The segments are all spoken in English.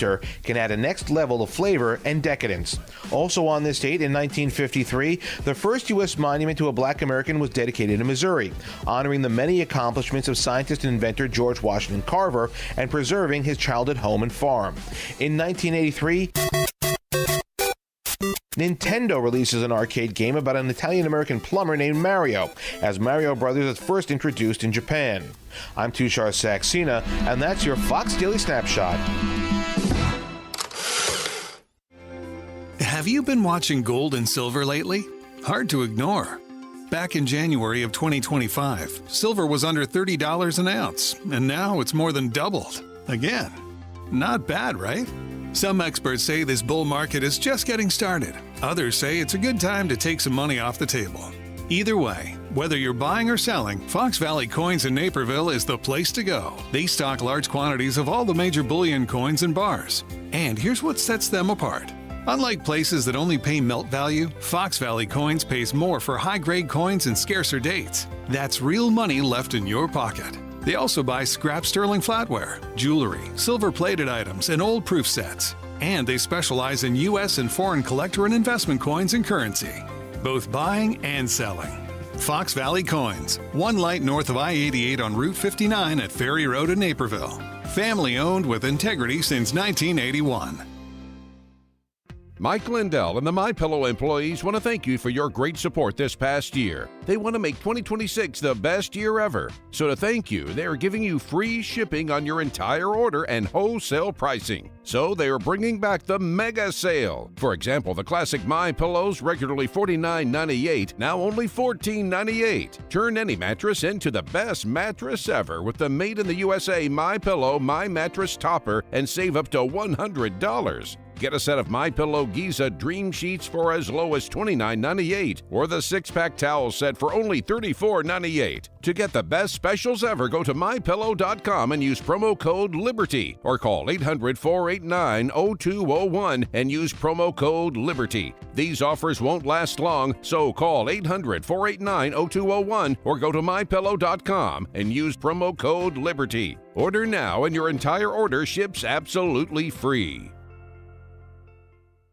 Easter can add a next level of flavor and decadence. Also on this date, in 1953, the first U.S. monument to a black American was dedicated in Missouri, honoring the many accomplishments of scientist and inventor George Washington Carver and preserving his childhood home and farm. In 1983, Nintendo releases an arcade game about an Italian-American plumber named Mario, as Mario Brothers is first introduced in Japan. I'm Tushar Saxena, and that's your Fox Daily Snapshot. Have you been watching gold and silver lately? Hard to ignore. Back in January of 2025, silver was under $30 an ounce, and now it's more than doubled. Again. Not bad, right? Some experts say this bull market is just getting started. Others say it's a good time to take some money off the table. Either way, whether you're buying or selling, Fox Valley Coins in Naperville is the place to go. They stock large quantities of all the major bullion coins and bars. And here's what sets them apart. Unlike places that only pay melt value, Fox Valley Coins pays more for high-grade coins and scarcer dates. That's real money left in your pocket. They also buy scrap sterling flatware, jewelry, silver-plated items, and old proof sets. And they specialize in U.S. and foreign collector and investment coins and currency, both buying and selling. Fox Valley Coins, one light north of I-88 on Route 59 at Ferry Road in Naperville. Family-owned with integrity since 1981. Mike Lindell and the MyPillow employees want to thank you for your great support this past year. They want to make 2026 the best year ever. So to thank you, they are giving you free shipping on your entire order and wholesale pricing. So they are bringing back the mega sale. For example, the classic MyPillows, regularly $49.98, now only $14.98. Turn any mattress into the best mattress ever with the made in the USA MyPillow My Mattress Topper and save up to $100. Get a set of MyPillow Giza Dream Sheets for as low as $29.98 or the 6-pack towel set for only $34.98. To get the best specials ever, go to MyPillow.com and use promo code LIBERTY or call 800-489-0201 and use promo code LIBERTY. These offers won't last long, so call 800-489-0201 or go to MyPillow.com and use promo code LIBERTY. Order now and your entire order ships absolutely free.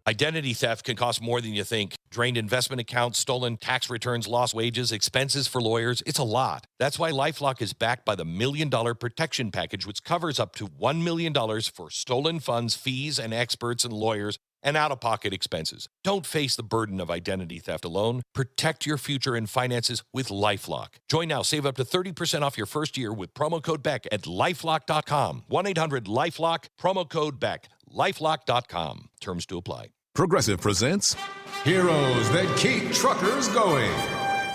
Identity theft can cost more than you think. Drained investment accounts, stolen tax returns, lost wages, expenses for lawyers. It's a lot. That's why LifeLock is backed by the $1 Million Protection Package, which covers up to $1 million for stolen funds, fees, and experts and lawyers, and out-of-pocket expenses. Don't face the burden of identity theft alone. Protect your future and finances with LifeLock. Join now. Save up to 30% off your first year with promo code BECK at LifeLock.com. 1-800-LifeLock, promo code BECK. LifeLock.com. Terms to apply. Progressive presents Heroes That Keep Truckers Going.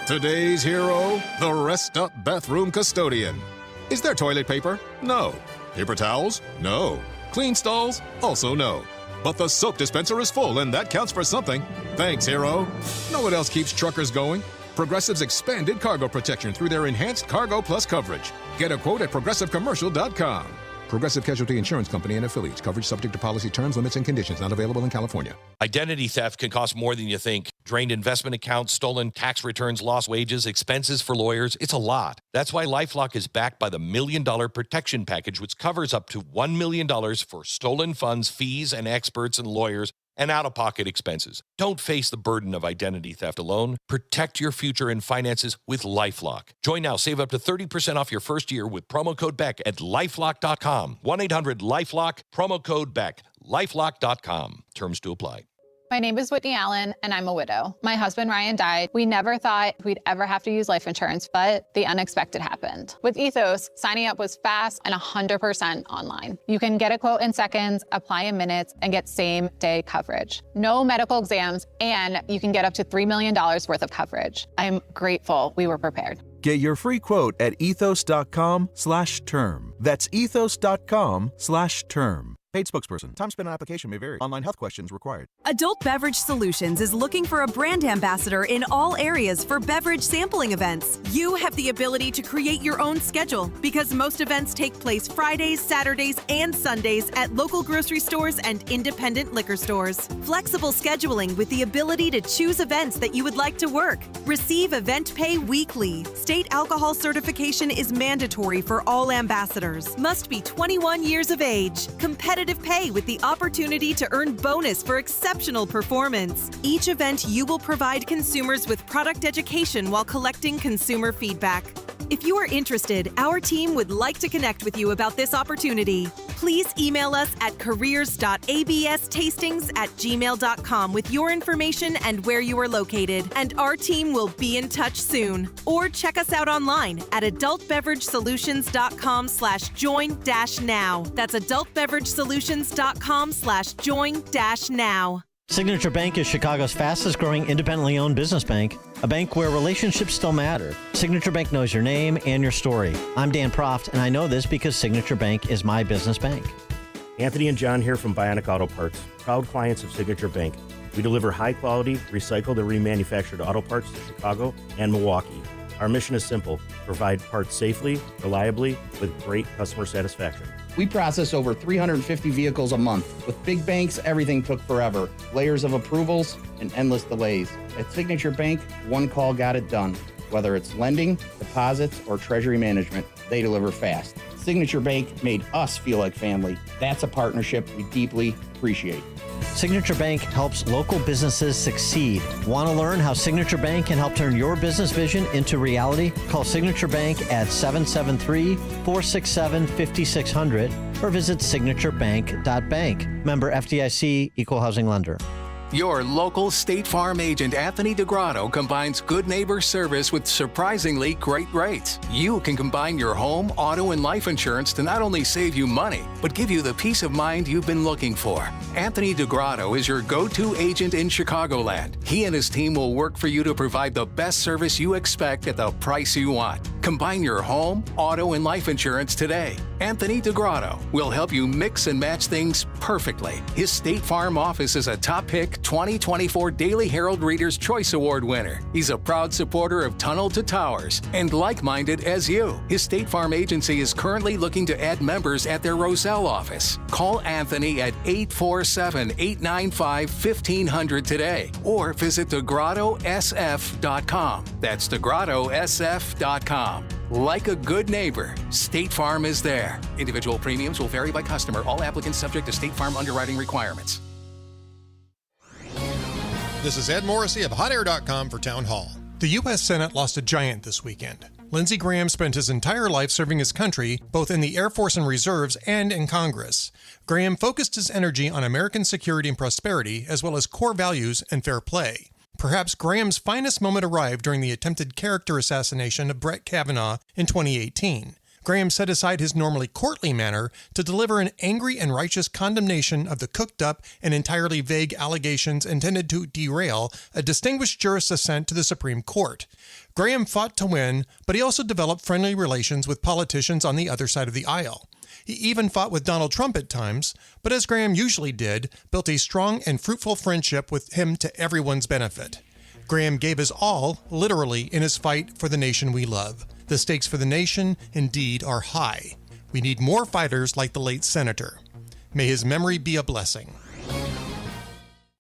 Today's hero, the Rest Up Bathroom Custodian. Is there toilet paper? No. Paper towels? No. Clean stalls? Also no. But the soap dispenser is full, and that counts for something. Thanks, hero. Know what else keeps truckers going? Progressive's expanded cargo protection through their enhanced Cargo Plus coverage. Get a quote at ProgressiveCommercial.com. Progressive Casualty Insurance Company and affiliates. Coverage subject to policy terms, limits, and conditions. Not available in California. Identity theft can cost more than you think. Drained investment accounts, stolen tax returns, lost wages, expenses for lawyers. It's a lot. That's why LifeLock is backed by the $1 Million Protection Package, which covers up to $1 million for stolen funds, fees, and experts and lawyers, and out-of-pocket expenses. Don't face the burden of identity theft alone. Protect your future and finances with LifeLock. Join now. Save up to 30% off your first year with promo code BECK at LifeLock.com. 1-800-LifeLock, promo code BECK. LifeLock.com. Terms to apply. My name is Whitney Allen, and I'm a widow. My husband, Ryan, died. We never thought we'd ever have to use life insurance, but the unexpected happened. With Ethos, signing up was fast and 100% online. You can get a quote in seconds, apply in minutes, and get same-day coverage. No medical exams, and you can get up to $3 million worth of coverage. I'm grateful we were prepared. Get your free quote at ethos.com/term. That's ethos.com/term. Paid spokesperson. Time spent on application may vary. Online health questions required. Adult Beverage Solutions is looking for a brand ambassador in all areas for beverage sampling events. You have the ability to create your own schedule because most events take place Fridays, Saturdays, and Sundays at local grocery stores and independent liquor stores. Flexible scheduling with the ability to choose events that you would like to work. Receive event pay weekly. State alcohol certification is mandatory for all ambassadors. Must be 21 years of age. Competitive competitive pay with the opportunity to earn bonus for exceptional performance. Each event, you will provide consumers with product education while collecting consumer feedback. If you are interested, our team would like to connect with you about this opportunity. Please email us at careers.abstastings@gmail.com with your information and where you are located, and our team will be in touch soon. Or check us out online at adultbeveragesolutions.com/join-now. That's adultbeveragesolutions.com/join-now. Signature Bank is Chicago's fastest growing independently owned business bank, a bank where relationships still matter. Signature Bank knows your name and your story. I'm Dan Proft, and I know this because Signature Bank is my business bank. Anthony and John here from Bionic Auto Parts, proud clients of Signature Bank. We deliver high-quality, recycled and remanufactured auto parts to Chicago and Milwaukee. Our mission is simple: provide parts safely, reliably, with great customer satisfaction. We process over 350 vehicles a month. With big banks, everything took forever. Layers of approvals and endless delays. At Signature Bank, one call got it done. Whether it's lending, deposits, or treasury management, they deliver fast. Signature Bank made us feel like family. That's a partnership we deeply appreciate. Signature Bank helps local businesses succeed. Want to learn how Signature Bank can help turn your business vision into reality? Call Signature Bank at 773-467-5600 or visit signaturebank.bank. Member FDIC, Equal Housing Lender. Your local State Farm agent, Anthony DeGrotto, combines good neighbor service with surprisingly great rates. You can combine your home, auto, and life insurance to not only save you money, but give you the peace of mind you've been looking for. Anthony DeGrotto is your go-to agent in Chicagoland. He and his team will work for you to provide the best service you expect at the price you want. Combine your home, auto, and life insurance today. Anthony DeGrotto will help you mix and match things perfectly. His State Farm office is a top pick 2024 Daily Herald Reader's Choice Award winner. He's a proud supporter of Tunnel to Towers and like-minded as you. His State Farm agency is currently looking to add members at their Roselle office. Call Anthony at 847-895-1500 today or visit DeGrottoSF.com. That's DeGrottoSF.com. Like a good neighbor, State Farm is there. Individual premiums will vary by customer. All applicants subject to State Farm underwriting requirements. This is Ed Morrissey of HotAir.com for Town Hall. The U.S. Senate lost a giant this weekend. Lindsey Graham spent his entire life serving his country, both in the Air Force and Reserves and in Congress. Graham focused his energy on American security and prosperity, as well as core values and fair play. Perhaps Graham's finest moment arrived during the attempted character assassination of Brett Kavanaugh in 2018. Graham set aside his normally courtly manner to deliver an angry and righteous condemnation of the cooked-up and entirely vague allegations intended to derail a distinguished jurist's ascent to the Supreme Court. Graham fought to win, but he also developed friendly relations with politicians on the other side of the aisle. He even fought with Donald Trump at times, but as Graham usually did, built a strong and fruitful friendship with him to everyone's benefit. Graham gave his all, literally, in his fight for the nation we love. The stakes for the nation, indeed, are high. We need more fighters like the late senator. May his memory be a blessing.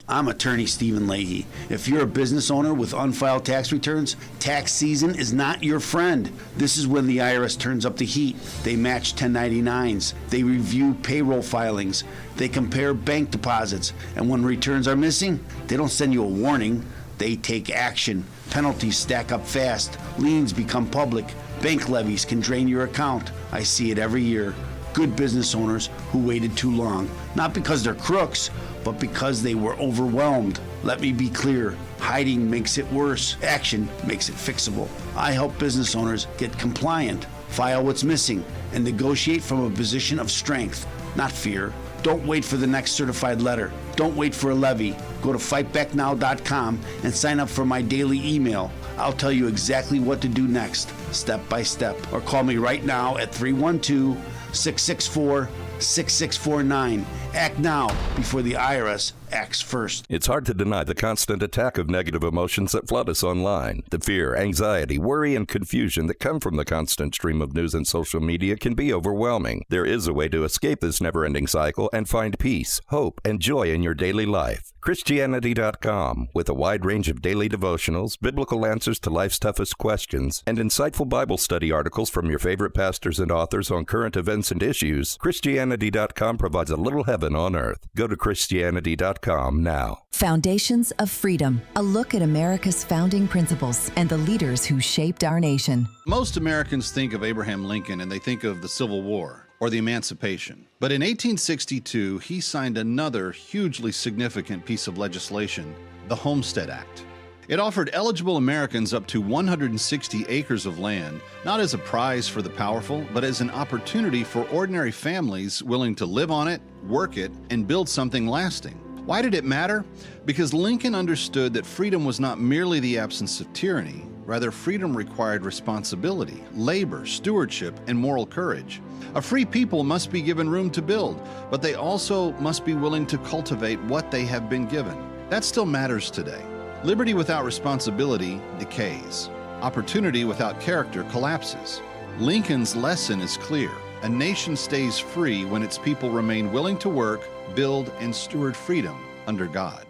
I'm attorney Stephen Leahy. If you're a business owner with unfiled tax returns, tax season is not your friend. This is when the IRS turns up the heat. They match 1099s. They review payroll filings. They compare bank deposits. And when returns are missing, they don't send you a warning. They take action. Penalties stack up fast. Liens become public. Bank levies can drain your account. I see it every year. Good business owners who waited too long. Not because they're crooks, but because they were overwhelmed. Let me be clear. Hiding makes it worse. Action makes it fixable. I help business owners get compliant, file what's missing, and negotiate from a position of strength, not fear. Don't wait for the next certified letter. Don't wait for a levy. Go to fightbacknow.com and sign up for my daily email. I'll tell you exactly what to do next, step by step. Or call me right now at 312-664-6649 Act now before the IRS acts first. It's hard to deny the constant attack of negative emotions that flood us online. The fear, anxiety, worry, and confusion that come from the constant stream of news and social media can be overwhelming. There is a way to escape this never-ending cycle and find peace, hope, and joy in your daily life. Christianity.com, with a wide range of daily devotionals, biblical answers to life's toughest questions, and insightful Bible study articles from your favorite pastors and authors on current events and issues, Christianity.com provides a little heaven on earth. Go to Christianity.com now. Foundations of Freedom, a look at America's founding principles and the leaders who shaped our nation. Most Americans think of Abraham Lincoln and they think of the Civil War or the Emancipation. But in 1862, he signed another hugely significant piece of legislation, the Homestead Act. It offered eligible Americans up to 160 acres of land, not as a prize for the powerful, but as an opportunity for ordinary families willing to live on it, work it, and build something lasting. Why did it matter? Because Lincoln understood that freedom was not merely the absence of tyranny. Rather, freedom required responsibility, labor, stewardship, and moral courage. A free people must be given room to build, but they also must be willing to cultivate what they have been given. That still matters today. Liberty without responsibility decays. Opportunity without character collapses. Lincoln's lesson is clear. A nation stays free when its people remain willing to work, build, and steward freedom under God.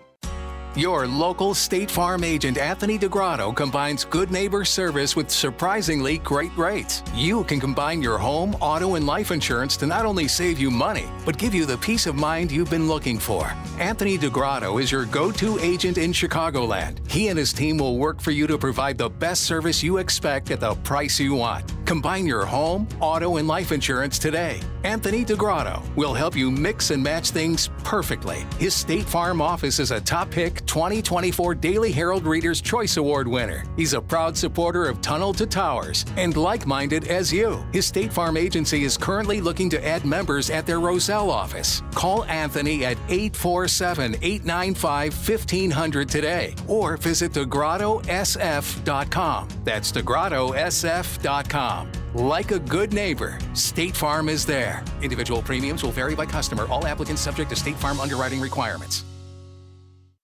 Your local State Farm agent Anthony DeGrotto combines good neighbor service with surprisingly great rates. You can combine your home, auto, and life insurance to not only save you money, but give you the peace of mind you've been looking for. Anthony DeGrotto is your go-to agent in Chicagoland. He and his team will work for you to provide the best service you expect at the price you want. Combine your home, auto, and life insurance today. Anthony DeGrotto will help you mix and match things perfectly. His State Farm office is a top pick 2024 Daily Herald Reader's Choice Award winner. He's a proud supporter of Tunnel to Towers and like-minded as you. His State Farm agency is currently looking to add members at their Roselle office. Call Anthony at 847-895-1500 today or visit DeGrottoSF.com. That's DeGrottoSF.com. Like a good neighbor, State Farm is there. Individual premiums will vary by customer. All applicants subject to State Farm underwriting requirements.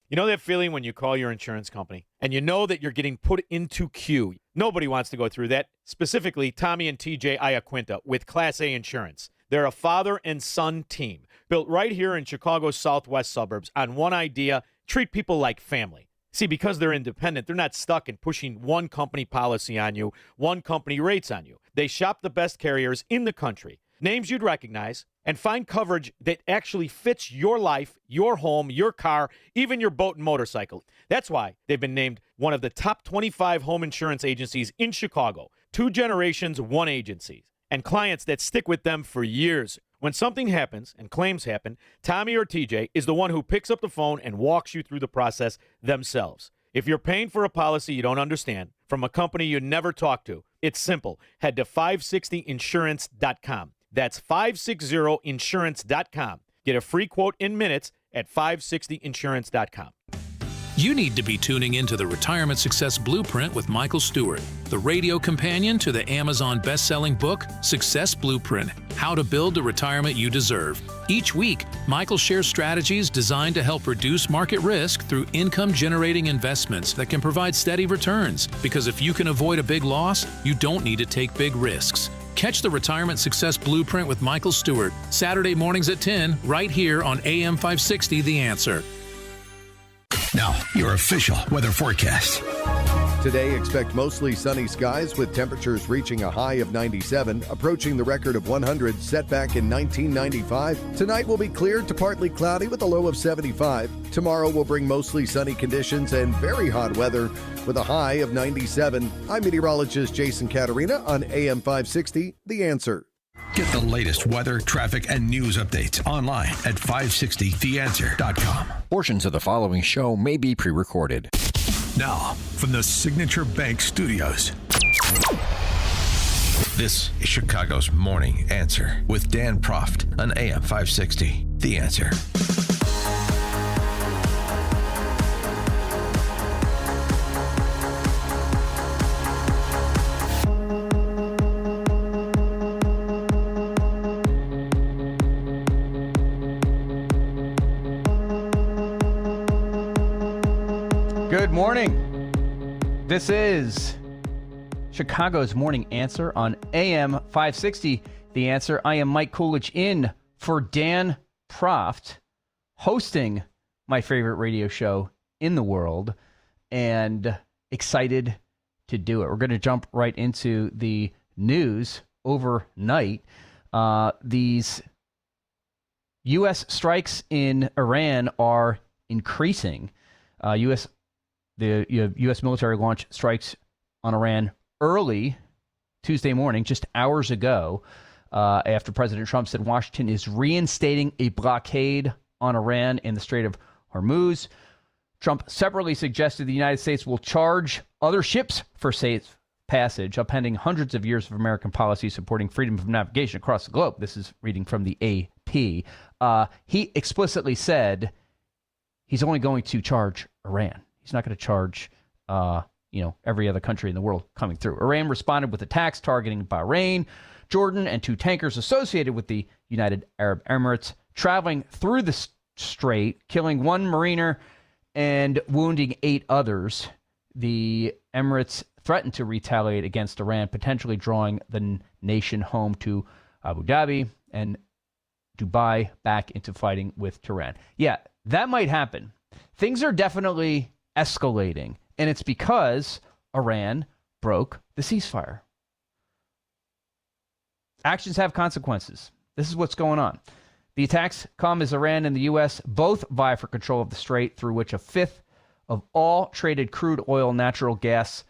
You know that feeling when you call your insurance company and you know that you're getting put into queue? Nobody wants to go through that, specifically Tommy and TJ Iaquinta with Class A Insurance. They're a father and son team built right here in Chicago's southwest suburbs on one idea: treat people like family. See, because they're independent, they're not stuck in pushing one company policy on you, one company rates on you. They shop the best carriers in the country, names you'd recognize, and find coverage that actually fits your life, your home, your car, even your boat and motorcycle. That's why they've been named one of the top 25 home insurance agencies in Chicago. 2 generations, 1 agency, and clients that stick with them for years. When something happens and claims happen, Tommy or TJ is the one who picks up the phone and walks you through the process themselves. If you're paying for a policy you don't understand from a company you never talked to, it's simple. Head to 560insurance.com. That's 560insurance.com. Get a free quote in minutes at 560insurance.com. You need to be tuning into the Retirement Success Blueprint with Michael Stewart, the radio companion to the Amazon best-selling book, Success Blueprint: How to Build the Retirement You Deserve. Each week, Michael shares strategies designed to help reduce market risk through income-generating investments that can provide steady returns. Because if you can avoid a big loss, you don't need to take big risks. Catch the Retirement Success Blueprint with Michael Stewart, Saturday mornings at 10, right here on AM 560, The Answer. Now, your official weather forecast. Today, expect mostly sunny skies with temperatures reaching a high of 97, approaching the record of 100 set back in 1995. Tonight will be clear to partly cloudy with a low of 75. Tomorrow will bring mostly sunny conditions and very hot weather with a high of 97. I'm meteorologist Jason Caterina on AM 560, The Answer. Get the latest weather, traffic, and news updates online at 560theanswer.com. Portions of the following show may be pre-recorded. Now, from the Signature Bank Studios. This is Chicago's Morning Answer with Dan Proft on AM 560. The Answer. Good morning. This is Chicago's Morning Answer on AM 560. The Answer. I am Mike Coolidge in for Dan Proft, hosting my favorite radio show in the world, and excited to do it. We're going to jump right into the news overnight. These U.S. strikes in Iran are increasing. The U.S. military launched strikes on Iran early Tuesday morning, just hours ago, after President Trump said Washington is reinstating a blockade on Iran in the Strait of Hormuz. Trump separately suggested the United States will charge other ships for safe passage, upending hundreds of years of American policy supporting freedom of navigation across the globe. This is reading from the AP. He explicitly said he's only going to charge Iran. He's not going to charge, every other country in the world coming through. Iran responded with attacks targeting Bahrain, Jordan, and 2 tankers associated with the United Arab Emirates traveling through the strait, killing 1 mariner and wounding 8 others. The Emirates threatened to retaliate against Iran, potentially drawing the nation home to Abu Dhabi and Dubai back into fighting with Tehran. Yeah, that might happen. Things are definitely escalating, and it's because Iran broke the ceasefire. Actions have consequences. This is what's going on. The attacks come as Iran and the U.S. both vie for control of the strait, through which 1/5 of all traded crude oil, natural gas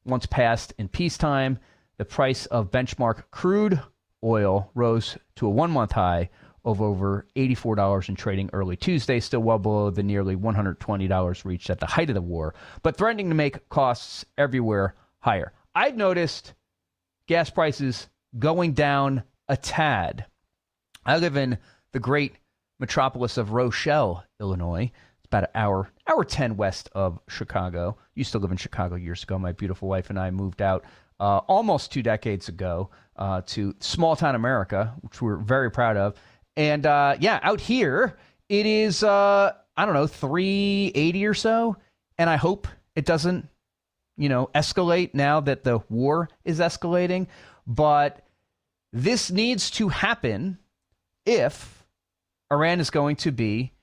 once passed in peacetime. The price of benchmark crude oil rose to a 1-month high of over $84 in trading early Tuesday, still well below the nearly $120 reached at the height of the war, but threatening to make costs everywhere higher. I've noticed gas prices going down a tad. I live in the great metropolis of Rochelle, Illinois. It's about an hour 10 west of Chicago. Used to live in Chicago years ago. My beautiful wife and I moved out almost 2 decades ago to small town America, which we're very proud of. And out here it is, $3.80 or so. And I hope it doesn't, escalate now that the war is escalating. But this needs to happen if Iran is going to be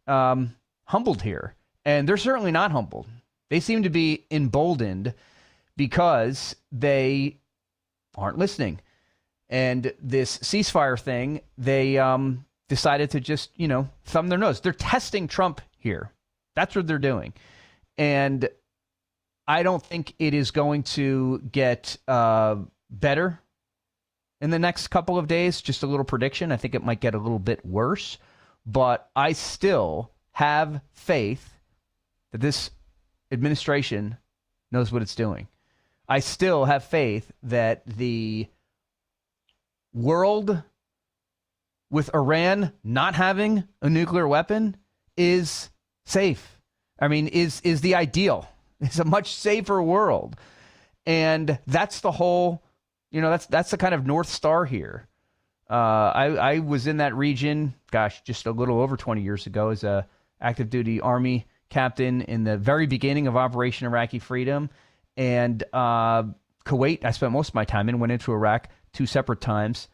humbled here. And they're certainly not humbled. They seem to be emboldened because they aren't listening. And this ceasefire thing, they decided to just, thumb their nose. They're testing Trump here. That's what they're doing. And I don't think it is going to get better in the next couple of days. Just a little prediction. I think it might get a little bit worse. But I still have faith that this administration knows what it's doing. I still have faith that the world, with Iran not having a nuclear weapon, is safe. I mean, is the ideal. It's a much safer world. And that's the whole, that's the kind of North Star here. I was in that region, just a little over 20 years ago as a active duty Army captain in the very beginning of Operation Iraqi Freedom. And Kuwait, I spent most of my time in, went into Iraq 2 separate times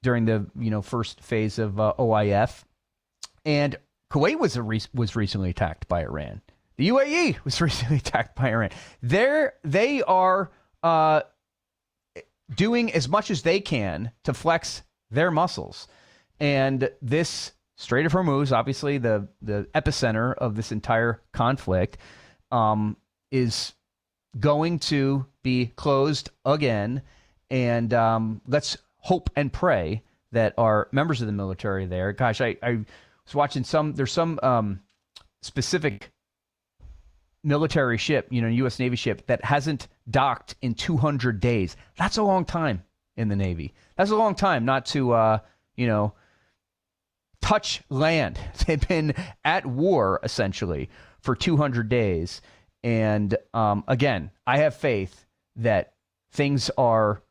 during the first phase of OIF. And Kuwait was recently attacked by Iran. The UAE was recently attacked by Iran. They are doing as much as they can to flex their muscles. And this Strait of Hormuz, obviously the epicenter of this entire conflict, is going to be closed again. And let's hope and pray that our members of the military there, I was watching there's some specific military ship, U.S. Navy ship that hasn't docked in 200 days. That's a long time in the Navy. That's a long time not to, touch land. They've been at war, essentially, for 200 days. And again, I have faith that things are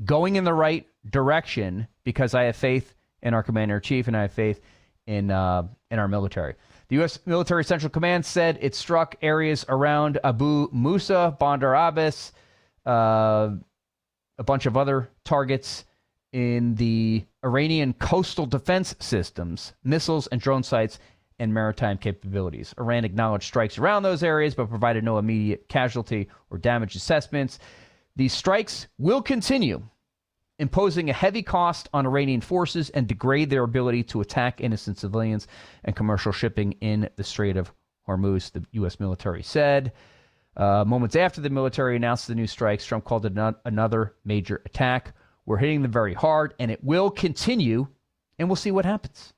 going in the right direction because I have faith in our commander-in-chief and I have faith in our military. The U.S. Military Central Command said it struck areas around Abu Musa, Bandar Abbas, a bunch of other targets in the Iranian coastal defense systems, missiles and drone sites, and maritime capabilities. Iran acknowledged strikes around those areas, but provided no immediate casualty or damage assessments. These strikes will continue, imposing a heavy cost on Iranian forces and degrade their ability to attack innocent civilians and commercial shipping in the Strait of Hormuz, the U.S. military said. Moments after the military announced the new strikes, Trump called it another major attack. We're hitting them very hard, and it will continue, and we'll see what happens.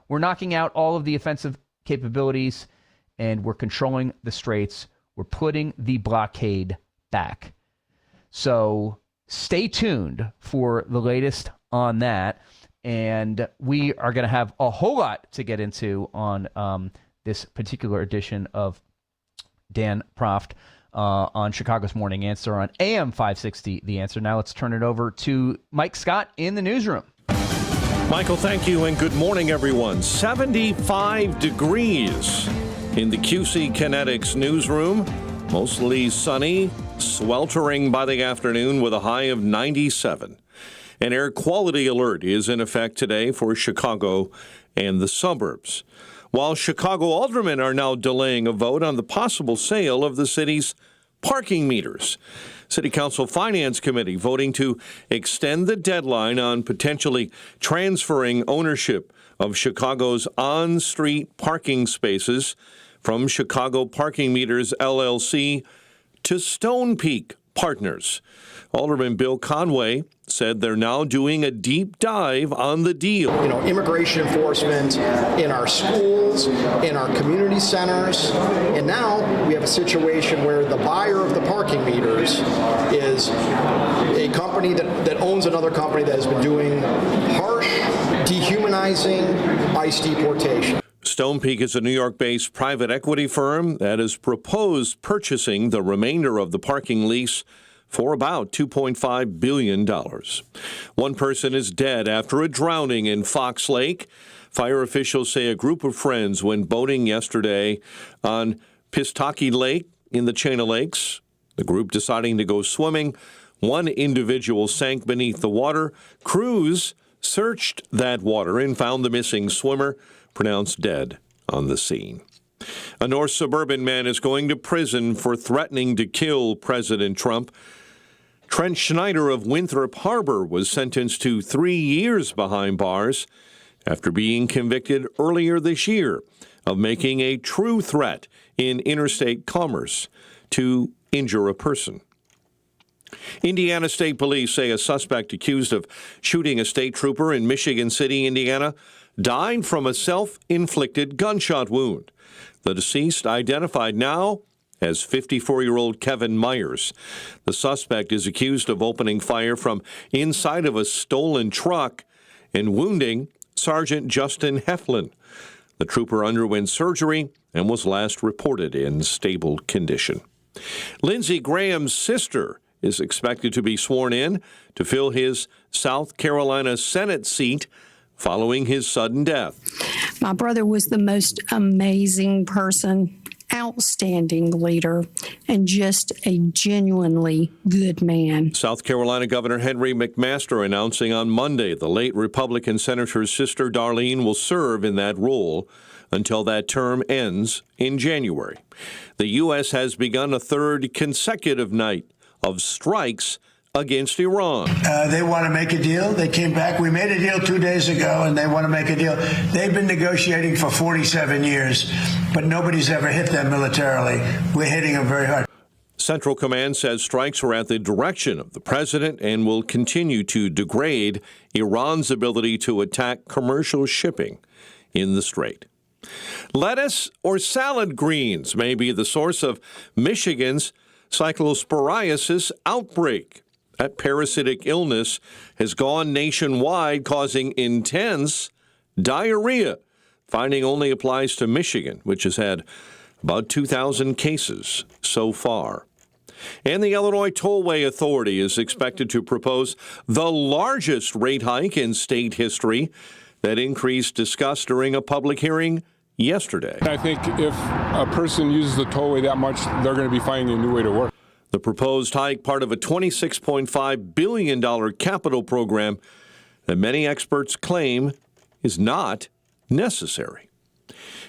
We're knocking out all of the offensive capabilities, and we're controlling the straits. We're putting the blockade back. So stay tuned for the latest on that, and we are going to have a whole lot to get into on this particular edition of Dan Proft on Chicago's Morning Answer on AM 560, The Answer. Now let's turn it over to Mike Scott in the newsroom. Michael, thank you, and good morning, everyone. 75 degrees in the QC Kinetics newsroom. Mostly sunny, sweltering by the afternoon with a high of 97. An air quality alert is in effect today for Chicago and the suburbs, while Chicago aldermen are now delaying a vote on the possible sale of the city's parking meters. City Council Finance Committee voting to extend the deadline on potentially transferring ownership of Chicago's on-street parking spaces from Chicago Parking Meters, LLC, to Stone Peak Partners. Alderman Bill Conway said they're now doing a deep dive on the deal. Immigration enforcement in our schools, in our community centers, and now we have a situation where the buyer of the parking meters is a company that owns another company that has been doing harsh, dehumanizing ICE deportation. Stone Peak is a New York-based private equity firm that has proposed purchasing the remainder of the parking lease for about $2.5 billion. One person is dead after a drowning in Fox Lake. Fire officials say a group of friends went boating yesterday on Pistaki Lake in the chain of lakes. The group deciding to go swimming. One individual sank beneath the water. Crews searched that water and found the missing swimmer, pronounced dead on the scene. A North Suburban man is going to prison for threatening to kill President Trump. Trent Schneider of Winthrop Harbor was sentenced to 3 years behind bars after being convicted earlier this year of making a true threat in interstate commerce to injure a person. Indiana State Police say a suspect accused of shooting a state trooper in Michigan City, Indiana, died from a self-inflicted gunshot wound. The deceased, identified now as 54-year-old Kevin Myers. The suspect is accused of opening fire from inside of a stolen truck and wounding Sergeant Justin Heflin. The trooper underwent surgery and was last reported in stable condition. Lindsey Graham's sister is expected to be sworn in to fill his South Carolina Senate seat following his sudden death. My brother was the most amazing person, outstanding leader, and just a genuinely good man. South Carolina Governor Henry McMaster announcing on Monday the late Republican senator's sister Darlene will serve in that role until that term ends in January. The U.S. has begun a third consecutive night of strikes against Iran. They want to make a deal. They came back. We made a deal 2 days ago, and they want to make a deal. They've been negotiating for 47 years, but nobody's ever hit them militarily. We're hitting them very hard. Central Command says strikes are at the direction of the president and will continue to degrade Iran's ability to attack commercial shipping in the Strait. Lettuce or salad greens may be the source of Michigan's cyclosporiasis outbreak. That parasitic illness has gone nationwide, causing intense diarrhea. Finding only applies to Michigan, which has had about 2,000 cases so far. And the Illinois Tollway Authority is expected to propose the largest rate hike in state history. That increase discussed during a public hearing yesterday. I think if a person uses the tollway that much, they're going to be finding a new way to work. The proposed hike, part of a $26.5 billion capital program that many experts claim is not necessary.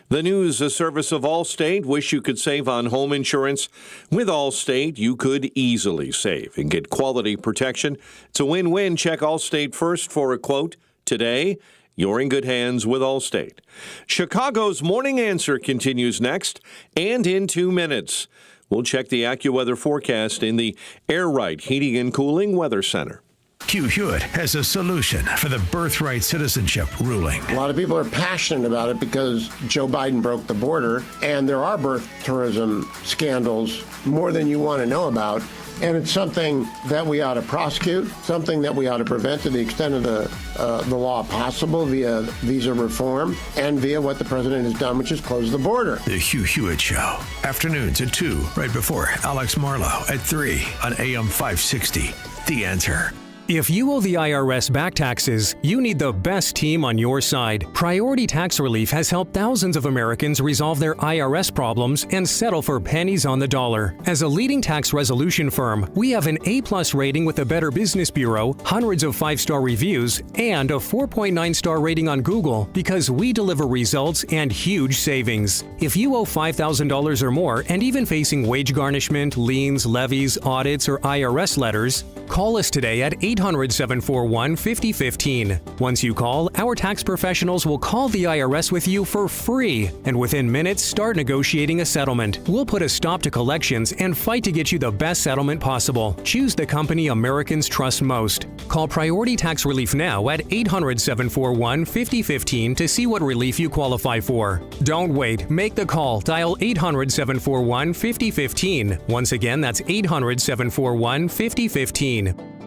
The news, a service of Allstate. Wish you could save on home insurance. With Allstate, you could easily save and get quality protection. It's a win-win. Check Allstate first for a quote today. You're in good hands with Allstate. Chicago's Morning Answer continues next and in 2 minutes. We'll check the AccuWeather forecast in the Air Right Heating and Cooling Weather Center. Hugh Hewitt has a solution for the birthright citizenship ruling. A lot of people are passionate about it because Joe Biden broke the border, and there are birth tourism scandals, more than you want to know about. And it's something that we ought to prosecute, something that we ought to prevent to the extent of the law possible via visa reform and via what the president has done, which is close the border. The Hugh Hewitt Show. Afternoons at 2, right before Alex Marlowe at 3 on AM 560. The Answer. If you owe the IRS back taxes, you need the best team on your side. Priority Tax Relief has helped thousands of Americans resolve their IRS problems and settle for pennies on the dollar. As a leading tax resolution firm, we have an A+ rating with the Better Business Bureau, hundreds of 5-star reviews, and a 4.9-star rating on Google because we deliver results and huge savings. If you owe $5,000 or more and even facing wage garnishment, liens, levies, audits, or IRS letters, call us today at 800-741-5015. Once you call, our tax professionals will call the IRS with you for free, and within minutes, start negotiating a settlement. We'll put a stop to collections and fight to get you the best settlement possible. Choose the company Americans trust most. Call Priority Tax Relief now at 800-741-5015 to see what relief you qualify for. Don't wait. Make the call. Dial 800-741-5015. Once again, that's 800-741-5015.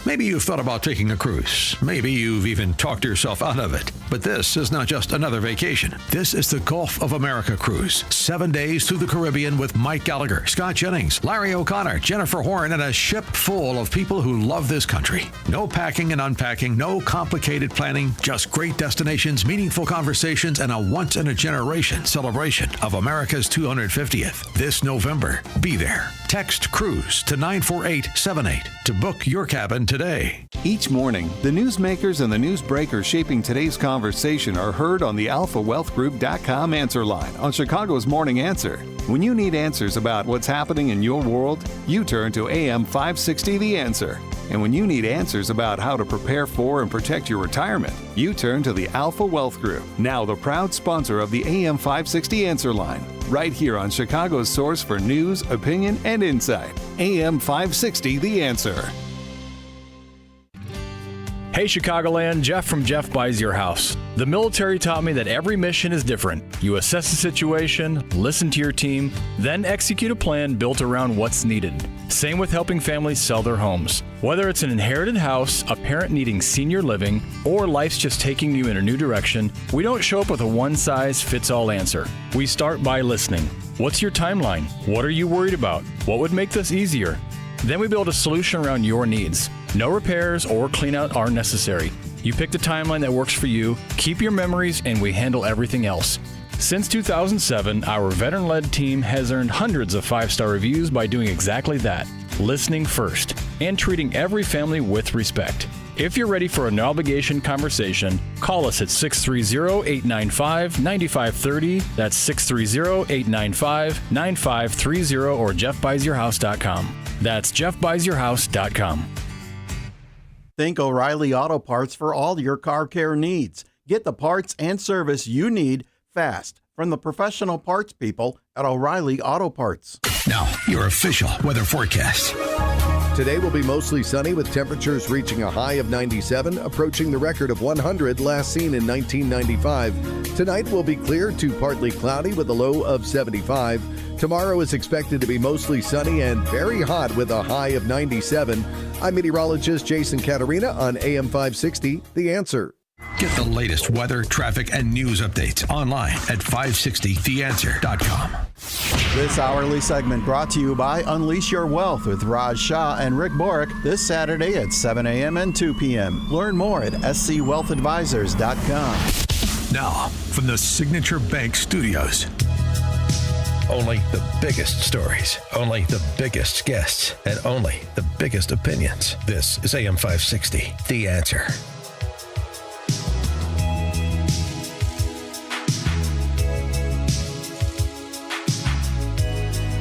Maybe you've thought about taking a cruise. Maybe you've even talked yourself out of it. But this is not just another vacation. This is the Gulf of America cruise. 7 days through the Caribbean with Mike Gallagher, Scott Jennings, Larry O'Connor, Jennifer Horn, and a ship full of people who love this country. No packing and unpacking, no complicated planning, just great destinations, meaningful conversations, and a once-in-a-generation celebration of America's 250th. This November, be there. Text CRUISE to 94878 to book your cabin today. Each morning, the newsmakers and the newsbreakers shaping today's conversation are heard on the AlphaWealthGroup.com answer line on Chicago's Morning Answer. When you need answers about what's happening in your world, you turn to AM 560 The Answer. And when you need answers about how to prepare for and protect your retirement, you turn to the Alpha Wealth Group, now the proud sponsor of the AM 560 Answer line, right here on Chicago's source for news, opinion, and insight. AM 560 The Answer. Hey Chicagoland, Jeff from Jeff Buys Your House. The military taught me that every mission is different. You assess the situation, listen to your team, then execute a plan built around what's needed. Same with helping families sell their homes. Whether it's an inherited house, a parent needing senior living, or life's just taking you in a new direction, we don't show up with a one-size-fits-all answer. We start by listening. What's your timeline? What are you worried about? What would make this easier? Then we build a solution around your needs. No repairs or cleanout are necessary. You pick the timeline that works for you, keep your memories, and we handle everything else. Since 2007, our veteran-led team has earned hundreds of 5-star reviews by doing exactly that, listening first, and treating every family with respect. If you're ready for a no-obligation conversation, call us at 630-895-9530. That's 630-895-9530 or jeffbuysyourhouse.com. That's jeffbuysyourhouse.com. Think O'Reilly Auto Parts for all your car care needs. Get the parts and service you need fast from the professional parts people at O'Reilly Auto Parts. Now, your official weather forecast. Today will be mostly sunny with temperatures reaching a high of 97, approaching the record of 100 last seen in 1995. Tonight will be clear to partly cloudy with a low of 75. Tomorrow is expected to be mostly sunny and very hot with a high of 97. I'm meteorologist Jason Caterina on AM 560, The Answer. Get the latest weather, traffic, and news updates online at 560theanswer.com. This hourly segment brought to you by Unleash Your Wealth with Raj Shah and Rick Borick this Saturday at 7 a.m. and 2 p.m. Learn more at scwealthadvisors.com. Now, from the Signature Bank Studios. Only the biggest stories, only the biggest guests, and only the biggest opinions. This is AM 560, The Answer.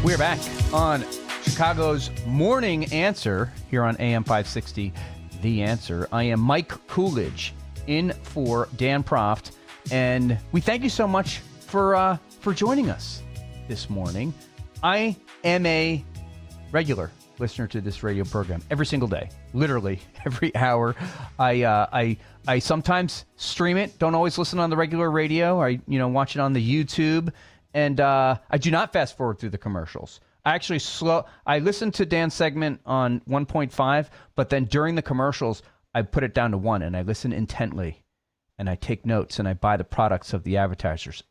We're back on Chicago's Morning Answer here on AM 560, The Answer. I am Mike Coolidge in for Dan Proft, and we thank you so much for joining us this morning. I am a regular listener to this radio program every single day, literally every hour. I sometimes stream it, don't always listen on the regular radio. I watch it on the YouTube. And I do not fast forward through the commercials. I actually I listen to Dan's segment on 1.5, but then during the commercials, I put it down to 1 and I listen intently and I take notes and I buy the products of the advertisers.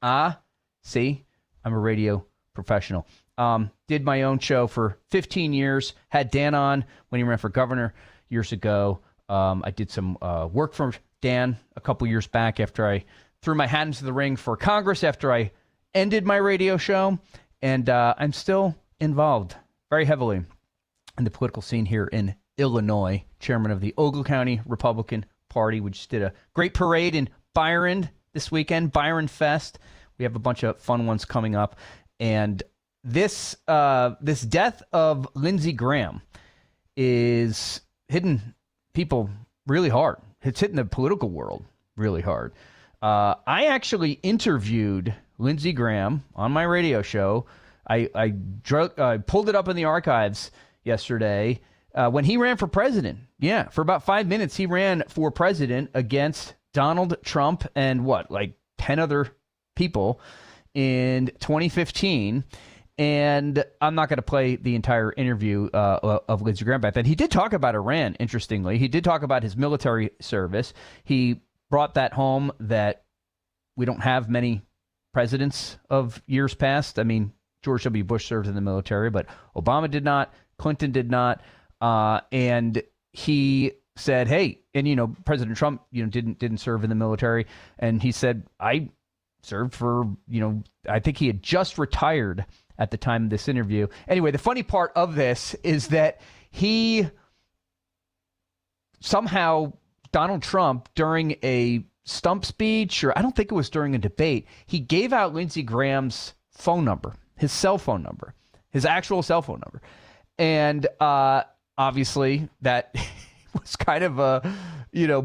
See, I'm a radio professional. Did my own show for 15 years, had Dan on when he ran for governor years ago. I did some work for Dan a couple years back after I threw my hat into the ring for Congress after I ended my radio show, and I'm still involved very heavily in the political scene here in Illinois, chairman of the Ogle County Republican Party. We just did a great parade in Byron this weekend, Byron Fest. We have a bunch of fun ones coming up, and this death of Lindsey Graham is hitting people really hard. It's hitting the political world really hard. I actually interviewed Lindsey Graham on my radio show. I pulled it up in the archives yesterday when he ran for president. Yeah, for about 5 minutes, he ran for president against Donald Trump and 10 other people in 2015. And I'm not going to play the entire interview of Lindsey Graham back then. He did talk about Iran, interestingly. He did talk about his military service. He brought that home that we don't have many presidents of years past. I mean, George W. Bush served in the military, but Obama did not. Clinton did not. And he said, hey, and, President Trump, didn't serve in the military. And he said, I served for, I think he had just retired at the time of this interview. Anyway, the funny part of this is that Donald Trump, during a stump speech, or I don't think it was during a debate, he gave out Lindsey Graham's phone number, his cell phone number, his actual cell phone number. And obviously that was kind of a,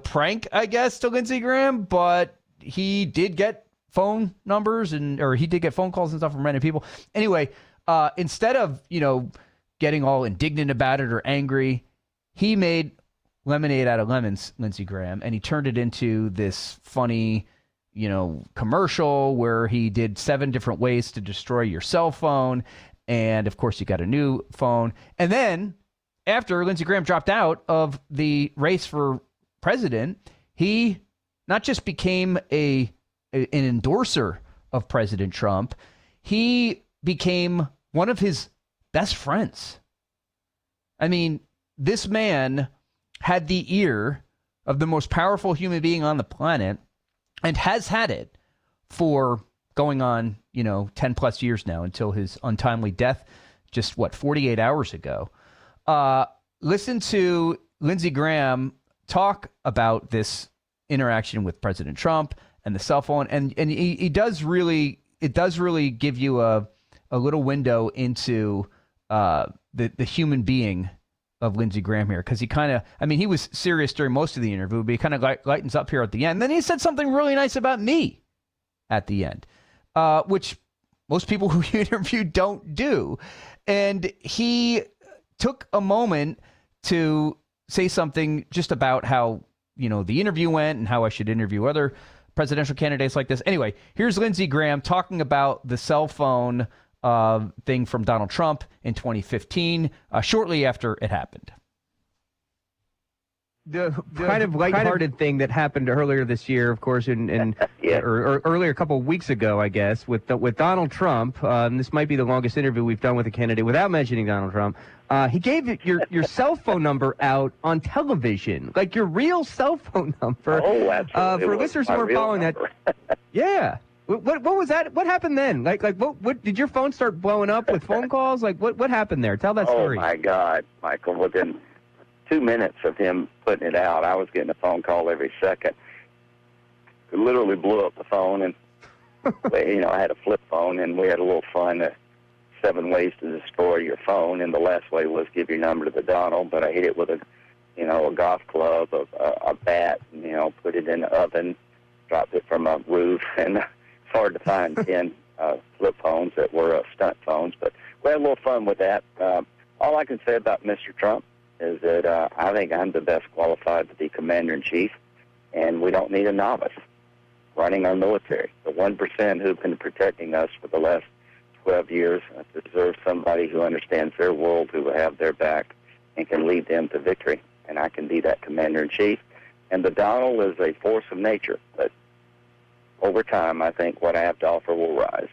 prank, I guess, to Lindsey Graham, but he did get phone numbers or he did get phone calls and stuff from random people. Anyway, instead of, getting all indignant about it or angry, he made lemonade out of lemons, Lindsey Graham, and he turned it into this funny, commercial where he did 7 different ways to destroy your cell phone. And of course, you got a new phone. And then after Lindsey Graham dropped out of the race for president, he not just became an endorser of President Trump, he became one of his best friends. I mean, this man had the ear of the most powerful human being on the planet and has had it for going on, 10 plus years now until his untimely death just 48 hours ago. Listen to Lindsey Graham talk about this interaction with President Trump and the cell phone. And it does really give you a little window into the human being of Lindsey Graham here, because he was serious during most of the interview, but he kind of lightens up here at the end. And then he said something really nice about me at the end, which most people who you interview don't do. And he took a moment to say something just about how, the interview went and how I should interview other presidential candidates like this. Anyway, here's Lindsey Graham talking about the cell phone thing from Donald Trump in 2015, shortly after it happened. the kind of lighthearted thing that happened earlier this year, of course, or earlier a couple of weeks ago, I guess, with Donald Trump. This might be the longest interview we've done with a candidate without mentioning Donald Trump. He gave your cell phone number out on television, like your real cell phone number. Oh, absolutely. For listeners who are following that, yeah. What was that? What happened then? Like what did your phone start blowing up with phone calls? Like what happened there? Tell that story. Oh my God, Michael! Within 2 minutes of him putting it out, I was getting a phone call every second. It literally blew up the phone, and I had a flip phone, and we had a little fun. 7 ways to destroy your phone, and the last way was give your number to the Donald. But I hit it with a golf club, a bat, and, put it in the oven, dropped it from a roof, and it's hard to find 10 flip phones that were stunt phones. But we had a little fun with that. All I can say about Mr. Trump is that I think I'm the best qualified to be commander-in-chief, and we don't need a novice running our military. The 1% who've been protecting us for the last 12 years deserves somebody who understands their world, who will have their back, and can lead them to victory. And I can be that commander-in-chief. And the Donald is a force of nature, but over time, I think what I have to offer will rise.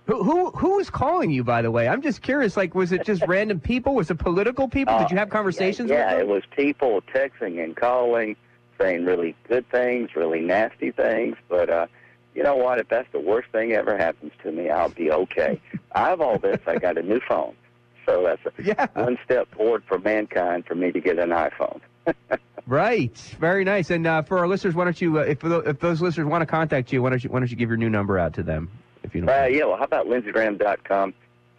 Who was calling you, by the way? I'm just curious. Like, was it just random people? Was it political people? Did you have conversations with them? Yeah, it was people texting and calling, saying really good things, really nasty things. But you know what? If that's the worst thing ever happens to me, I'll be okay. I have all this. I got a new phone. So that's one step forward for mankind for me to get an iPhone. Right. Very nice. And for our listeners, why don't you, if those listeners want to contact you, why don't you give your new number out to them? If you don't well, how about LindseyGraham.com?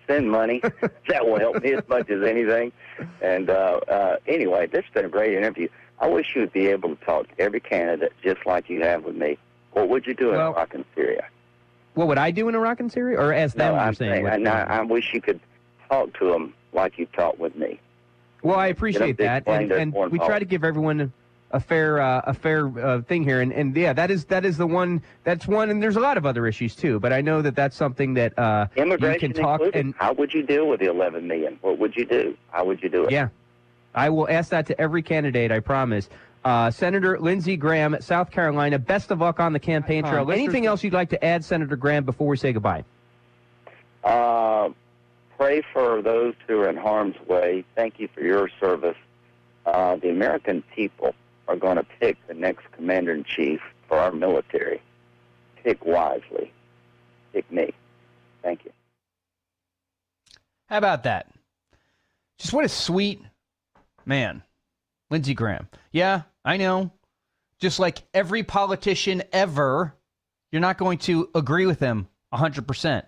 Send money. That will help me as much as anything. And anyway, this has been a great interview. I wish you would be able to talk to every candidate just like you have with me. What would you do in Iraq and Syria? What would I do in Iraq and Syria? Or ask them? I'm saying I wish you could talk to them like you talked with me. Well, I appreciate that. And we try to give everyone a fair thing here, and yeah, that is the one. That's one, and there's a lot of other issues too. But I know that that's something that immigration you can talk. Included. And how would you deal with the 11 million? What would you do? How would you do it? Yeah, I will ask that to every candidate. I promise. Senator Lindsey Graham, South Carolina. Best of luck on the campaign trail. Anything else you'd like to add, Senator Graham, before we say goodbye? Pray for those who are in harm's way. Thank you for your service. The American people are going to pick the next commander-in-chief for our military. Pick wisely. Pick me. Thank you. How about that? Just what a sweet man. Lindsey Graham. Yeah, I know. Just like every politician ever, you're not going to agree with them 100%.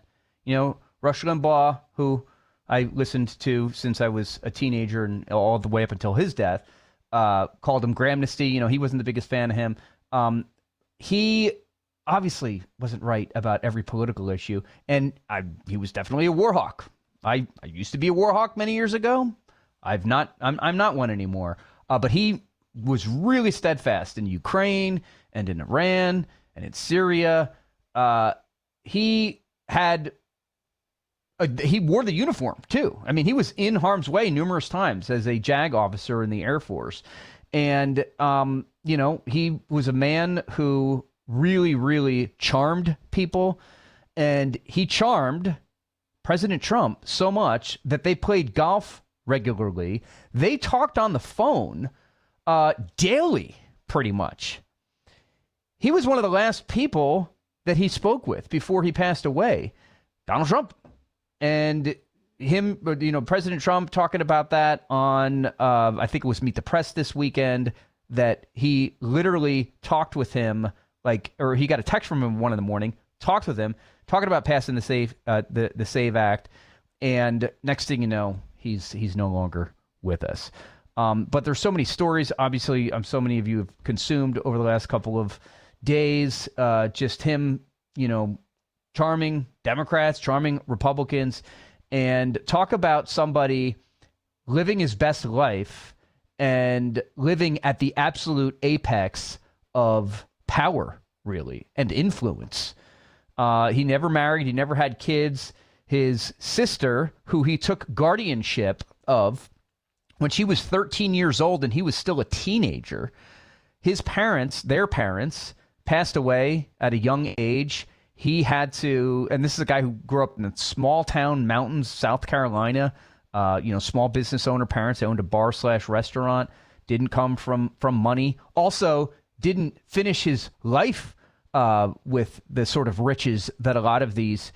Rush Limbaugh, who I listened to since I was a teenager and all the way up until his death, called him Grahamnesty. He wasn't the biggest fan of him. He obviously wasn't right about every political issue, and he was definitely a war hawk. I used to be a war hawk many years ago. I'm not one anymore. But he was really steadfast in Ukraine and in Iran and in Syria. He wore the uniform, too. I mean, he was in harm's way numerous times as a JAG officer in the Air Force. And, he was a man who really, really charmed people. And he charmed President Trump so much that they played golf regularly. They talked on the phone daily, pretty much. He was one of the last people that he spoke with before he passed away, Donald Trump. And him, President Trump talking about that on, I think it was Meet the Press this weekend, that he literally talked with him, or he got a text from him 1 a.m, talked with him, talking about passing the SAVE Act, and next thing you know, he's no longer with us. But there's so many stories, obviously, so many of you have consumed over the last couple of days, just him, charming Democrats, charming Republicans, and talk about somebody living his best life and living at the absolute apex of power, really, and influence. He never married. He never had kids. His sister, who he took guardianship of, when she was 13 years old and he was still a teenager. Their parents, passed away at a young age. He had to, and this is a guy who grew up in a small town, mountains, South Carolina, small business owner, parents owned a bar/restaurant, didn't come from money. Also, didn't finish his life with the sort of riches that a lot of these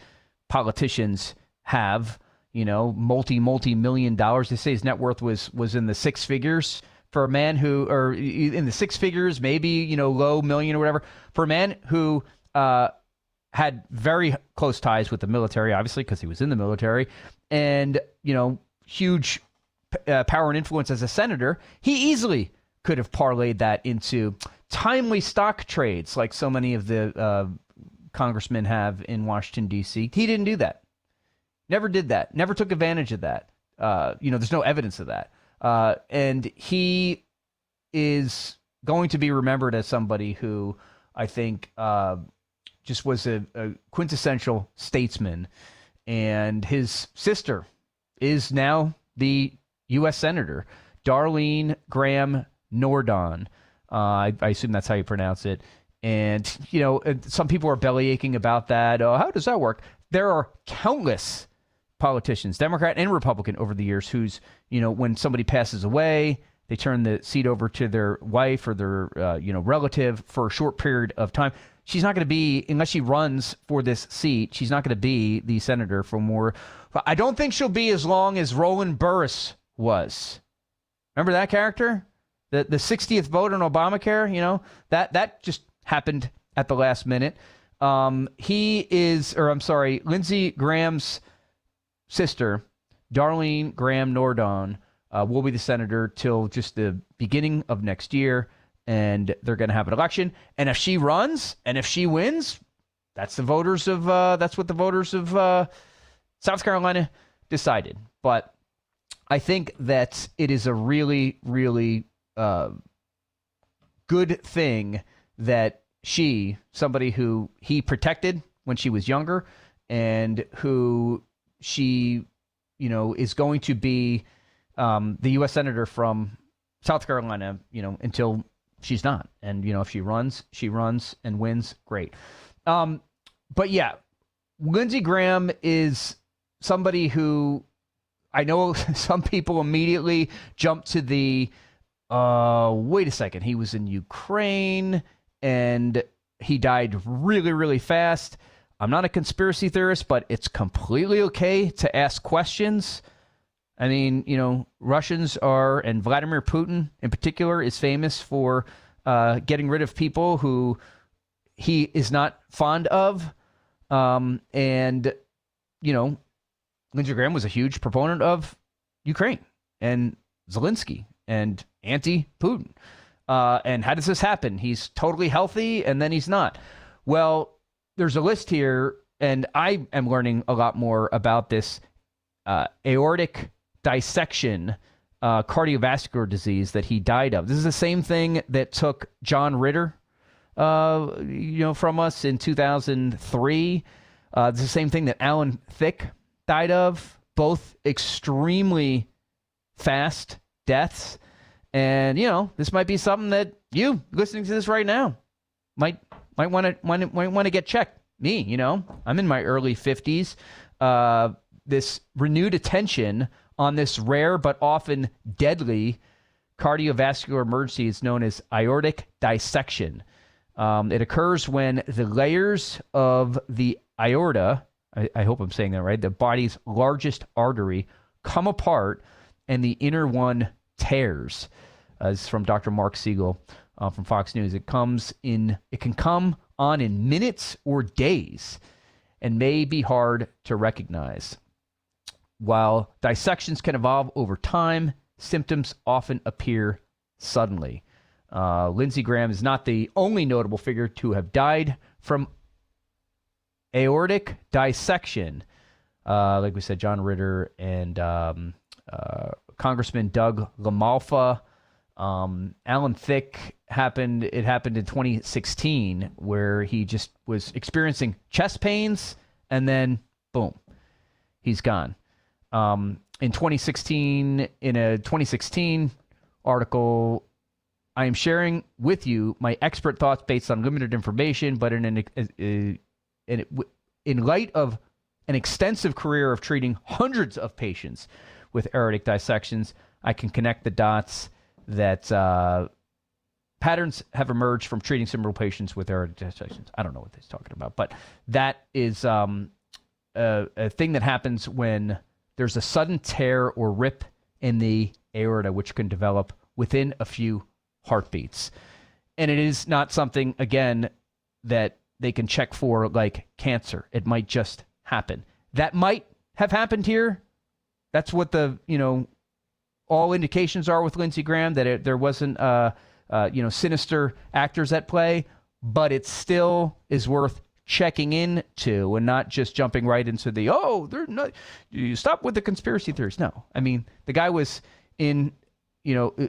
politicians have, multi-million dollars. They say his net worth was in the six figures for a man who, or in the six figures, maybe, low million or whatever, for a man who had very close ties with the military, obviously, because he was in the military, and, huge power and influence as a senator. He easily could have parlayed that into timely stock trades like so many of the congressmen have in Washington, D.C. He didn't do that. Never did that. Never took advantage of that. There's no evidence of that. And he is going to be remembered as somebody who I think just was a quintessential statesman. And his sister is now the U.S. Senator, Darlene Graham Nordon. I assume that's how you pronounce it. And, some people are bellyaching about that. Oh, how does that work? There are countless politicians, Democrat and Republican, over the years who's, when somebody passes away, they turn the seat over to their wife or their, relative for a short period of time. She's not going to be, unless she runs for this seat, she's not going to be the senator for more. I don't think she'll be as long as Roland Burris was. Remember that character? The 60th vote on Obamacare, that just happened at the last minute. Lindsey Graham's sister, Darlene Graham Nordon, will be the senator till just the beginning of next year, and they're going to have an election. And if she runs and if she wins, that's what the voters of South Carolina decided. But I think that it is a really, really good thing that somebody who he protected when she was younger, and who she, is going to be the U.S. Senator from South Carolina, until she's not. And, if she runs and wins, great. But yeah, Lindsey Graham is somebody who I know some people immediately jump to the, wait a second, he was in Ukraine and he died really, really fast. I'm not a conspiracy theorist, but it's completely okay to ask questions. I mean, Russians are, and Vladimir Putin in particular is famous for getting rid of people who he is not fond of. And, Lindsey Graham was a huge proponent of Ukraine and Zelensky and anti-Putin. And how does this happen? He's totally healthy and then he's not. Well, there's a list here, and I am learning a lot more about this aortic dissection, cardiovascular disease that he died of. This is the same thing that took John Ritter, from us in 2003. It's the same thing that Alan Thicke died of. Both extremely fast deaths. And, this might be something that you listening to this right now might want to get checked. Me, I'm in my early 50s. This renewed attention on this rare but often deadly cardiovascular emergency is known as aortic dissection. It occurs when the layers of the aorta, I hope I'm saying that right, the body's largest artery, come apart and the inner one tears. This is from Dr. Mark Siegel from Fox News. It can come on in minutes or days and may be hard to recognize. While dissections can evolve over time, symptoms often appear suddenly. Lindsey Graham is not the only notable figure to have died from aortic dissection. Like we said, John Ritter and Congressman Doug LaMalfa. Alan Thicke happened in 2016, where he just was experiencing chest pains and then boom, he's gone. in 2016, in a 2016 article, I am sharing with you my expert thoughts based on limited information, but in light of an extensive career of treating hundreds of patients with aortic dissections, I can connect the dots that patterns have emerged from treating similar patients with aortic dissections. I don't know what he's talking about, but that is a thing that happens when there's a sudden tear or rip in the aorta, which can develop within a few heartbeats. And it is not something, again, that they can check for like cancer. It might just happen. That might have happened here. That's what the, all indications are with Lindsey Graham, that there wasn't, sinister actors at play, but it still is worth checking into and not just jumping right into they're not, you stop with the conspiracy theories. No, I mean, the guy was in,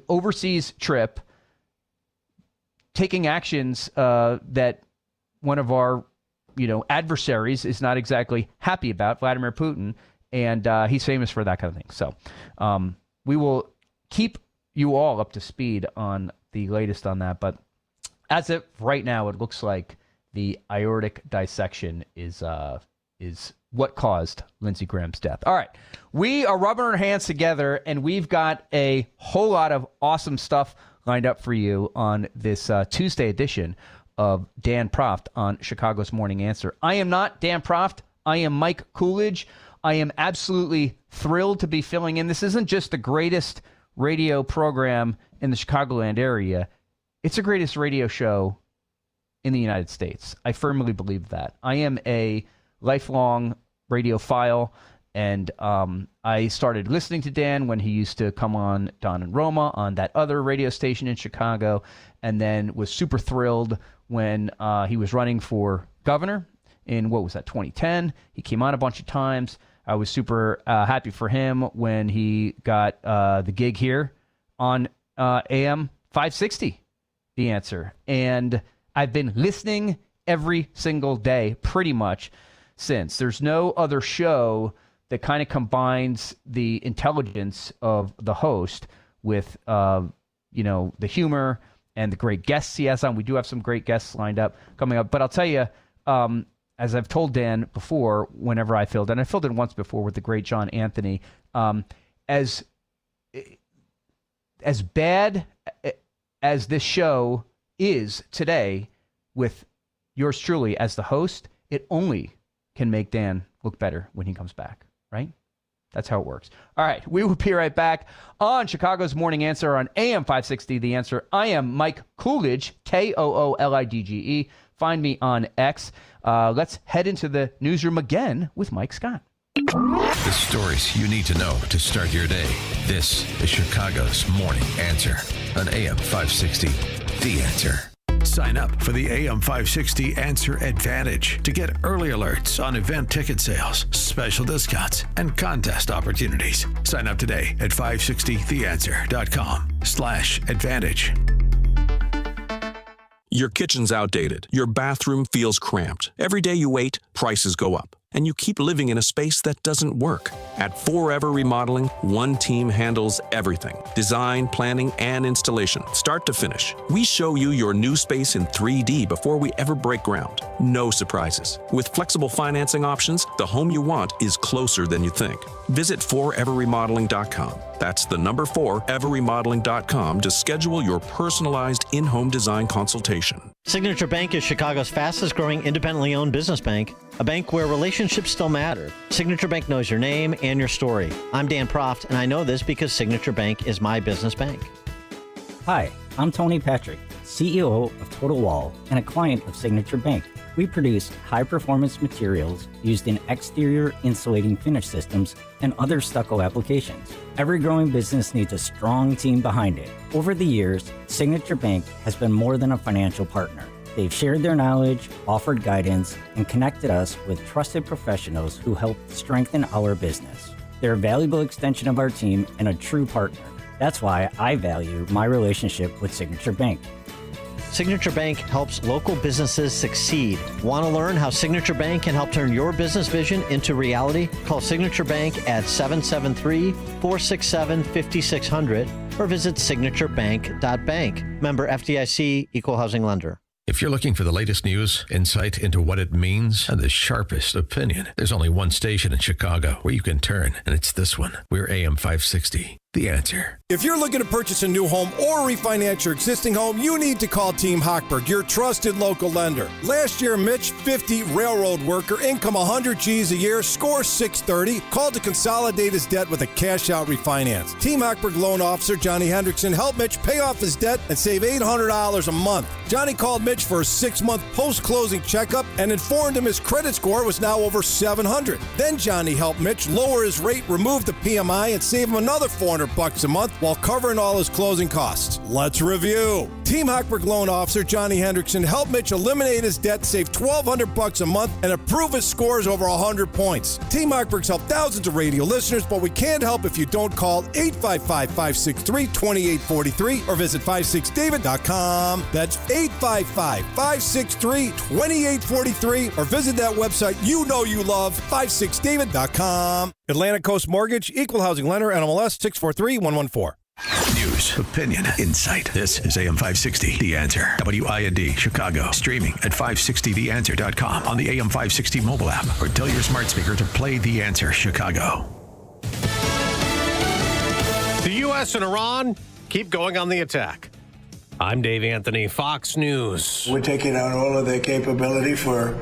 overseas trip, taking actions that one of our, adversaries is not exactly happy about, Vladimir Putin, and he's famous for that kind of thing. So we will keep you all up to speed on the latest on that. But as of right now, it looks like the aortic dissection is what caused Lindsey Graham's death. All right, we are rubbing our hands together, and we've got a whole lot of awesome stuff lined up for you on this Tuesday edition of Dan Proft on Chicago's Morning Answer. I am not Dan Proft. I am Mike Coolidge. I am absolutely thrilled to be filling in. This isn't just the greatest radio program in the Chicagoland area. It's the greatest radio show in the United States. I firmly believe that. I am a lifelong radiophile, and I started listening to Dan when he used to come on Don and Roma on that other radio station in Chicago, and then was super thrilled when he was running for governor in, 2010. He came on a bunch of times. I was super happy for him when he got the gig here on AM 560, The Answer. And I've been listening every single day pretty much since. There's no other show that kind of combines the intelligence of the host with, the humor and the great guests he has on. We do have some great guests lined up coming up. But I'll tell you, as I've told Dan before, whenever I filled in, I filled in once before with the great John Anthony, as bad as this show is today with yours truly as the host, it only can make Dan look better when he comes back, right? That's how it works. All right, we will be right back on Chicago's Morning Answer on AM 560, The Answer. I am Mike Coolidge, Koolidge. Find me on X. Let's head into the newsroom again with Mike Scott. The stories you need to know to start your day. This is Chicago's Morning Answer on AM 560, The Answer. Sign up for the AM 560 Answer Advantage to get early alerts on event ticket sales, special discounts, and contest opportunities. Sign up today at 560theanswer.com/advantage. Your kitchen's outdated. Your bathroom feels cramped. Every day you wait, prices go up. And you keep living in a space that doesn't work. At Forever Remodeling, one team handles everything. Design, planning, and installation, start to finish. We show you your new space in 3D before we ever break ground. No surprises. With flexible financing options, the home you want is closer than you think. Visit foreverremodeling.com. That's the number 4everremodeling.com to schedule your personalized in-home design consultation. Signature Bank is Chicago's fastest growing independently owned business bank, a bank where relationships still matter. Signature Bank knows your name and your story. I'm Dan Proft, and I know this because Signature Bank is my business bank. Hi, I'm Tony Patrick, CEO of Total Wall and a client of Signature Bank. We produce high-performance materials used in exterior insulating finish systems and other stucco applications. Every growing business needs a strong team behind it. Over the years, Signature Bank has been more than a financial partner. They've shared their knowledge, offered guidance, and connected us with trusted professionals who help strengthen our business. They're a valuable extension of our team and a true partner. That's why I value my relationship with Signature Bank. Signature Bank helps local businesses succeed. Want to learn how Signature Bank can help turn your business vision into reality? Call Signature Bank at 773-467-5600 or visit signaturebank.bank. Member FDIC, Equal Housing Lender. If you're looking for the latest news, insight into what it means, and the sharpest opinion, there's only one station in Chicago where you can turn, and it's this one. We're AM 560. The Answer. If you're looking to purchase a new home or refinance your existing home, you need to call Team Hochberg, your trusted local lender. Last year, Mitch, 50, railroad worker, income 100 G's a year, score 630, called to consolidate his debt with a cash-out refinance. Team Hochberg loan officer Johnny Hendrickson helped Mitch pay off his debt and save $800 a month. Johnny called Mitch for a 6-month post-closing checkup and informed him his credit score was now over 700. Then Johnny helped Mitch lower his rate, remove the PMI, and save him another $400 a month while covering all his closing costs. Let's review. Team Hochberg loan officer Johnny Hendrickson helped Mitch eliminate his debt, save $1,200 a month, and improve his scores over 100 points. Team Hochberg's helped thousands of radio listeners, but we can't help if you don't call 855-563-2843 or visit 56david.com. That's 855-563-2843 or visit that website you know you love, 56david.com. Atlantic Coast Mortgage, Equal Housing Lender, NMLS 643114. News, opinion, insight. This is AM 560, The Answer. WIND, Chicago. Streaming at 560theanswer.com on the AM 560 mobile app or tell your smart speaker to play The Answer Chicago. The U.S. and Iran keep going on the attack. I'm Dave Anthony, Fox News. We're taking out all of their capability for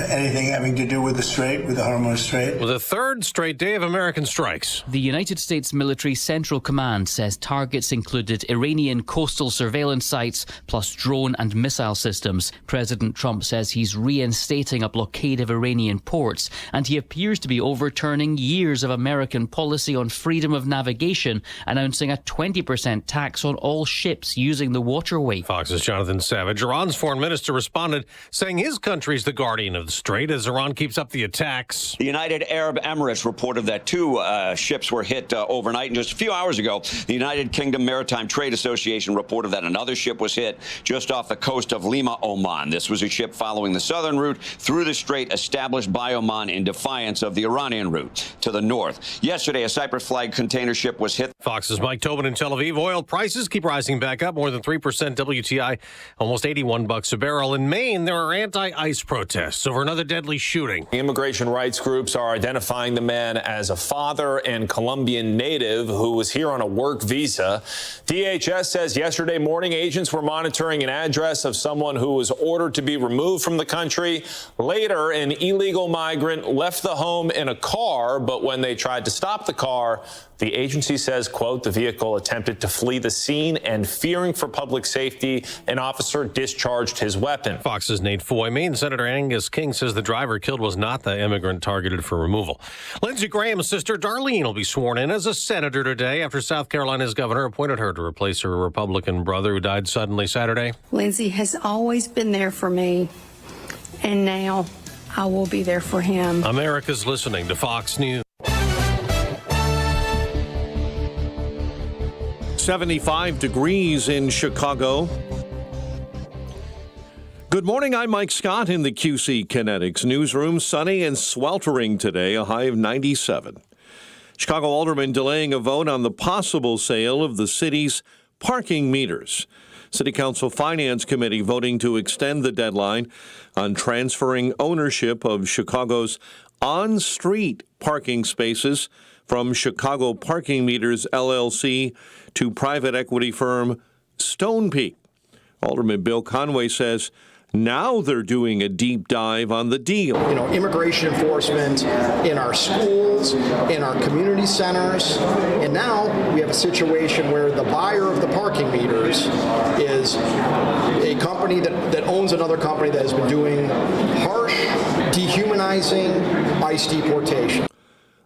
anything having to do with the Strait, with the Hormuz Strait. Well, the third straight day of American strikes. The United States Military Central Command says targets included Iranian coastal surveillance sites plus drone and missile systems. President Trump says he's reinstating a blockade of Iranian ports, and he appears to be overturning years of American policy on freedom of navigation, announcing a 20% tax on all ships using the waterway. Fox's Jonathan Savage. Iran's foreign minister responded, saying his country's the guardian of the strait as Iran keeps up the attacks. The United Arab Emirates reported that 2 ships were hit overnight. And just a few hours ago, the United Kingdom Maritime Trade Association reported that another ship was hit just off the coast of Lima, Oman. This was a ship following the southern route through the strait established by Oman in defiance of the Iranian route to the north. Yesterday, a Cyprus-flagged container ship was hit. Fox's Mike Tobin in Tel Aviv. Oil prices keep rising back up more than 3%. WTI almost $81 a barrel. In Maine, there are anti-ICE protests over another deadly shooting. Immigration rights groups are identifying the man as a father and Colombian native who was here on a work visa. DHS says yesterday morning agents were monitoring an address of someone who was ordered to be removed from the country. Later, an illegal migrant left the home in a car, but when they tried to stop the car, the agency says, quote, the vehicle attempted to flee the scene and fearing for public safety, an officer discharged his weapon. Fox's Nate Foy. Maine Senator Angus King says the driver killed was not the immigrant targeted for removal. Lindsey Graham's sister Darlene will be sworn in as a senator today after South Carolina's governor appointed her to replace her Republican brother who died suddenly Saturday. Lindsey has always been there for me, and now I will be there for him. America's listening to Fox News. 75 degrees in Chicago. Good morning, I'm Mike Scott in the QC Kinetics newsroom. Sunny and sweltering today, a high of 97. Chicago aldermen delaying a vote on the possible sale of the city's parking meters. City Council Finance Committee voting to extend the deadline on transferring ownership of Chicago's on-street parking spaces from Chicago Parking Meters, LLC, to private equity firm Stonepeak. Alderman Bill Conway says now they're doing a deep dive on the deal. You know, immigration enforcement in our schools, in our community centers, and now we have a situation where the buyer of the parking meters is a company that owns another company that has been doing harsh, dehumanizing ICE deportation.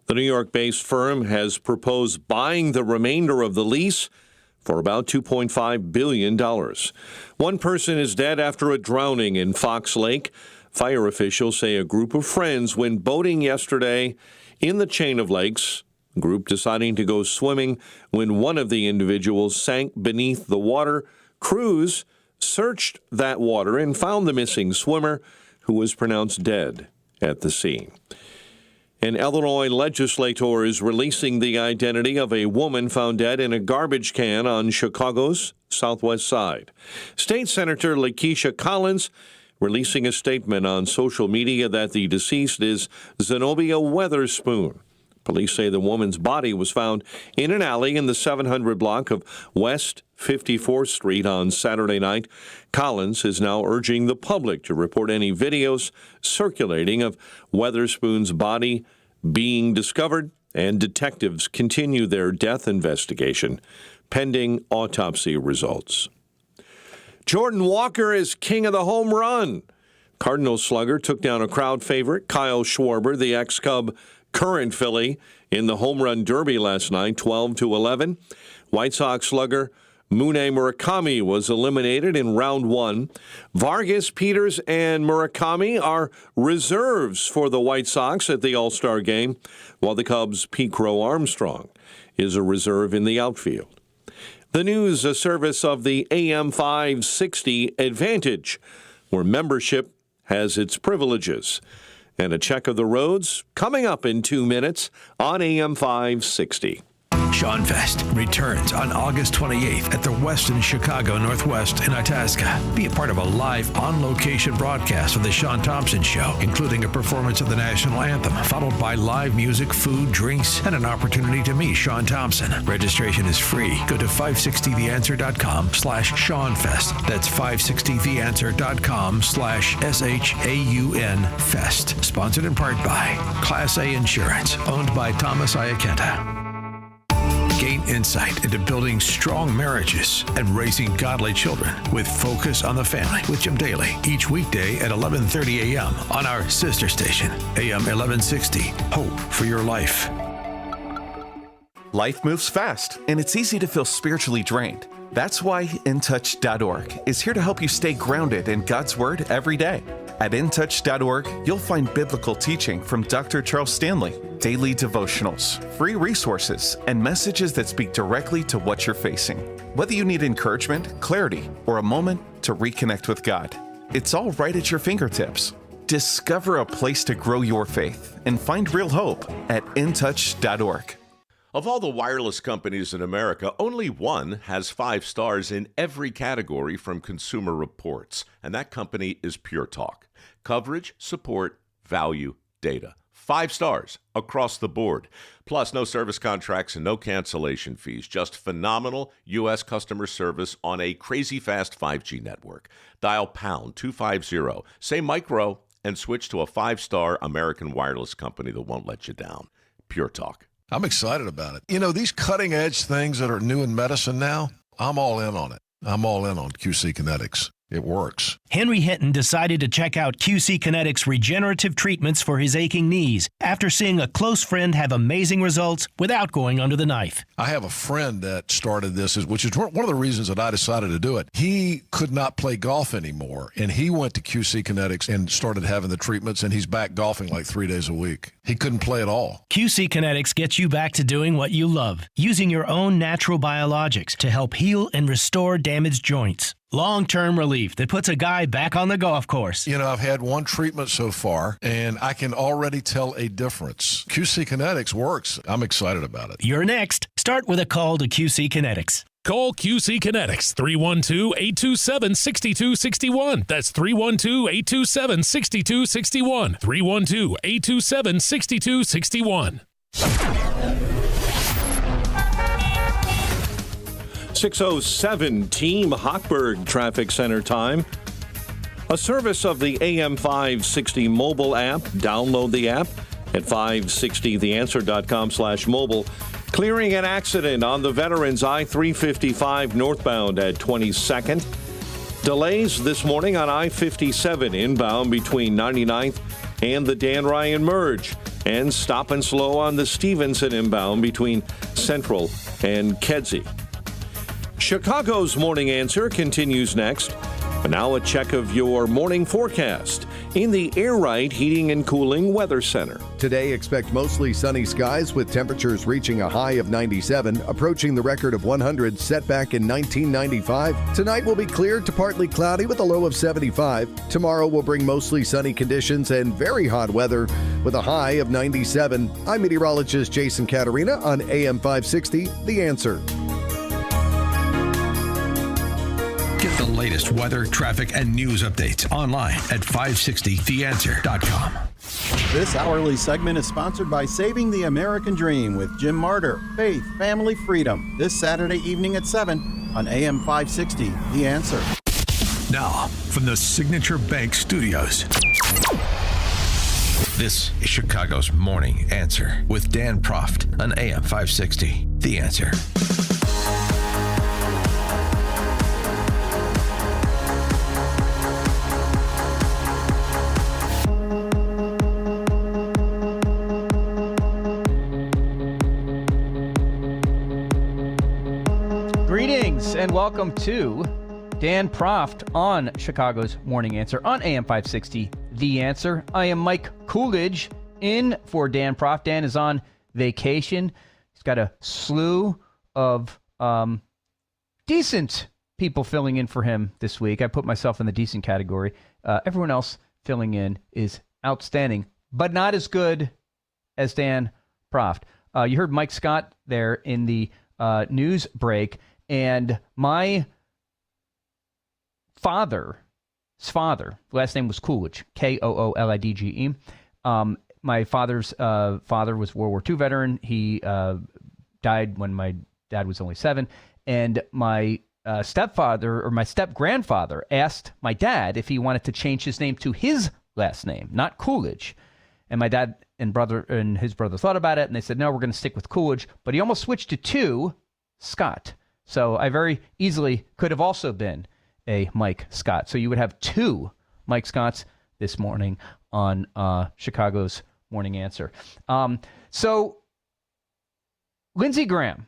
The New York-based firm has proposed buying the remainder of the lease for about $2.5 billion. One person is dead after a drowning in Fox Lake. Fire officials say a group of friends went boating yesterday in the chain of lakes, the group deciding to go swimming when one of the individuals sank beneath the water. Crews searched that water and found the missing swimmer, who was pronounced dead at the scene. An Illinois legislator is releasing the identity of a woman found dead in a garbage can on Chicago's southwest side. State Senator Lakeisha Collins releasing a statement on social media that the deceased is Zenobia Weatherspoon. Police say the woman's body was found in an alley in the 700 block of West 54th Street on Saturday night. Collins is now urging the public to report any videos circulating of Weatherspoon's body being discovered, and detectives continue their death investigation pending autopsy results. Jordan Walker is king of the home run. Cardinals slugger took down a crowd favorite, Kyle Schwarber, the ex-Cub current Philly, in the home run derby last night, 12-11. White Sox slugger Mune Murakami was eliminated in round one. Vargas, Peters, and Murakami are reserves for the White Sox at the All-Star game, while the Cubs' Pete Crow Armstrong is a reserve in the outfield. The news, a service of the AM 560 Advantage, where membership has its privileges. And a check of the roads coming up in 2 minutes on AM 560. Sean Fest returns on August 28th at the Westin Chicago Northwest in Itasca. Be a part of a live, on-location broadcast of The Sean Thompson Show, including a performance of the national anthem, followed by live music, food, drinks, and an opportunity to meet Sean Thompson. Registration is free. Go to 560theanswer.com/SeanFest. That's 560theanswer.com/SHAUN Fest. Sponsored in part by Class A Insurance, owned by Thomas Iacenta. Gain insight into building strong marriages and raising godly children with Focus on the Family with Jim Daly each weekday at 11:30 a.m. on our sister station, AM 1160. Hope for your life. Life moves fast, and it's easy to feel spiritually drained. That's why InTouch.org is here to help you stay grounded in God's Word every day. At InTouch.org, you'll find biblical teaching from Dr. Charles Stanley, daily devotionals, free resources, and messages that speak directly to what you're facing. Whether you need encouragement, clarity, or a moment to reconnect with God, it's all right at your fingertips. Discover a place to grow your faith and find real hope at InTouch.org. Of all the wireless companies in America, only one has 5 stars in every category from Consumer Reports, and that company is Pure Talk. Coverage, support, value, data. 5 stars across the board. Plus, no service contracts and no cancellation fees. Just phenomenal U.S. customer service on a crazy fast 5G network. Dial pound 250, say micro, and switch to a 5-star American wireless company that won't let you down. Pure Talk. I'm excited about it. You know, these cutting edge things that are new in medicine now, I'm all in on it. I'm all in on QC Kinetics. It works. Henry Hinton decided to check out QC Kinetics regenerative treatments for his aching knees after seeing a close friend have amazing results without going under the knife. I have a friend that started this, which is one of the reasons that I decided to do it. He could not play golf anymore, and he went to QC Kinetics and started having the treatments, and he's back golfing like 3 days a week. He couldn't play at all. QC Kinetics gets you back to doing what you love, using your own natural biologics to help heal and restore damaged joints. Long-term relief that puts a guy back on the golf course. You know, I've had one treatment so far, and I can already tell a difference. QC Kinetics works. I'm excited about it. You're next. Start with a call to QC Kinetics. Call QC Kinetics, 312-827-6261. That's 312-827-6261. 312-827-6261. 6:07 Team Hochberg Traffic Center time. A service of the AM 560 mobile app. Download the app at 560theanswer.com/mobile. Clearing an accident on the Veterans I-355 northbound at 22nd. Delays this morning on I-57 inbound between 99th and the Dan Ryan Merge. And stop and slow on the Stevenson inbound between Central and Kedzie. Chicago's Morning Answer continues next. But now a check of your morning forecast in the Air Right Heating and Cooling Weather Center. Today, expect mostly sunny skies with temperatures reaching a high of 97, approaching the record of 100 set back in 1995. Tonight will be clear to partly cloudy with a low of 75. Tomorrow will bring mostly sunny conditions and very hot weather with a high of 97. I'm meteorologist Jason Caterina on AM 560, The Answer. Get the latest weather, traffic, and news updates online at 560theanswer.com. This hourly segment is sponsored by Saving the American Dream with Jim Martyr, Faith, Family, Freedom, this Saturday evening at 7 on AM 560, The Answer. Now, from the Signature Bank Studios. This is Chicago's Morning Answer with Dan Proft on AM 560, The Answer. Greetings and welcome to Dan Proft on Chicago's Morning Answer on AM 560, The Answer. I am Mike Coolidge in for Dan Proft. Dan is on vacation. He's got a slew of decent people filling in for him this week. I put myself in the decent category. Everyone else filling in is outstanding, but not as good as Dan Proft. You heard Mike Scott there in the news break. And my father's father, last name was Coolidge, Koolidge. My father's father was World War II veteran. He died when my dad was only 7. And my stepfather, or my step-grandfather, asked my dad if he wanted to change his name to his last name, not Coolidge. And my dad and his brother thought about it, and they said, no, we're going to stick with Coolidge. But he almost switched it to Scott. So I very easily could have also been a Mike Scott. So you would have 2 Mike Scotts this morning on Chicago's Morning Answer. So Lindsey Graham,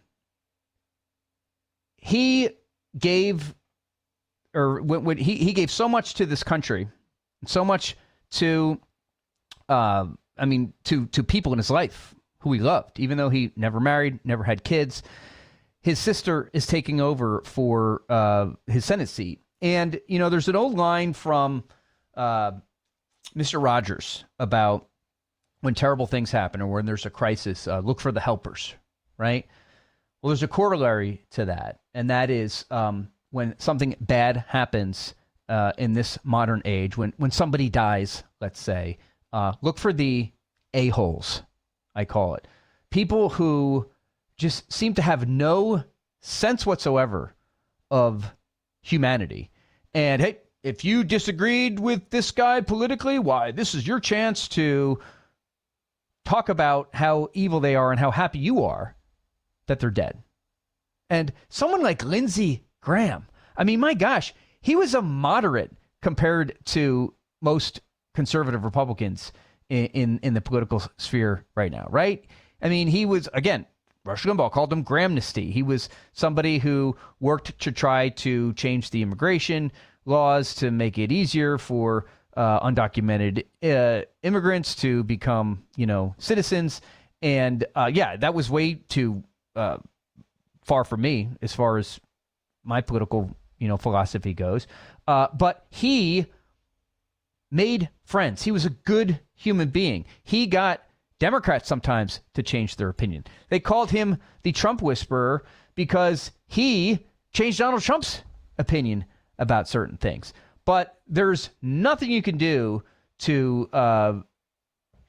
he gave so much to this country, so much to to people in his life who he loved, even though he never married, never had kids. His sister is taking over for his Senate seat. And, you know, there's an old line from Mr. Rogers about when terrible things happen or when there's a crisis, look for the helpers, right? Well, there's a corollary to that. And that is when something bad happens in this modern age, when somebody dies, let's say, look for the a-holes, I call it. People who just seem to have no sense whatsoever of humanity. And hey, if you disagreed with this guy politically, why, this is your chance to talk about how evil they are and how happy you are that they're dead. And someone like Lindsey Graham, I mean, my gosh, he was a moderate compared to most conservative Republicans in the political sphere right now, right? I mean, he was, again, Rush Limbaugh called him Grahamnesty. He was somebody who worked to try to change the immigration laws to make it easier for undocumented immigrants to become, citizens. And that was way too far from me as far as my political, philosophy goes. But he made friends. He was a good human being. He got Democrats sometimes to change their opinion. They called him the Trump whisperer because he changed Donald Trump's opinion about certain things. But there's nothing you can do to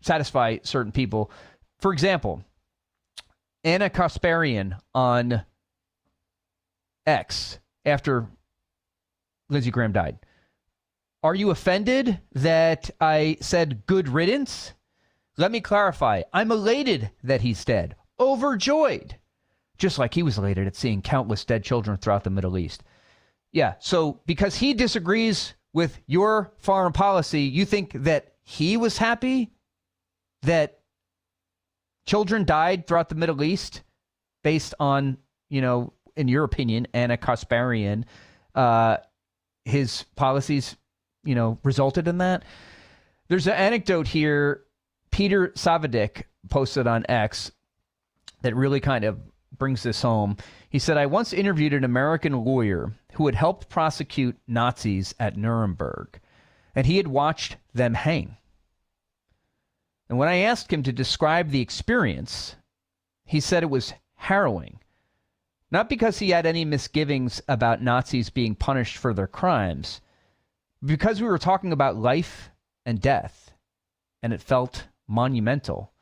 satisfy certain people. For example, Anna Kasparian on X after Lindsey Graham died. Are you offended that I said good riddance? Let me clarify. I'm elated that he's dead. Overjoyed. Just like he was elated at seeing countless dead children throughout the Middle East. Yeah, so because he disagrees with your foreign policy, you think that he was happy that children died throughout the Middle East based on, in your opinion, Anna Kasparian, his policies, resulted in that? There's an anecdote here Peter Savadik posted on X that really kind of brings this home. He said, I once interviewed an American lawyer who had helped prosecute Nazis at Nuremberg, and he had watched them hang. And when I asked him to describe the experience, he said it was harrowing. Not because he had any misgivings about Nazis being punished for their crimes, because we were talking about life and death, and it felt monumental.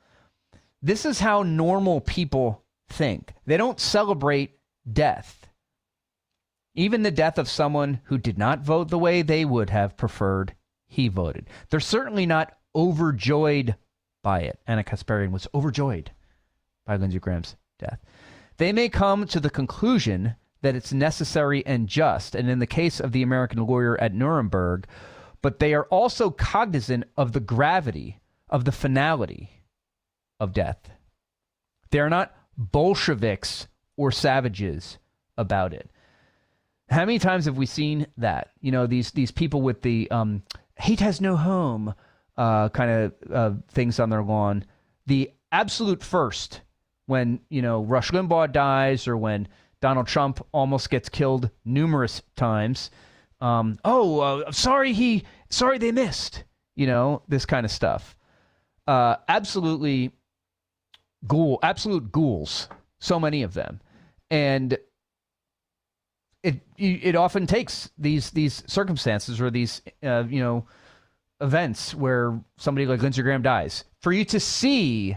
This is how normal people think. They don't celebrate death. Even the death of someone who did not vote the way they would have preferred he voted. They're certainly not overjoyed by it. Anna Kasparian was overjoyed by Lindsey Graham's death. They may come to the conclusion that it's necessary and just, and in the case of the American lawyer at Nuremberg, but they are also cognizant of the gravity, of the finality of death. They are not Bolsheviks or savages about it. How many times have we seen that? You know, these people with the hate has no home kind of things on their lawn. The absolute first, when, you know, Rush Limbaugh dies or when Donald Trump almost gets killed numerous times. Sorry they missed. You know, this kind of stuff. Absolute ghouls. So many of them. And it often takes these circumstances or these events where somebody like Lindsey Graham dies for you to see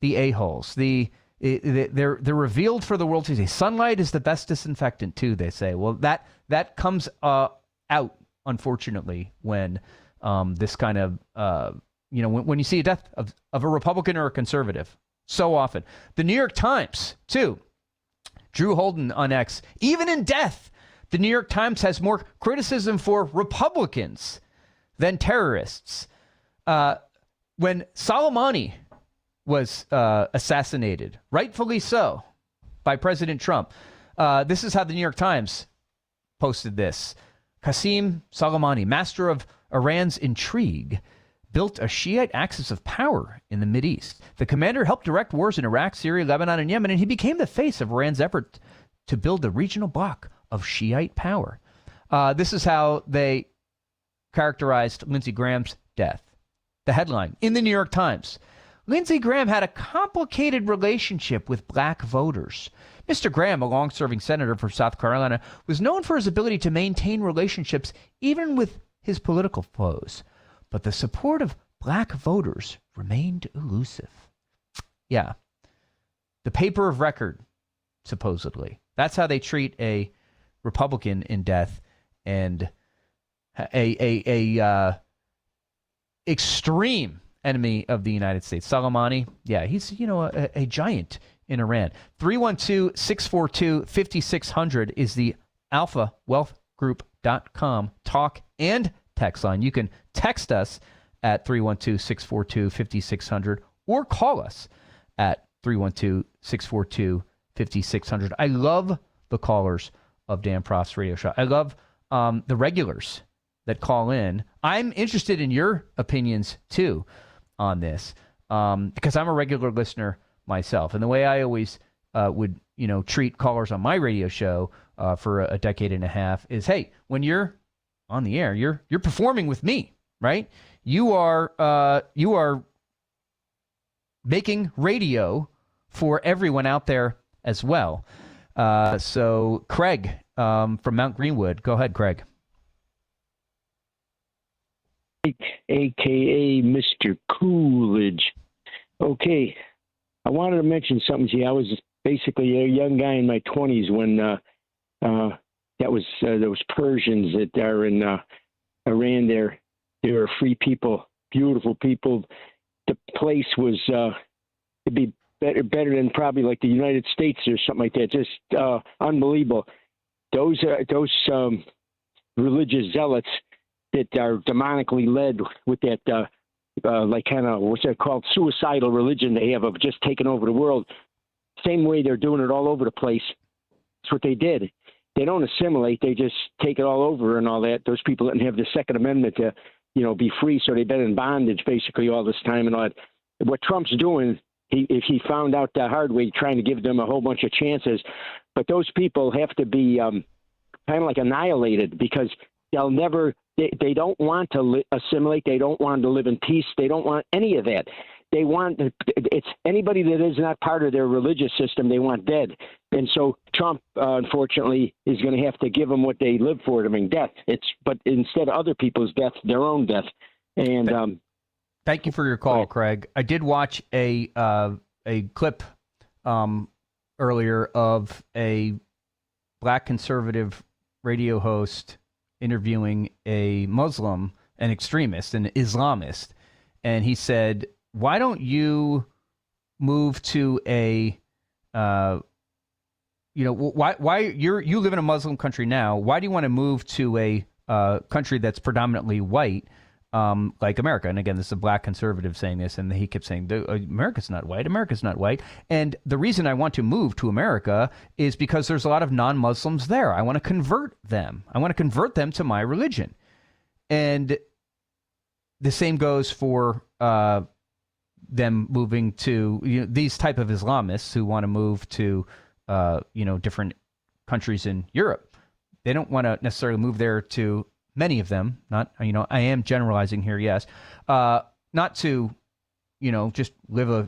the a-holes. They're revealed for the world to see. Sunlight is the best disinfectant too, they say. Well, that comes out, unfortunately, when this kind of when you see a death of a Republican or a conservative. So often. The New York Times too. Drew Holden on X. Even in death, the New York Times has more criticism for Republicans than terrorists. When Soleimani was assassinated, rightfully so, by President Trump, this is how the New York Times posted this. Qasem Soleimani, master of Iran's intrigue, built a Shiite axis of power in the Mideast. The commander helped direct wars in Iraq, Syria, Lebanon, and Yemen, and he became the face of Iran's effort to build a regional bloc of Shiite power. This is how they characterized Lindsey Graham's death. The headline in the New York Times: Lindsey Graham had a complicated relationship with black voters. Mr. Graham, a long-serving senator for South Carolina, was known for his ability to maintain relationships even with his political foes. But the support of black voters remained elusive. Yeah. The paper of record, supposedly. That's how they treat a Republican in death, and a extreme enemy of the United States. Soleimani, yeah, he's, a giant in Iran. 312-642-5600 is the alphawealthgroup.com talk and text line. You can text us at 312-642-5600 or call us at 312-642-5600. I love the callers of Dan Proft's radio show. I love the regulars that call in. I'm interested in your opinions too on this, because I'm a regular listener myself. And the way I always would, treat callers on my radio show for a decade and a half is, hey, when you're on the air, you're performing with me, right? You are making radio for everyone out there as well. So Craig from Mount Greenwood, go ahead, Craig. AKA Mr. Coolidge. Okay, I wanted to mention something to you. I was basically a young guy in my 20s when those Persians that are in Iran there. They were free people, beautiful people. The place was it'd be better than probably like the United States or something like that. Just unbelievable. Those religious zealots that are demonically led with that like kind of what's that called, suicidal religion they have of just taking over the world. Same way they're doing it all over the place. That's what they did. They don't assimilate. They just take it all over and all that. Those people didn't have the Second Amendment to, be free. So they've been in bondage basically all this time and all that. what Trump's doing, if he found out the hard way, trying to give them a whole bunch of chances. But those people have to be kind of like annihilated because they'll never, they don't want to assimilate. They don't want to live in peace. They don't want any of that. They want, it's anybody that is not part of their religious system, they want dead. And so Trump, unfortunately, is going to have to give them what they live for, I mean, death. But instead of other people's death, their own death. And thank you for your call, Craig. I did watch a clip earlier of a black conservative radio host interviewing a Muslim, an extremist, an Islamist, and he said, "Why don't you move to a, why you live in a Muslim country now? Why do you want to move to a country that's predominantly white?" Like America. And again, this is a black conservative saying this, and he kept saying, America's not white. America's not white. And the reason I want to move to America is because there's a lot of non-Muslims there. I want to convert them. I want to convert them to my religion. And the same goes for them moving to these type of Islamists who want to move to different countries in Europe. They don't want to necessarily move there to many of them, not, I am generalizing here, yes, not to, just live a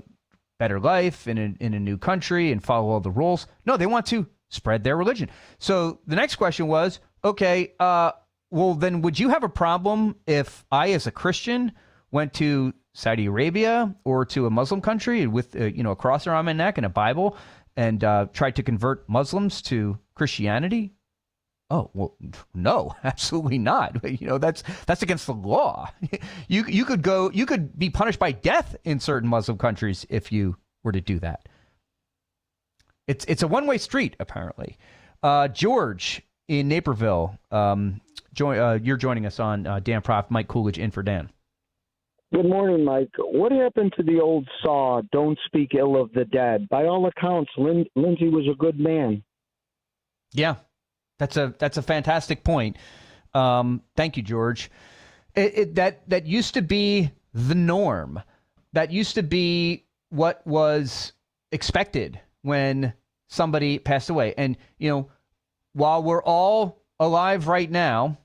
better life in a new country and follow all the rules. No, they want to spread their religion. So the next question was, okay, well, then would you have a problem if I, as a Christian, went to Saudi Arabia or to a Muslim country with, a cross around my neck and a Bible and tried to convert Muslims to Christianity? Oh, well, no, absolutely not. That's against the law. You could be punished by death in certain Muslim countries if you were to do that. It's a one-way street, apparently. George in Naperville, you're joining us on Dan Proft, Mike Coolidge in for Dan. Good morning, Mike. What happened to the old saw, "Don't speak ill of the dead"? By all accounts, Lindsay was a good man. Yeah. That's a fantastic point. Thank you, George. That used to be the norm. That used to be what was expected when somebody passed away. And, while we're all alive right now,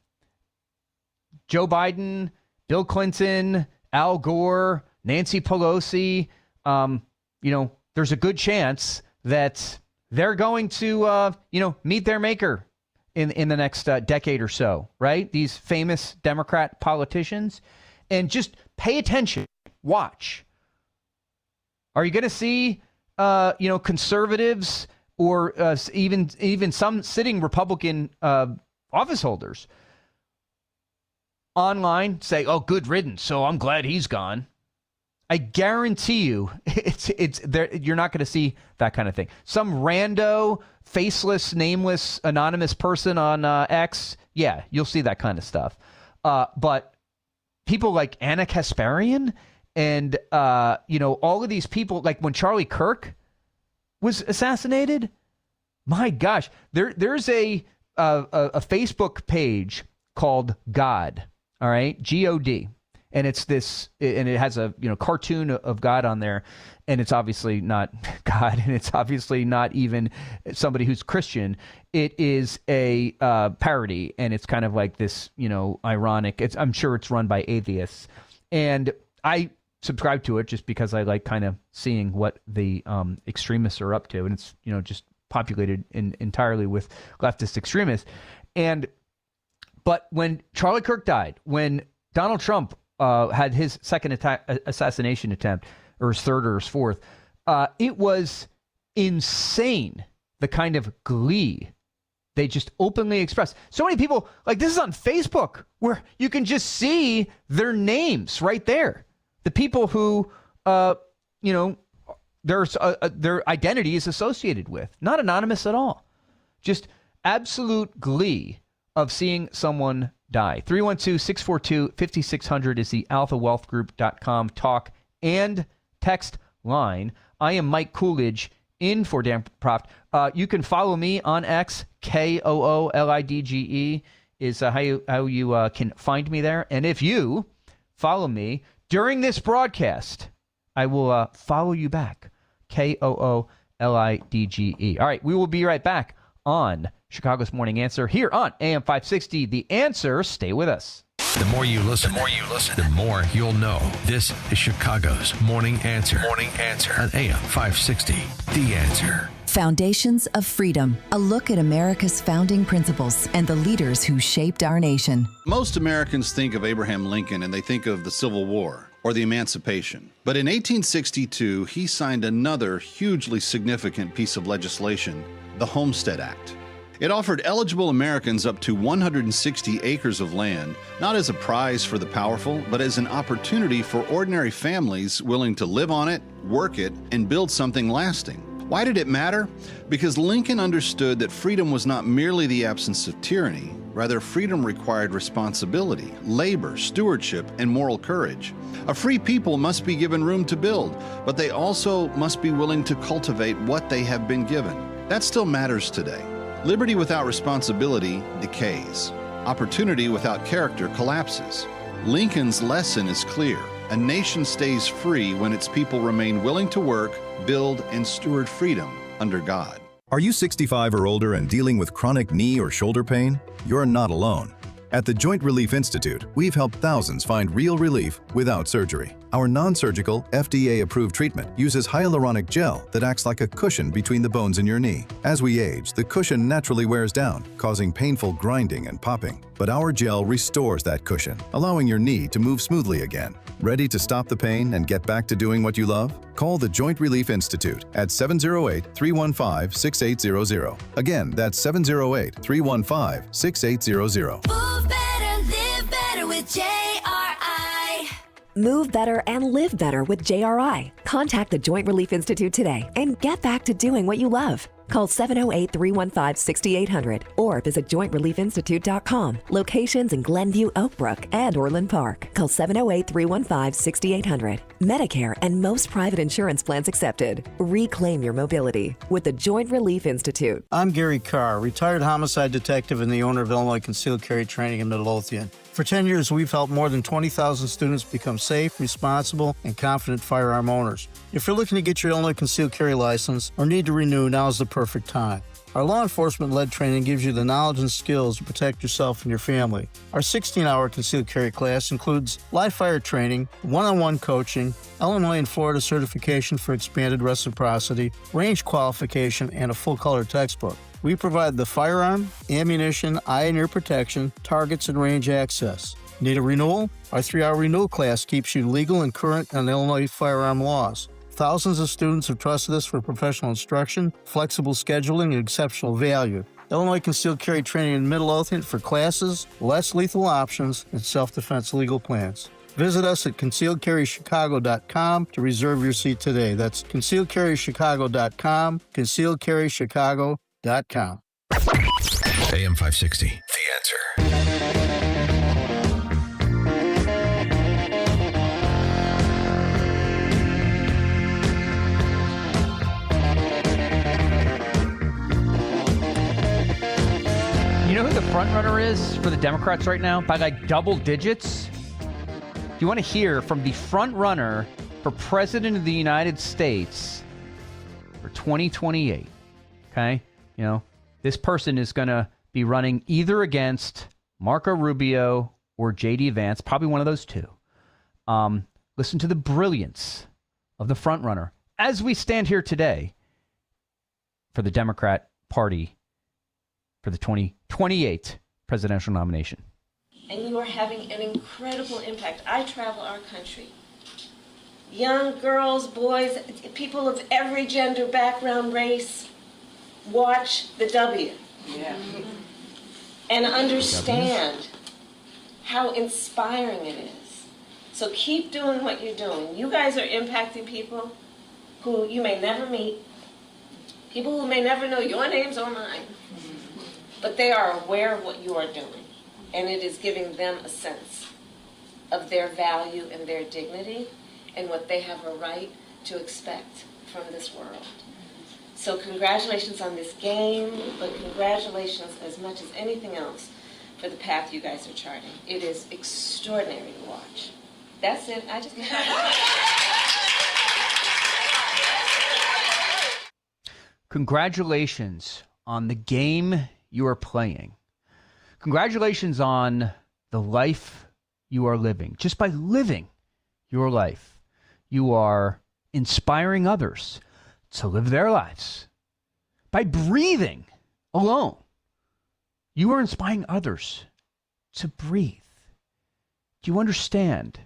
Joe Biden, Bill Clinton, Al Gore, Nancy Pelosi, there's a good chance that they're going to, meet their maker in the next decade or so, right? These famous Democrat politicians. And just pay attention. Watch. Are you going to see, conservatives or even some sitting Republican office holders online say, "Oh, good riddance, so I'm glad he's gone"? I guarantee you, it's there. You're not going to see that kind of thing. Some rando, faceless, nameless, anonymous person on X, yeah, you'll see that kind of stuff. But people like Anna Kasparian and all of these people, like when Charlie Kirk was assassinated, my gosh, there's a Facebook page called God, all right, God. And it's this, and it has a cartoon of God on there, and it's obviously not God, and it's obviously not even somebody who's Christian. It is a parody, and it's kind of like this, ironic. I'm sure it's run by atheists, and I subscribe to it just because I like kind of seeing what the extremists are up to, and it's just populated entirely with leftist extremists. But when Charlie Kirk died, when Donald Trump had his second assassination attempt, or his third or his fourth, it was insane, the kind of glee they just openly expressed. So many people, like, this is on Facebook, where you can just see their names right there. The people who, their identity is associated with. Not anonymous at all. Just absolute glee of seeing someone die. 312-642-5600 is the alphawealthgroup.com talk and text line. I am Mike Coolidge in for Dan Proft. You can follow me on X. KOOLIDGE is how you can find me there. And if you follow me during this broadcast I will follow you back. KOOLIDGE. All right, we will be right back on Chicago's Morning Answer here on AM 560. The Answer. Stay with us. The more you listen, the more you'll know. This is Chicago's Morning Answer. Morning Answer on AM 560. The Answer. Foundations of Freedom, a look at America's founding principles and the leaders who shaped our nation. Most Americans think of Abraham Lincoln and they think of the Civil War or the Emancipation. But in 1862, he signed another hugely significant piece of legislation, the Homestead Act. It offered eligible Americans up to 160 acres of land, not as a prize for the powerful, but as an opportunity for ordinary families willing to live on it, work it, and build something lasting. Why did it matter? Because Lincoln understood that freedom was not merely the absence of tyranny. Rather, freedom required responsibility, labor, stewardship, and moral courage. A free people must be given room to build, but they also must be willing to cultivate what they have been given. That still matters today. Liberty without responsibility decays. Opportunity without character collapses. Lincoln's lesson is clear. A nation stays free when its people remain willing to work, build, and steward freedom under God. Are you 65 or older and dealing with chronic knee or shoulder pain? You're not alone. At the Joint Relief Institute, we've helped thousands find real relief without surgery. Our non-surgical, FDA-approved treatment uses hyaluronic gel that acts like a cushion between the bones in your knee. As we age, the cushion naturally wears down, causing painful grinding and popping. But our gel restores that cushion, allowing your knee to move smoothly again. Ready to stop the pain and get back to doing what you love? Call the Joint Relief Institute at 708-315-6800. Again, that's 708-315-6800. Move better, live better with JRI. Move better and live better with JRI. Contact the Joint Relief Institute today and get back to doing what you love. Call 708-315-6800 or visit jointreliefinstitute.com. Locations in Glenview, Oakbrook, and Orland Park. Call 708-315-6800. Medicare and most private insurance plans accepted. Reclaim your mobility with the Joint Relief Institute. I'm Gary Carr, retired homicide detective and the owner of Illinois Concealed Carry Training in Midlothian. For 10 years, we've helped more than 20,000 students become safe, responsible, and confident firearm owners. If you're looking to get your Illinois Concealed Carry license or need to renew, now is the perfect time. Our law enforcement-led training gives you the knowledge and skills to protect yourself and your family. Our 16-hour concealed carry class includes live fire training, one-on-one coaching, Illinois and Florida certification for expanded reciprocity, range qualification, and a full-color textbook. We provide the firearm, ammunition, eye and ear protection, targets, and range access. Need a renewal? Our 3-hour renewal class keeps you legal and current on Illinois firearm laws. Thousands of students have trusted us for professional instruction, flexible scheduling, and exceptional value. Illinois Concealed Carry Training in Midlothian for classes, less lethal options, and self-defense legal plans. Visit us at concealedcarrychicago.com to reserve your seat today. That's concealedcarrychicago.com, concealedcarrychicago.com. AM 560, The Answer. You know who the front runner is for the Democrats right now by like double digits? Do you want to hear from the front runner for President of the United States for 2028? Okay? You know, this person is going to be running either against Marco Rubio or J.D. Vance, probably one of those two. Listen to the brilliance of the front runner as we stand here today for the Democrat Party for the 2028 presidential nomination. And you are having an incredible impact. I travel our country. Young girls, boys, people of every gender, background, race, watch the W. Yeah. And understand how inspiring it is. So keep doing what you're doing. You guys are impacting people who you may never meet, people who may never know your names or mine, but they are aware of what you are doing, and it is giving them a sense of their value and their dignity and what they have a right to expect from this world. So congratulations on this game, but congratulations as much as anything else for the path you guys are charting. It is extraordinary to watch. That's it. I just congratulations on the game you are playing. Congratulations on the life you are living. Just by living your life, you are inspiring others to live their lives. By breathing alone, you are inspiring others to breathe. Do you understand?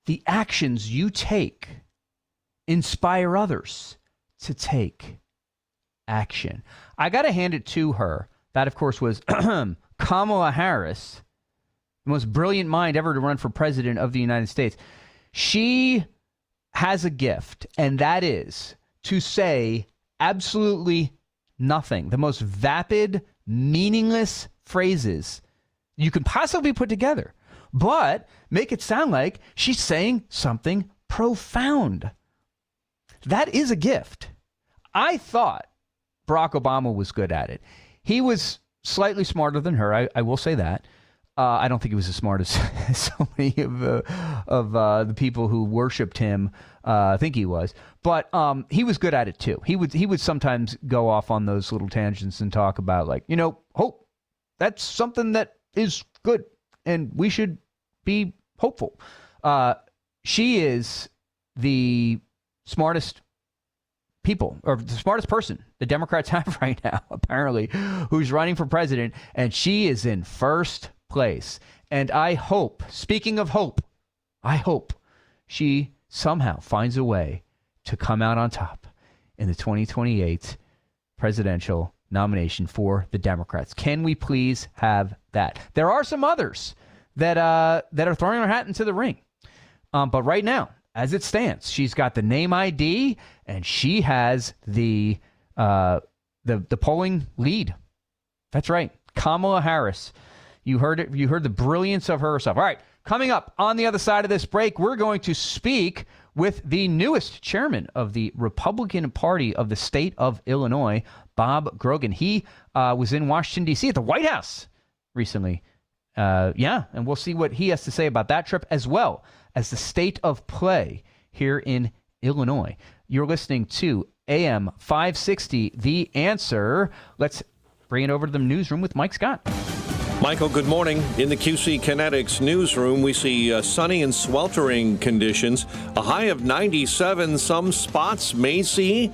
The actions you take inspire others to take action. I got to hand it to her. That, of course, was Kamala Harris, the most brilliant mind ever to run for president of the United States. She has a gift, and that is to say absolutely nothing. The most vapid, meaningless phrases you can possibly put together, but make it sound like she's saying something profound. That is a gift. I thought Barack Obama was good at it. He was slightly smarter than her. I will say that. I don't think he was as smart as so many of the people who worshipped him think he was. But he was good at it too. He would sometimes go off on those little tangents and talk about, like, hope. That's something that is good, and we should be hopeful. She is the smartest people, or the smartest person the Democrats have right now, apparently, who's running for president, and she is in first place. And I hope, speaking of hope, I hope she somehow finds a way to come out on top in the 2028 presidential nomination for the Democrats. Can we please have that? There are some others that are throwing their hat into the ring. But right now, as it stands, she's got the name ID, and she has the polling lead. That's right, Kamala Harris. You heard it. You heard the brilliance of herself. All right, coming up on the other side of this break, we're going to speak with the newest chairman of the Republican Party of the state of Illinois, Bob Grogan. He was in Washington, D.C. at the White House recently. And we'll see what he has to say about that trip, as well as the state of play here in Illinois. You're listening to AM 560, The Answer. Let's bring it over to the newsroom with Mike Scott. Michael, good morning. In the QC Kinetics newsroom, we see sunny and sweltering conditions. A high of 97, some spots may see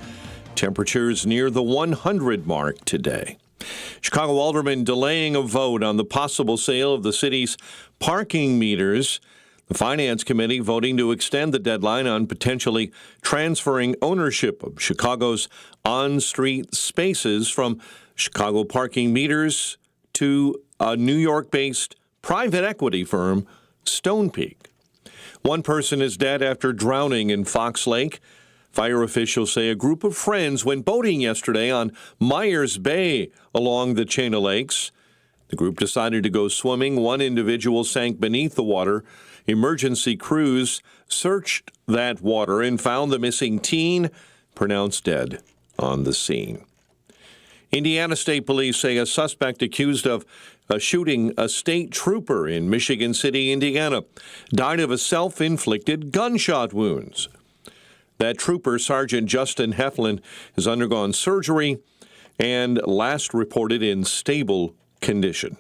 temperatures near the 100 mark today. Chicago aldermen delaying a vote on the possible sale of the city's parking meters. The Finance Committee voting to extend the deadline on potentially transferring ownership of Chicago's on-street spaces from Chicago Parking Meters to a New York-based private equity firm, Stonepeak. One person is dead after drowning in Fox Lake. Fire officials say a group of friends went boating yesterday on Myers Bay along the chain of lakes. The group decided to go swimming. One individual sank beneath the water. Emergency crews searched that water and found the missing teen, pronounced dead on the scene. Indiana State Police say a suspect accused of shooting a state trooper in Michigan City, Indiana, died of a self-inflicted gunshot wounds. That trooper, Sergeant Justin Heflin, has undergone surgery and last reported in stable condition.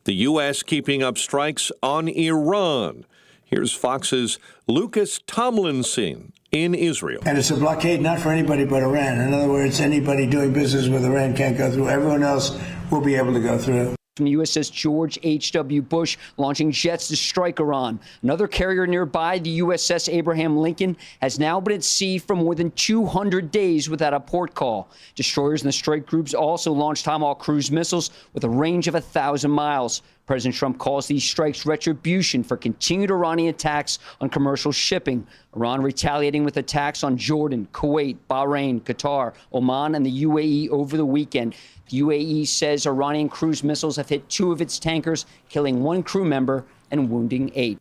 The U.S. keeping up strikes on Iran. Here's Fox's Lucas Tomlinson in Israel. And it's a blockade not for anybody but Iran. In other words, anybody doing business with Iran can't go through. Everyone else will be able to go through. From the USS George H.W. Bush launching jets to strike Iran. Another carrier nearby, the USS Abraham Lincoln, has now been at sea for more than 200 days without a port call. Destroyers and the strike groups also launched Tomahawk cruise missiles with a range of 1,000 miles. President Trump calls these strikes retribution for continued Iranian attacks on commercial shipping. Iran retaliating with attacks on Jordan, Kuwait, Bahrain, Qatar, Oman, and the UAE over the weekend. The UAE says Iranian cruise missiles have hit 2 of its tankers, killing 1 crew member and wounding 8.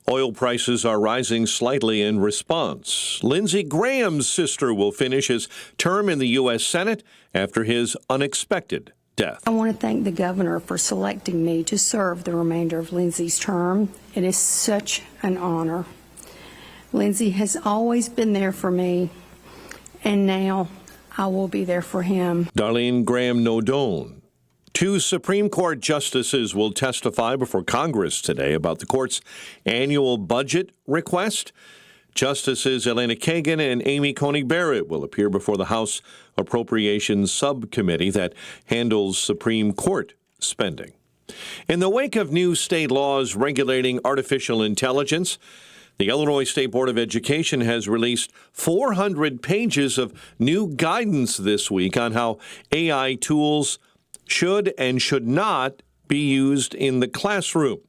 Oil prices are rising slightly in response. Lindsey Graham's sister will finish his term in the U.S. Senate after his unexpected death. I want to thank the governor for selecting me to serve the remainder of Lindsey's term. It is such an honor. Lindsey has always been there for me, and now I will be there for him. Darlene Graham-Nodone. 2 Supreme Court justices will testify before Congress today about the court's annual budget request. Justices Elena Kagan and Amy Coney Barrett will appear before the House Appropriations Subcommittee that handles Supreme Court spending. In the wake of new state laws regulating artificial intelligence, the Illinois State Board of Education has released 400 pages of new guidance this week on how AI tools should and should not be used in the classroom.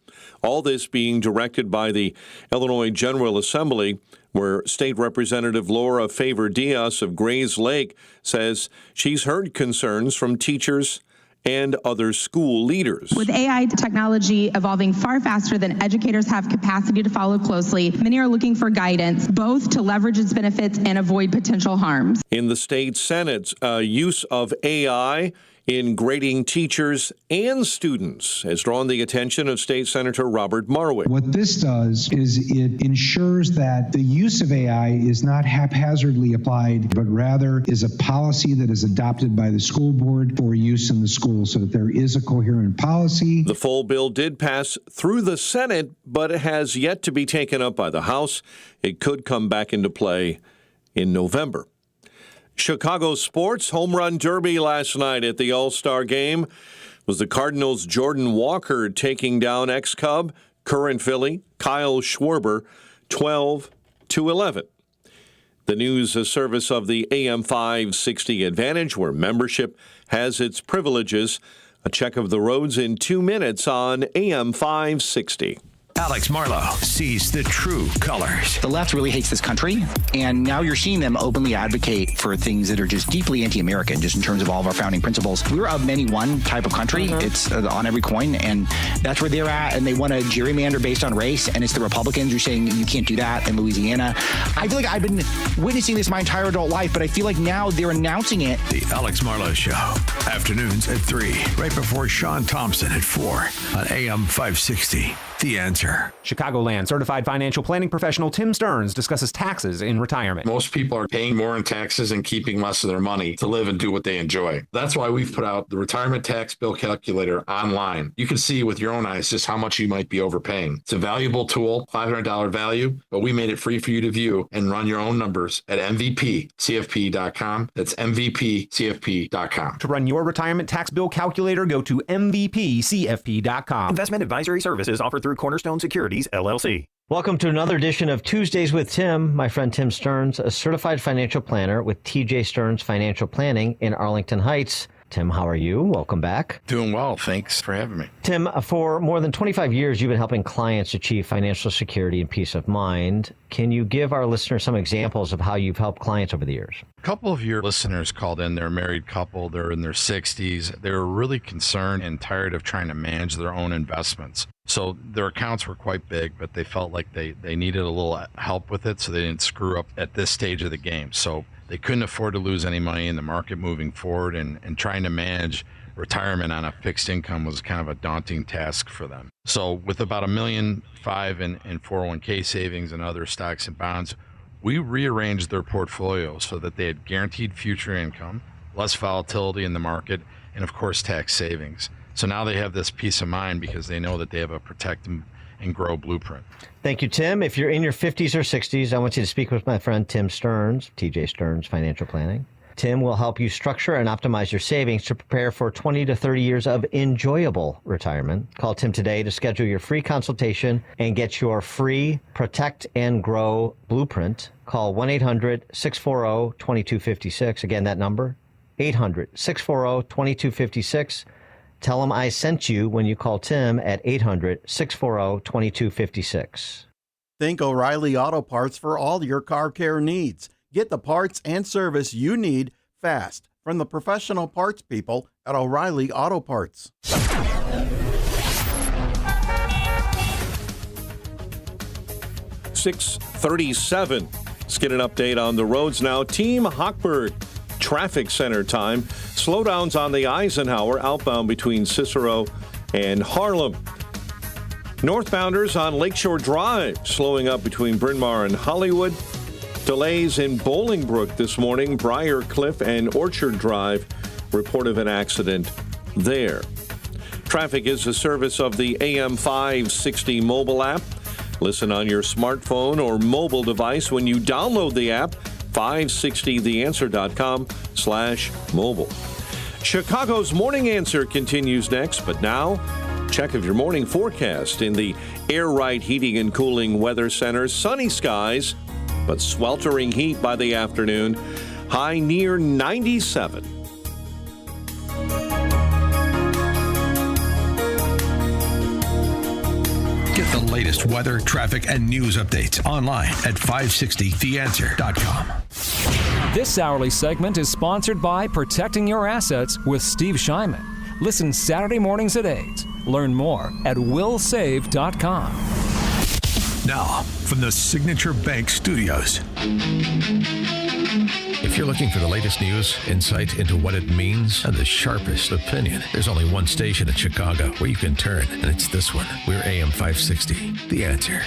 All this being directed by the Illinois General Assembly, where State Representative Laura Favor-Diaz of Grays Lake says she's heard concerns from teachers and other school leaders. With AI technology evolving far faster than educators have capacity to follow closely, many are looking for guidance, both to leverage its benefits and avoid potential harms. In the state Senate's use of AI in grading teachers and students has drawn the attention of State Senator Robert Marwick. What this does is it ensures that the use of AI is not haphazardly applied, but rather is a policy that is adopted by the school board for use in the school so that there is a coherent policy. The full bill did pass through the Senate, but it has yet to be taken up by the House. It could come back into play in November. Chicago sports home run derby last night at the All-Star game was the Cardinals' Jordan Walker taking down ex-Cub, current Philly, Kyle Schwarber, 12-11. The news, a service of the AM 560 Advantage, where membership has its privileges. A check of the roads in 2 minutes on AM 560. Alex Marlowe sees the true colors. The left really hates this country, and now you're seeing them openly advocate for things that are just deeply anti-American, just in terms of all of our founding principles. We're a many one type of country. It's on every coin, and that's where they're at, and they want to gerrymander based on race, and it's the Republicans who are saying you can't do that in Louisiana. I feel like I've been witnessing this my entire adult life, but I feel like now they're announcing it. The Alex Marlowe Show, afternoons at 3, right before Sean Thompson at 4 on AM 560. The Answer. Chicagoland certified financial planning professional Tim Stearns discusses taxes in retirement. Most people are paying more in taxes and keeping less of their money to live and do what they enjoy. That's why we've put out the retirement tax bill calculator online. You can see with your own eyes just how much you might be overpaying. It's a valuable tool, $500 value, but we made it free for you to view and run your own numbers at MVPCFP.com. That's MVPCFP.com. To run your retirement tax bill calculator, go to MVPCFP.com. Investment advisory services offered through Cornerstone Securities, LLC. Welcome to another edition of Tuesdays with Tim. My friend Tim Stearns, a certified financial planner with TJ Stearns Financial Planning in Arlington Heights. Tim, how are you? Welcome back. Doing well. Thanks for having me. Tim, for more than 25 years, you've been helping clients achieve financial security and peace of mind. Can you give our listeners some examples of how you've helped clients over the years? A couple of your listeners called in. They're a married couple. They're in their 60s. They were really concerned and tired of trying to manage their own investments. So their accounts were quite big, but they felt like they needed a little help with it so they didn't screw up at this stage of the game. So they couldn't afford to lose any money in the market moving forward, and trying to manage retirement on a fixed income was kind of a daunting task for them. So with about $1.5 million in 401k savings and other stocks and bonds, we rearranged their portfolio so that they had guaranteed future income, less volatility in the market, and of course tax savings. So now they have this peace of mind because they know that they have a protect and grow blueprint. Thank you, Tim. If you're in your 50s or 60s, I want you to speak with my friend Tim Stearns, TJ Stearns Financial Planning. Tim will help you structure and optimize your savings to prepare for 20 to 30 years of enjoyable retirement. Call Tim today to schedule your free consultation and get your free Protect and Grow blueprint. Call 1-800-640-2256. Again, that number, 800-640-2256. Tell him I sent you when you call Tim at 800-640-2256. Think O'Reilly Auto Parts for all your car care needs. Get the parts and service you need fast from the professional parts people at O'Reilly Auto Parts. 6:37. Let's get an update on the roads now. Team Hochberg. Traffic center time. Slowdowns on the Eisenhower outbound between Cicero and Harlem. Northbounders on Lakeshore Drive slowing up between Bryn Mawr and Hollywood. Delays in Bolingbrook this morning, Briar Cliff and Orchard Drive. Report of an accident there. Traffic is a service of the AM 560 mobile app. Listen on your smartphone or mobile device when you download the app, 560theanswer.com/mobile. Chicago's Morning Answer continues next, but now, check of your morning forecast in the Air Right Heating and Cooling Weather Center. Sunny skies, but sweltering heat by the afternoon. High near 97. Get the latest weather, traffic, and news updates online at 560theanswer.com. This hourly segment is sponsored by Protecting Your Assets with Steve Shyman. Listen Saturday mornings at 8. Learn more at willsave.com. Now, from the Signature Bank Studios. If you're looking for the latest news, insight into what it means, and the sharpest opinion, there's only one station in Chicago where you can turn, and it's this one. We're AM 560, The Answer.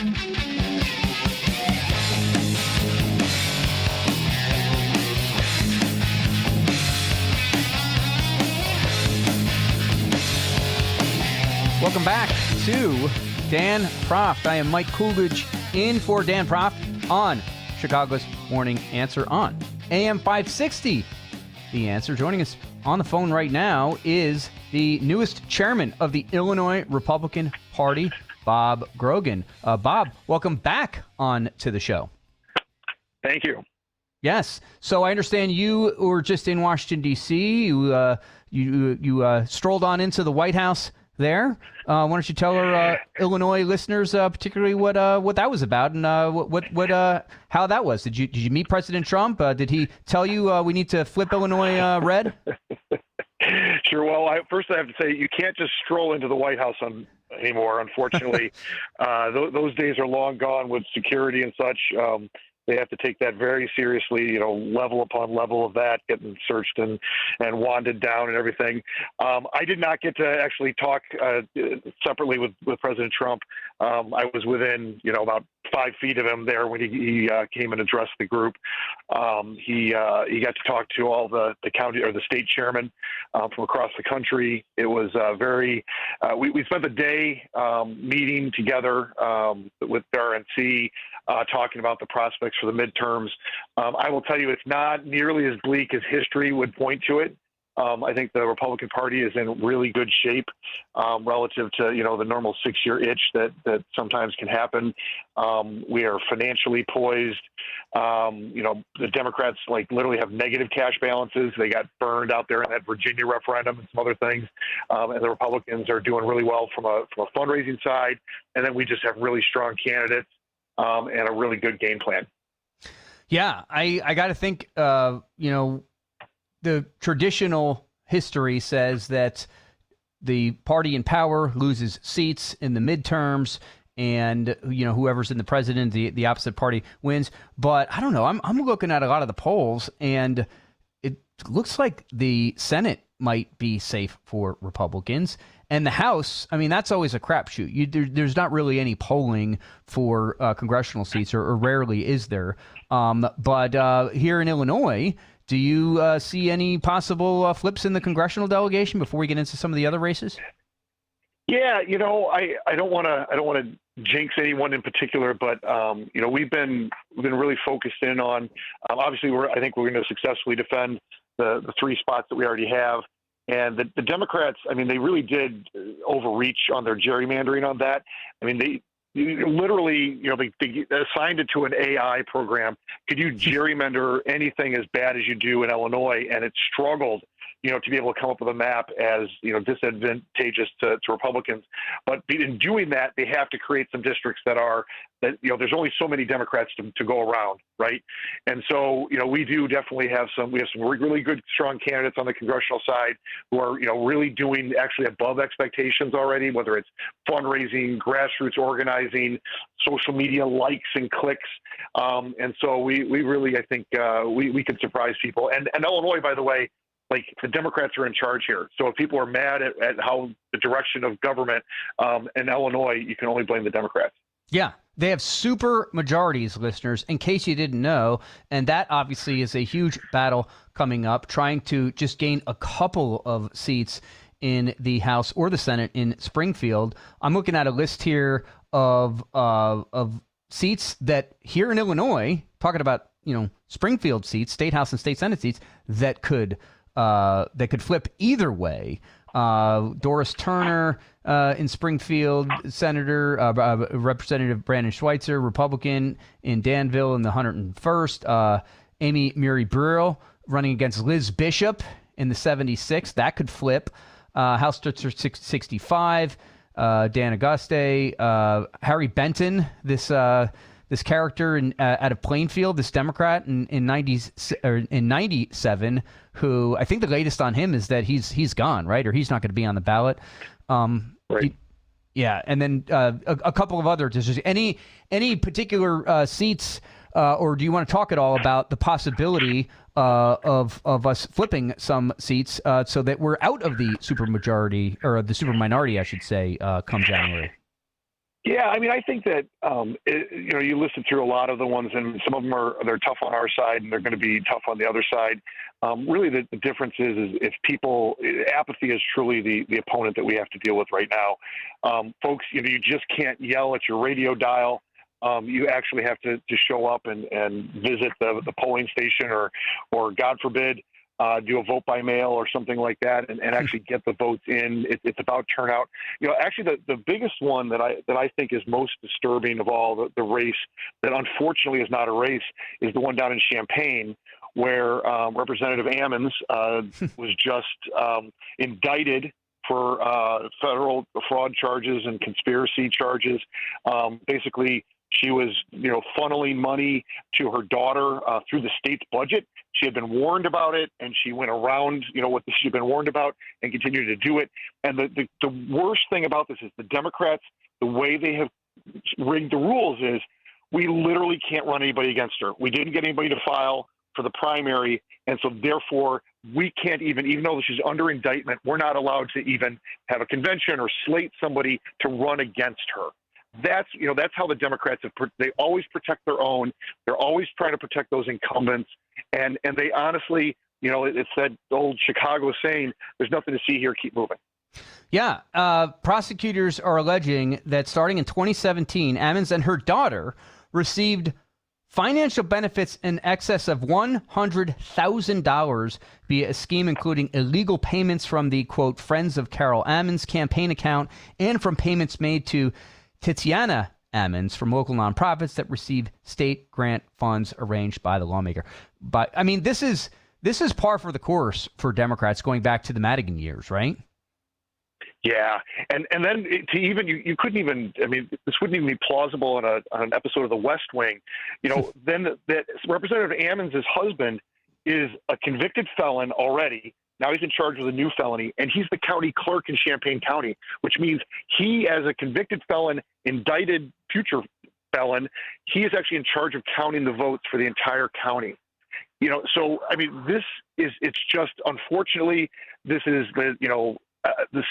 Welcome back to Dan Proft. I am Mike Coolidge in for Dan Proft on Chicago's Morning Answer on AM 560. The Answer. Joining us on the phone right now is the newest chairman of the Illinois Republican Party, Bob Grogan. Bob, welcome back on to the show. Thank you. Yes. So I understand you were just in Washington, D.C. You strolled on into the White House there. Why don't you tell our Illinois listeners particularly what that was about and how that was? Did you meet President Trump? Did he tell you we need to flip Illinois red? Sure. Well, first I have to say you can't just stroll into the White House anymore. Unfortunately, those days are long gone with security and such. They have to take that very seriously, level upon level of that, getting searched and wanded down and everything. I did not get to actually talk separately with President Trump. I was within, about 5 feet of him there when he came and addressed the group. He got to talk to all the county or the state chairmen from across the country. It was we spent the day meeting together with RNC, talking about the prospects for the midterms. I will tell you, it's not nearly as bleak as history would point to it. I think the Republican Party is in really good shape relative to, the normal 6-year itch that sometimes can happen. We are financially poised. The Democrats literally have negative cash balances. They got burned out there in that Virginia referendum and some other things. And the Republicans are doing really well from a fundraising side. And then we just have really strong candidates and a really good game plan. Yeah, I got to think, the traditional history says that the party in power loses seats in the midterms, and whoever's in the president, the opposite party wins. But I don't know. I'm looking at a lot of the polls, and it looks like the Senate might be safe for Republicans. And the House, that's always a crapshoot. There's not really any polling for congressional seats, or rarely is there. But here in Illinois, do you see any possible flips in the congressional delegation before we get into some of the other races? Yeah, I don't want to jinx anyone in particular, but we've been really focused in on. Obviously, I think we're going to successfully defend the 3 spots that we already have. And the Democrats, they really did overreach on their gerrymandering on that. They literally, they assigned it to an AI program. Could you gerrymander anything as bad as you do in Illinois? And it struggled, to be able to come up with a map as, disadvantageous to Republicans. But in doing that, they have to create some districts there's only so many Democrats to go around, right? And so, we do definitely have some really good, strong candidates on the congressional side who are, really doing actually above expectations already, whether it's fundraising, grassroots organizing, social media likes and clicks. And so we really, I think, we could surprise people. And Illinois, by the way, the Democrats are in charge here. So if people are mad at how the direction of government in Illinois, you can only blame the Democrats. Yeah, They have super majorities, listeners, in case you didn't know. And that obviously is a huge battle coming up, trying to just gain a couple of seats in the House or the Senate in Springfield. I'm looking at a list here of seats that here in Illinois, talking about, Springfield seats, State House and State Senate seats that could flip either way. Doris Turner in Springfield, Senator, Representative Brandon Schweitzer, Republican in Danville in the 101st. Amy Murray Burrell running against Liz Bishop in the 76th. That could flip. House District 65. Dan Auguste, Harry Benton, this character out of Plainfield, this Democrat in 97, who I think the latest on him is that he's gone, right? Or he's not going to be on the ballot. Right. And then a couple of other districts. Any particular seats, or do you want to talk at all about the possibility of us flipping some seats so that we're out of the supermajority, or the superminority, I should say, come January? Yeah, I mean, I think that you listen through a lot of the ones, and some of them they're tough on our side, and they're going to be tough on the other side. Really, the difference is if apathy is truly the opponent that we have to deal with right now. Folks, you just can't yell at your radio dial. You actually have to show up and visit the polling station, or God forbid, do a vote by mail or something like that, and actually get the votes in. It's about turnout. Actually, the biggest one that I think is most disturbing of all, the race that unfortunately is not a race, is the one down in Champaign, where Representative Ammons was just indicted for federal fraud charges and conspiracy charges. Basically, she was, funneling money to her daughter through the state's budget. She had been warned about it, and she went around, what she'd been warned about, and continued to do it. And the worst thing about this is the Democrats, the way they have rigged the rules is we literally can't run anybody against her. We didn't get anybody to file for the primary, and so therefore we can't even though she's under indictment, we're not allowed to even have a convention or slate somebody to run against her. That's how the Democrats they always protect their own. They're always trying to protect those incumbents. And they honestly, it's that old Chicago saying, there's nothing to see here, keep moving. Yeah. Prosecutors are alleging that starting in 2017, Ammons and her daughter received financial benefits in excess of $100,000 via a scheme including illegal payments from the, quote, Friends of Carol Ammons campaign account, and from payments made to Titiana Ammons from local nonprofits that receive state grant funds arranged by the lawmaker. But I mean, this is par for the course for Democrats going back to the Madigan years, right? Yeah, and then you couldn't even. I mean, this wouldn't even be plausible on an episode of The West Wing. Then that Representative Ammons' husband is a convicted felon already. Now he's in charge of a new felony, and he's the county clerk in Champaign County, which means he, as a convicted felon, indicted future felon, he is actually in charge of counting the votes for the entire county. So I mean, it's just, unfortunately, this is the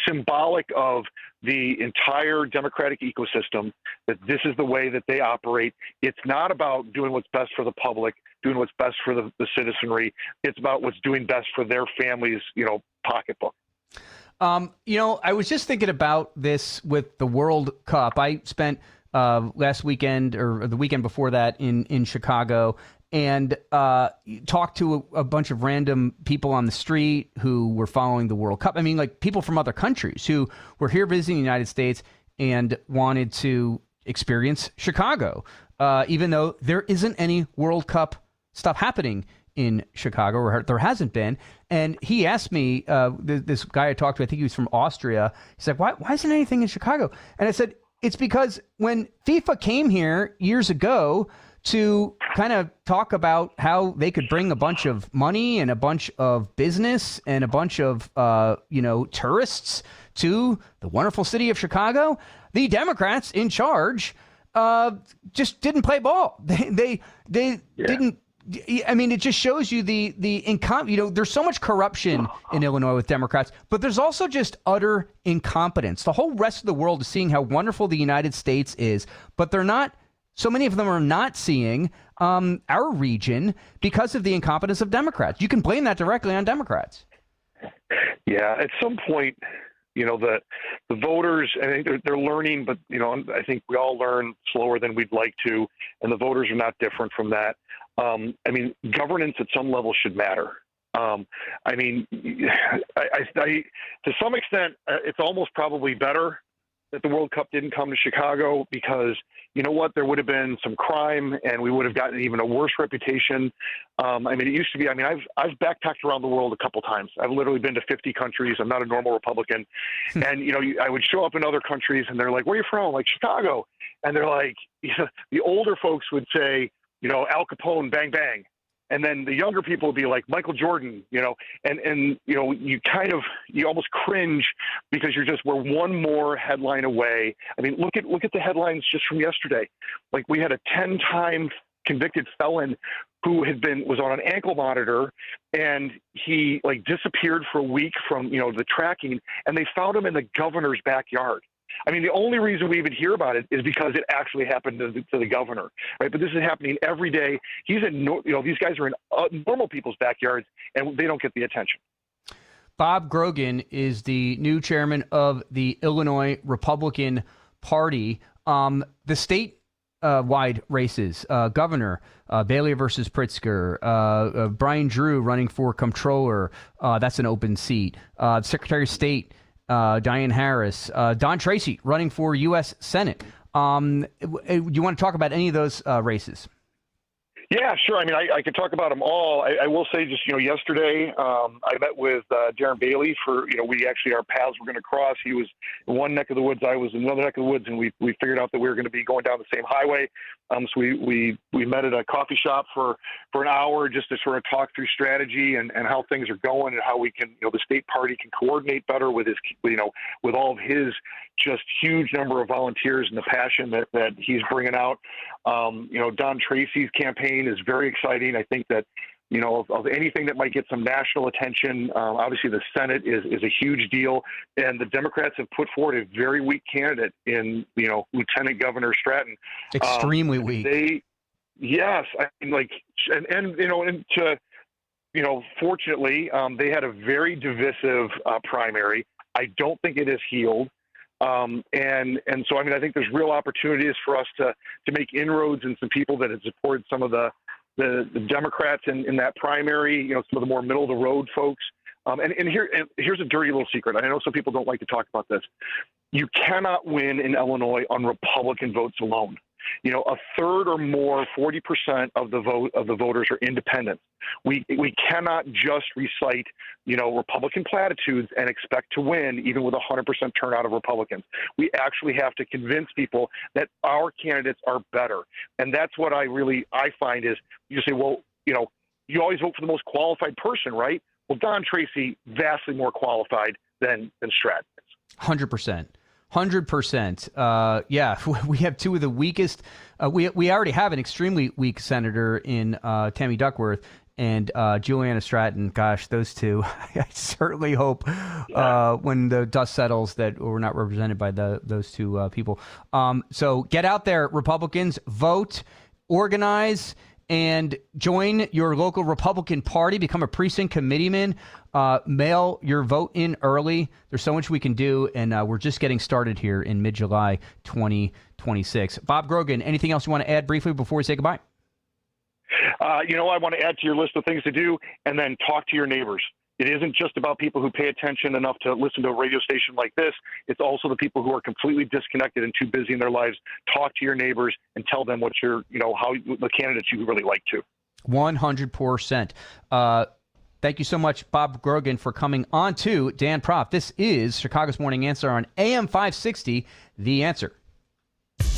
symbolic of the entire Democratic ecosystem, that this is the way that they operate. It's not about doing what's best for the public, doing what's best for the citizenry. It's about what's doing best for their family's, pocketbook. I was just thinking about this with the World Cup. I spent last weekend or the weekend before that in Chicago, and talked to a bunch of random people on the street who were following the World Cup. I mean, like people from other countries who were here visiting the United States and wanted to experience Chicago, even though there isn't any World Cup stuff happening in Chicago, or there hasn't been. And he asked me, this guy I talked to, I think he was from Austria, he's like, why isn't anything in Chicago? And I said, it's because when FIFA came here years ago to kind of talk about how they could bring a bunch of money and a bunch of business and a bunch of, tourists to the wonderful city of Chicago, the Democrats in charge just didn't play ball. They didn't. I mean, it just shows you there's so much corruption in Illinois with Democrats, but there's also just utter incompetence. The whole rest of the world is seeing how wonderful the United States is, but they're not so many of them are not seeing our region because of the incompetence of Democrats. You can blame that directly on Democrats. Yeah, at some point, the voters, I think they're learning, but, I think we all learn slower than we'd like to, and the voters are not different from that. Governance at some level should matter. To some extent, it's almost probably better that the World Cup didn't come to Chicago because, you know what, there would have been some crime and we would have gotten even a worse reputation. It used to be, I've backpacked around the world a couple times. I've literally been to 50 countries. I'm not a normal Republican. And, I would show up in other countries and they're like, where are you from? I'm like, Chicago. And they're like, the older folks would say, Al Capone, bang, bang. And then the younger people would be like Michael Jordan, you almost cringe because we're one more headline away. Look at the headlines just from yesterday. Like, we had a 10-time convicted felon who was on an ankle monitor, and he disappeared for a week from, the tracking, and they found him in the governor's backyard. The only reason we even hear about it is because it actually happened to the governor, right? But this is happening every day. These guys are in normal people's backyards, and they don't get the attention. Bob Grogan is the new chairman of the Illinois Republican Party. The state-wide races, governor, Bailey versus Pritzker, Brian Drew running for comptroller, that's an open seat. Secretary of State, Diane Harris, Don Tracy running for U.S. Senate. Do you want to talk about any of those races? Yeah, sure. I could talk about them all. I will say just, yesterday I met with Darren Bailey for, our paths were going to cross. He was in one neck of the woods, I was in another neck of the woods, and we figured out that we were going to be going down the same highway. So we met at a coffee shop for an hour just to sort of talk through strategy and how things are going and how we can, the state party can coordinate better with with all of his just huge number of volunteers and the passion that he's bringing out. Don Tracy's campaign is very exciting. I think that, of anything that might get some national attention, obviously the Senate is a huge deal. And the Democrats have put forward a very weak candidate in, Lieutenant Governor Stratton. Extremely weak. Fortunately, they had a very divisive primary. I don't think it has healed. So, I think there's real opportunities for us to make inroads in some people that have supported some of the Democrats in that primary, some of the more middle of the road folks. Here's a dirty little secret. I know some people don't like to talk about this. You cannot win in Illinois on Republican votes alone. A third or more, 40% of the voters are independent. We cannot just recite, Republican platitudes and expect to win even with 100% turnout of Republicans. We actually have to convince people that our candidates are better. And that's what I find is you say, well, you always vote for the most qualified person, right? Well, Don Tracy, vastly more qualified than Stratton is. 100%. 100%. Yeah, we have two of the weakest. We already have an extremely weak senator in Tammy Duckworth and Juliana Stratton. Gosh, those two. I certainly hope when the dust settles that we're not represented by those two people. So get out there, Republicans, vote, organize, and join your local Republican Party. Become a precinct committeeman. Mail your vote in early. There's so much we can do, and we're just getting started here in mid-July 2026. Bob Grogan, anything else you want to add briefly before we say goodbye? I want to add to your list of things to do, and then talk to your neighbors. It isn't just about people who pay attention enough to listen to a radio station like this. It's also the people who are completely disconnected and too busy in their lives. Talk to your neighbors and tell them what how the candidates you really like to. 100%. Thank you so much, Bob Grogan, for coming on to Dan Proft. This is Chicago's Morning Answer on AM 560, The Answer.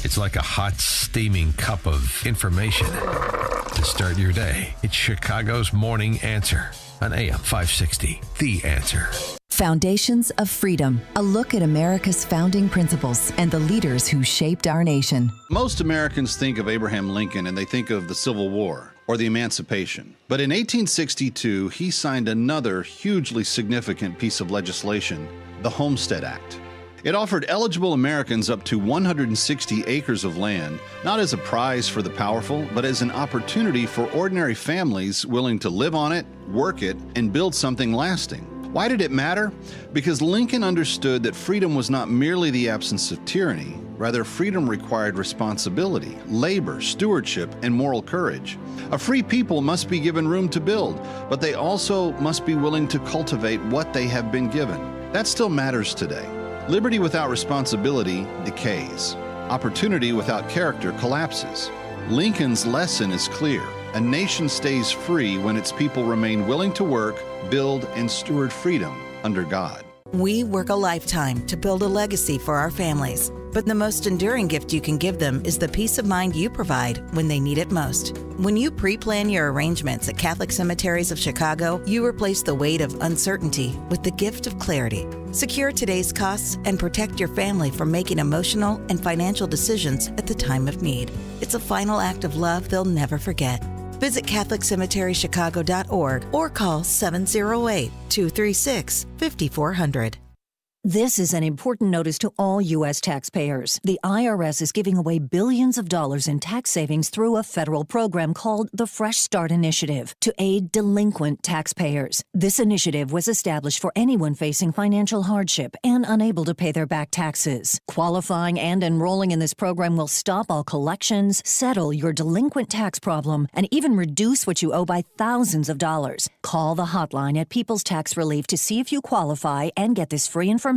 It's like a hot, steaming cup of information to start your day. It's Chicago's Morning Answer on AM 560, The Answer. Foundations of Freedom, a look at America's founding principles and the leaders who shaped our nation. Most Americans think of Abraham Lincoln and they think of the Civil War or the Emancipation. But in 1862, he signed another hugely significant piece of legislation, the Homestead Act. It offered eligible Americans up to 160 acres of land, not as a prize for the powerful, but as an opportunity for ordinary families willing to live on it, work it, and build something lasting. Why did it matter? Because Lincoln understood that freedom was not merely the absence of tyranny. Rather, freedom required responsibility, labor, stewardship, and moral courage. A free people must be given room to build, but they also must be willing to cultivate what they have been given. That still matters today. Liberty without responsibility decays. Opportunity without character collapses. Lincoln's lesson is clear. A nation stays free when its people remain willing to work, build, and steward freedom under God. We work a lifetime to build a legacy for our families, but the most enduring gift you can give them is the peace of mind you provide when they need it most. When you pre-plan your arrangements at Catholic Cemeteries of Chicago, you replace the weight of uncertainty with the gift of clarity. Secure today's costs and protect your family from making emotional and financial decisions at the time of need. It's a final act of love they'll never forget. Visit CatholicCemeteryChicago.org or call 708-236-5400. This is an important notice to all U.S. taxpayers. The IRS is giving away billions of dollars in tax savings through a federal program called the Fresh Start Initiative to aid delinquent taxpayers. This initiative was established for anyone facing financial hardship and unable to pay their back taxes. Qualifying and enrolling in this program will stop all collections, settle your delinquent tax problem, and even reduce what you owe by thousands of dollars. Call the hotline at People's Tax Relief to see if you qualify and get this free information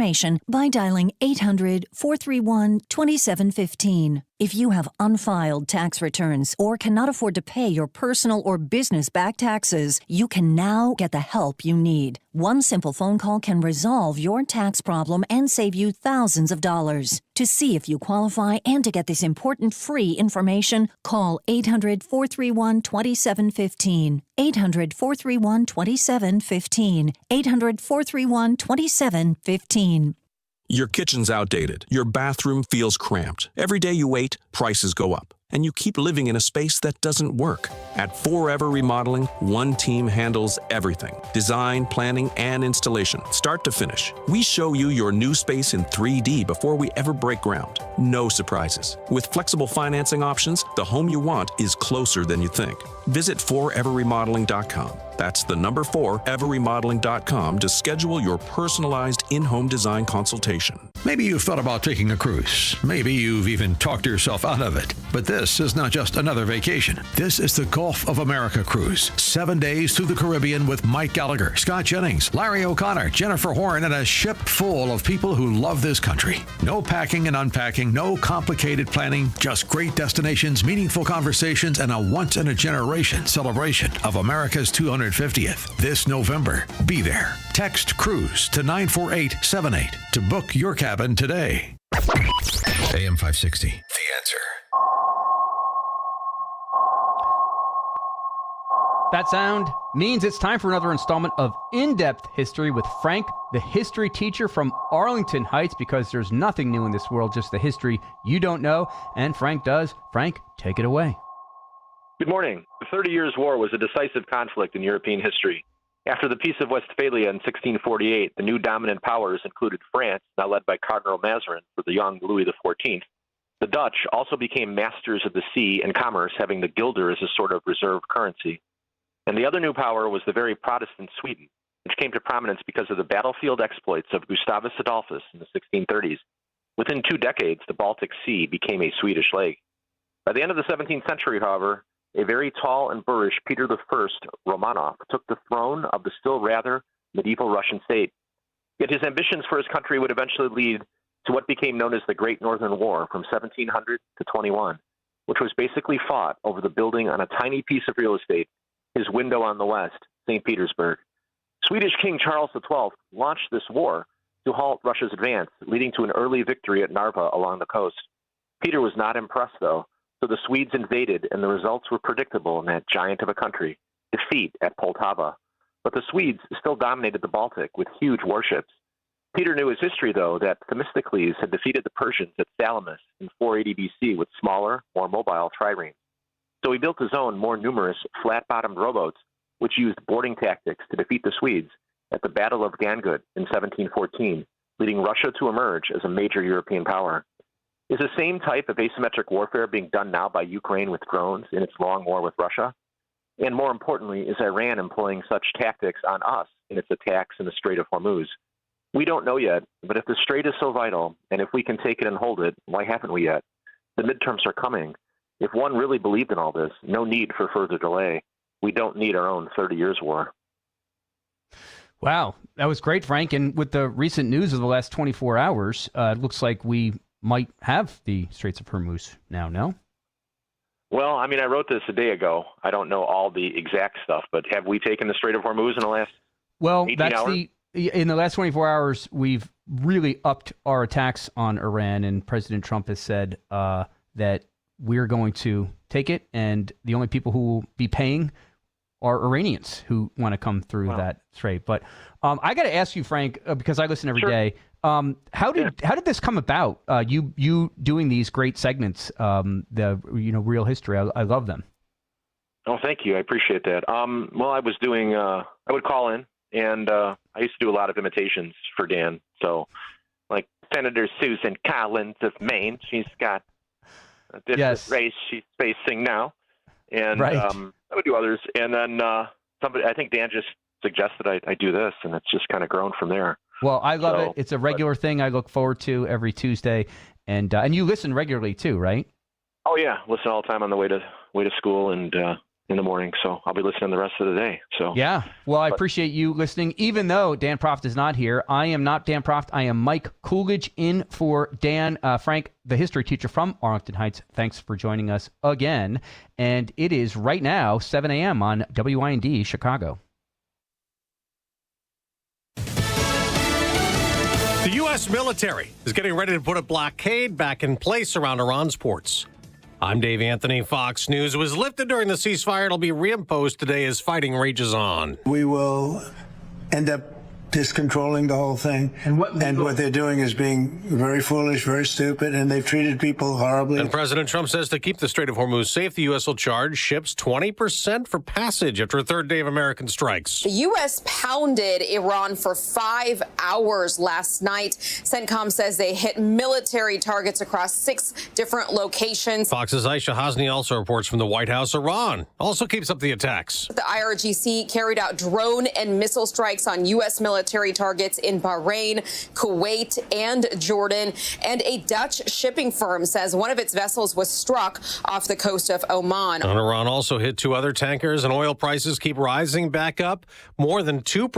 by dialing 800-431-2715. If you have unfiled tax returns or cannot afford to pay your personal or business back taxes, you can now get the help you need. One simple phone call can resolve your tax problem and save you thousands of dollars. To see if you qualify and to get this important free information, call 800-431-2715. 800-431-2715. 800-431-2715. Your kitchen's outdated. Your bathroom feels cramped. Every day you wait, prices go up. And you keep living in a space that doesn't work. At Forever Remodeling, one team handles everything. Design, planning, and installation, start to finish. We show you your new space in 3D before we ever break ground. No surprises. With flexible financing options, the home you want is closer than you think. Visit foreverremodeling.com. That's the number 4everremodeling.com to schedule your personalized in-home design consultation. Maybe you've thought about taking a cruise. Maybe you've even talked yourself out of it. But this is not just another vacation. This is the Gulf of America cruise. 7 days through the Caribbean with Mike Gallagher, Scott Jennings, Larry O'Connor, Jennifer Horn, and a ship full of people who love this country. No packing and unpacking, no complicated planning, just great destinations, meaningful conversations, and a once-in-a-generation celebration of America's 250th. This November, be there. Text CRUISE to 94878 to book your cabin today. AM 560, The Answer. That sound means it's time for another installment of In-Depth History with Frank, the history teacher from Arlington Heights, because there's nothing new in this world, just the history you don't know, and Frank does. Frank, take it away. Good morning. The 30 Years' War was a decisive conflict in European history. After the Peace of Westphalia in 1648, the new dominant powers included France, now led by Cardinal Mazarin for the young Louis XIV. The Dutch also became masters of the sea and commerce, having the guilder as a sort of reserve currency. And the other new power was the very Protestant Sweden, which came to prominence because of the battlefield exploits of Gustavus Adolphus in the 1630s. Within 2 decades, the Baltic Sea became a Swedish lake. By the end of the 17th century, however, a very tall and boorish Peter I Romanov took the throne of the still rather medieval Russian state. Yet his ambitions for his country would eventually lead to what became known as the Great Northern War from 1700 to 21, which was basically fought over the building on a tiny piece of real estate, his window on the west, St. Petersburg. Swedish King Charles XII launched this war to halt Russia's advance, leading to an early victory at Narva along the coast. Peter was not impressed, though, so the Swedes invaded, and the results were predictable in that giant of a country, defeat at Poltava. But the Swedes still dominated the Baltic with huge warships. Peter knew his history, though, that Themistocles had defeated the Persians at Salamis in 480 BC with smaller, more mobile triremes. So he built his own more numerous flat-bottomed rowboats, which used boarding tactics to defeat the Swedes at the Battle of Gangud in 1714, leading Russia to emerge as a major European power. Is the same type of asymmetric warfare being done now by Ukraine with drones in its long war with Russia? And more importantly, is Iran employing such tactics on us in its attacks in the Strait of Hormuz? We don't know yet, but if the Strait is so vital, and if we can take it and hold it, why haven't we yet? The midterms are coming. If one really believed in all this, no need for further delay. We don't need our own 30 years war. Wow, that was great, Frank. And with the recent news of the last 24 hours, it looks like we might have the Straits of Hormuz now, no? Well, I mean, I wrote this a day ago. I don't know all the exact stuff, but have we taken the Strait of Hormuz in the last 18 hours? In the last 24 hours, we've really upped our attacks on Iran, and President Trump has said that we're going to take it, and the only people who will be paying are Iranians who want to come through that strait. But I got to ask you, Frank, because I listen every day. How did this come about? You doing these great segments, the Real History. I love them. Oh, thank you. I appreciate that. Well, I was doing. I would call in, and I used to do a lot of imitations for Dan. So, like Senator Susan Collins of Maine, she's got this race she's facing now, and I would do others. And then somebody, I think Dan just suggested I do this, and it's just kind of grown from there. Well, I love it. It's a regular thing I look forward to every Tuesday, and you listen regularly too, right? Oh yeah, listen all the time on the way to school and in the morning. So I'll be listening the rest of the day. So yeah. Well, I appreciate you listening, even though Dan Proft is not here. I am not Dan Proft. I am Mike Coolidge in for Dan. Frank, the history teacher from Arlington Heights. Thanks for joining us again. And it is right now 7 a.m. on WIND Chicago. The U.S. military is getting ready to put a blockade back in place around Iran's ports. I'm Dave Anthony, Fox News. It was lifted during the ceasefire. It'll be reimposed today as fighting rages on. We will end up discontrolling the whole thing. And what they're doing is being very foolish, very stupid, and they've treated people horribly. And President Trump says to keep the Strait of Hormuz safe, the U.S. will charge ships 20% for passage after a third day of American strikes. The U.S. pounded Iran for 5 hours last night. CENTCOM says they hit military targets across 6 different locations. Fox's Aisha Hasni also reports from the White House. Iran also keeps up the attacks. The IRGC carried out drone and missile strikes on U.S. military targets in Bahrain, Kuwait, and Jordan. And a Dutch shipping firm says one of its vessels was struck off the coast of Oman. And Iran also hit 2 other tankers, and oil prices keep rising back up more than 2%.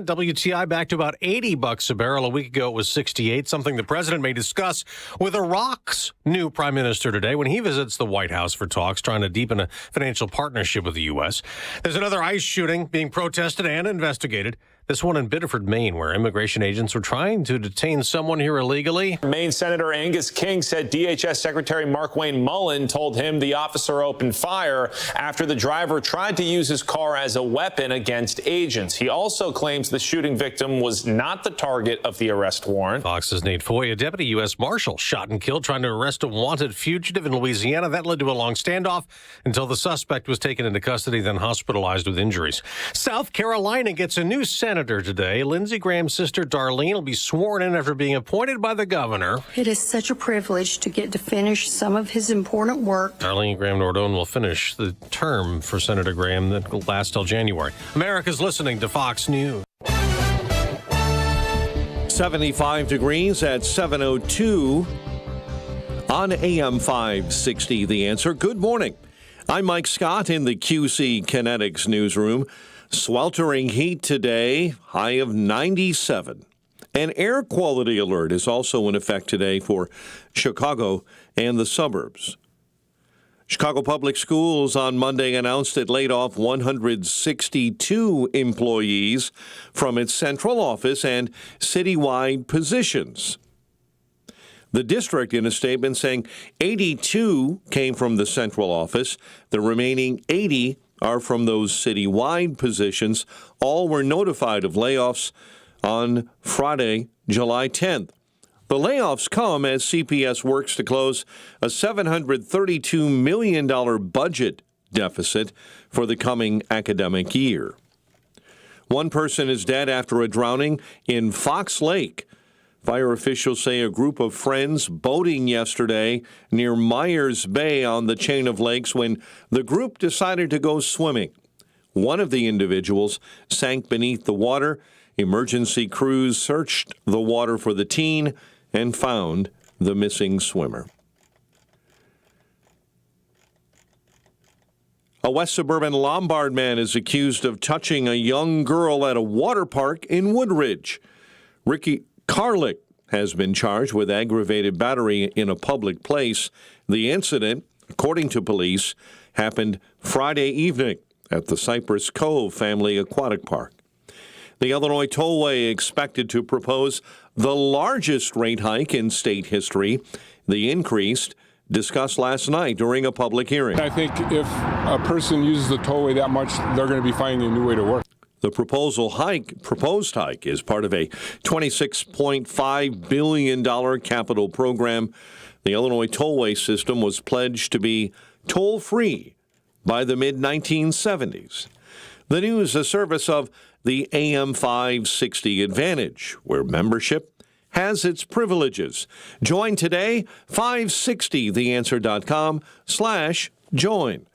WTI back to about $80 a barrel. A week ago, it was 68, something the president may discuss with Iraq's new prime minister today when he visits the White House for talks trying to deepen a financial partnership with the U.S. There's another ICE shooting being protested and investigated. This one in Biddeford, Maine, where immigration agents were trying to detain someone here illegally. Maine Senator Angus King said DHS Secretary Markwayne Mullin told him the officer opened fire after the driver tried to use his car as a weapon against agents. He also claims the shooting victim was not the target of the arrest warrant. Fox's Nate Foy, a deputy U.S. Marshal, shot and killed trying to arrest a wanted fugitive in Louisiana. That led to a long standoff until the suspect was taken into custody, then hospitalized with injuries. South Carolina gets a new senator today. Lindsey Graham's sister Darlene will be sworn in after being appointed by the governor. It is such a privilege to get to finish some of his important work. Darlene Graham Nordone will finish the term for Senator Graham that will last till January. America's listening to Fox News. 75 degrees at 7:02 on AM 560. The Answer. Good morning. I'm Mike Scott in the QC Kinetics newsroom. Sweltering heat today, high of 97. An air quality alert is also in effect today for Chicago and the suburbs. Chicago Public Schools on Monday announced it laid off 162 employees from its central office and citywide positions. The district in a statement saying 82 came from the central office. The remaining 80 are from those citywide positions. All were notified of layoffs on Friday, July 10th. The layoffs come as CPS works to close a $732 million budget deficit for the coming academic year. One person is dead after a drowning in Fox Lake. Fire officials say a group of friends boating yesterday near Myers Bay on the chain of lakes when the group decided to go swimming. One of the individuals sank beneath the water. Emergency crews searched the water for the teen and found the missing swimmer. A West Suburban Lombard man is accused of touching a young girl at a water park in Woodridge. Ricky Carlick has been charged with aggravated battery in a public place. The incident, according to police, happened Friday evening at the Cypress Cove Family Aquatic Park. The Illinois Tollway expected to propose the largest rate hike in state history. The increase discussed last night during a public hearing. I think if a person uses the tollway that much, they're going to be finding a new way to work. The proposed hike is part of a $26.5 billion capital program. The Illinois Tollway system was pledged to be toll-free by the mid-1970s. The news, a service of the AM 560 Advantage, where membership has its privileges. Join today, 560theanswer.com/join.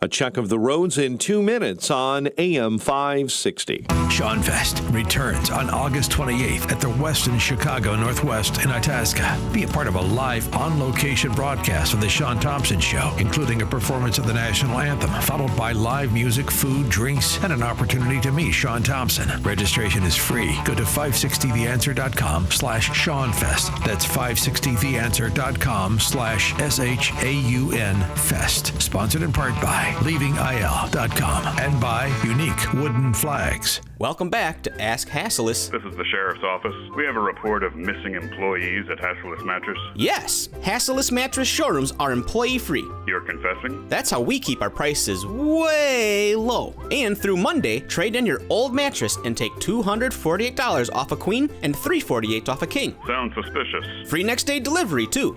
A check of the roads in 2 minutes on AM 560. Sean Fest returns on August 28th at the Westin Chicago Northwest in Itasca. Be a part of a live, on-location broadcast of The Sean Thompson Show, including a performance of the national anthem, followed by live music, food, drinks, and an opportunity to meet Sean Thompson. Registration is free. Go to 560theanswer.com/SeanFest. That's 560theanswer.com/SHAUN Fest. Sponsored in part by LeavingIL.com and by Unique Wooden Flags. Welcome back to Ask Hassellus. This is the Sheriff's Office. We have a report of missing employees at Hassellus Mattress. Yes, Hassellus Mattress showrooms are employee-free. You're confessing? That's how we keep our prices way low. And through Monday, trade in your old mattress and take $248 off a queen and $348 off a king. Sounds suspicious. Free next day delivery, too.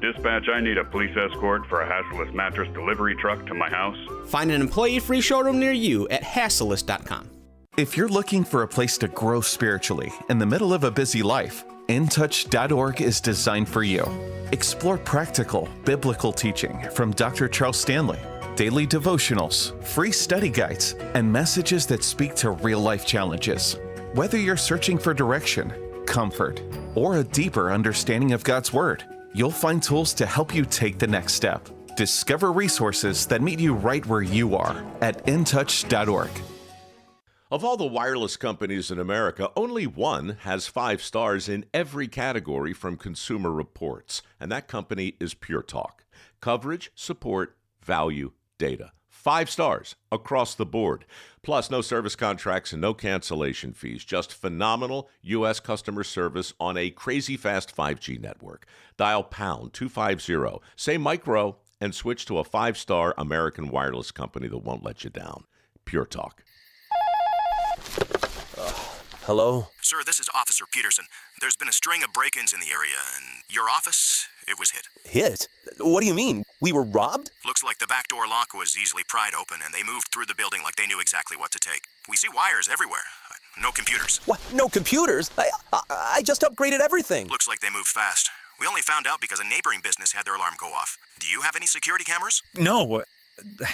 Dispatch, I need a police escort for a Hassellus Mattress delivery truck to my house. Find an employee-free showroom near you at Hassellus.com. If you're looking for a place to grow spiritually in the middle of a busy life, InTouch.org is designed for you. Explore practical, biblical teaching from Dr. Charles Stanley, daily devotionals, free study guides, and messages that speak to real-life challenges. Whether you're searching for direction, comfort, or a deeper understanding of God's Word, you'll find tools to help you take the next step. Discover resources that meet you right where you are at InTouch.org. Of all the wireless companies in America, only one has 5 stars in every category from Consumer Reports, and that company is Pure Talk. Coverage, support, value, data. 5 stars across the board. Plus, no service contracts and no cancellation fees. Just phenomenal U.S. customer service on a crazy fast 5G network. Dial pound 250, say micro, and switch to a 5-star American wireless company that won't let you down. Pure Talk. Hello? Sir, this is Officer Peterson. There's been a string of break-ins in the area, and your office, it was hit. Hit? What do you mean? We were robbed? Looks like the back door lock was easily pried open, and they moved through the building like they knew exactly what to take. We see wires everywhere. No computers. What? No computers? I just upgraded everything. Looks like they moved fast. We only found out because a neighboring business had their alarm go off. Do you have any security cameras? No,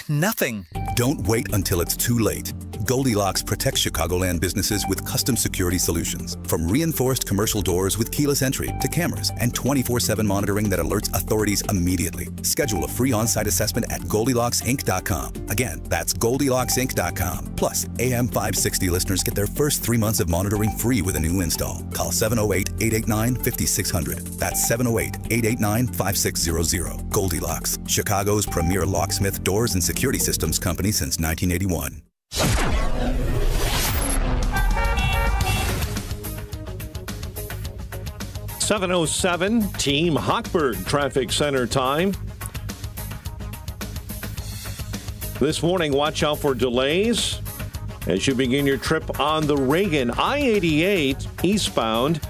nothing. Don't wait until it's too late. Goldilocks protects Chicagoland businesses with custom security solutions. From reinforced commercial doors with keyless entry to cameras and 24/7 monitoring that alerts authorities immediately. Schedule a free on-site assessment at GoldilocksInc.com. Again, that's GoldilocksInc.com. Plus, AM 560 listeners get their first 3 months of monitoring free with a new install. Call 708-889-5600. That's 708-889-5600. Goldilocks, Chicago's premier locksmith, doors, and security systems company since 1981. 7:07, Team Hochberg Traffic Center time. This morning, watch out for delays as you begin your trip on the Reagan. I-88 eastbound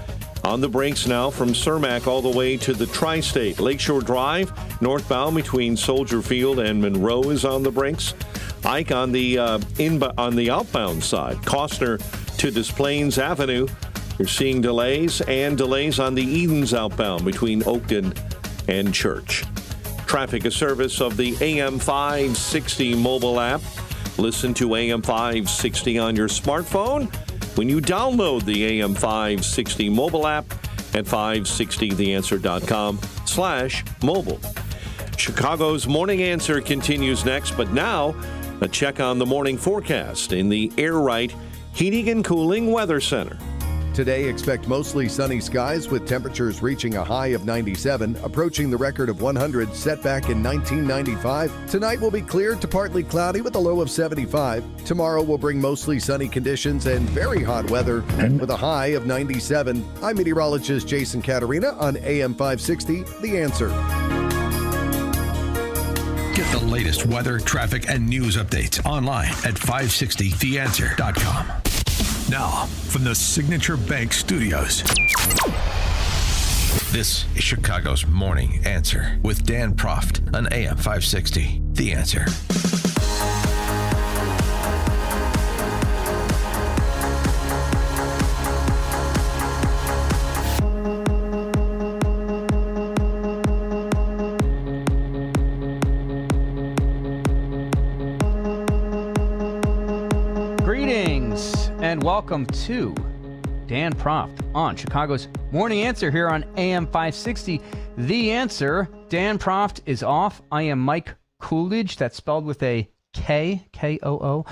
on the brakes now from Cermak all the way to the Tri-State. Lakeshore Drive northbound between Soldier Field and Monroe is on the brakes. Ike on the outbound side. Costner to Des Plaines Avenue You're seeing delays on the Edens outbound between Oakton and Church. Traffic, a service of the AM 560 mobile app. Listen to AM 560 on your smartphone when you download the AM 560 mobile app at 560theanswer.com/mobile. Chicago's Morning Answer continues next, but now a check on the morning forecast in the Air Right Heating and Cooling Weather Center. Today, expect mostly sunny skies with temperatures reaching a high of 97, approaching the record of 100 set back in 1995. Tonight will be clear to partly cloudy with a low of 75. Tomorrow will bring mostly sunny conditions and very hot weather with a high of 97. I'm meteorologist Jason Caterina on AM 560, The Answer. Get the latest weather, traffic, and news updates online at 560theanswer.com. Now, from the Signature Bank Studios. This is Chicago's Morning Answer with Dan Proft on AM 560. The Answer. And welcome to Dan Proft on Chicago's Morning Answer here on AM 560. The Answer. Dan Proft is off. I am Mike Coolidge. That's spelled with a K, K-O-O-L-I-D-G-E.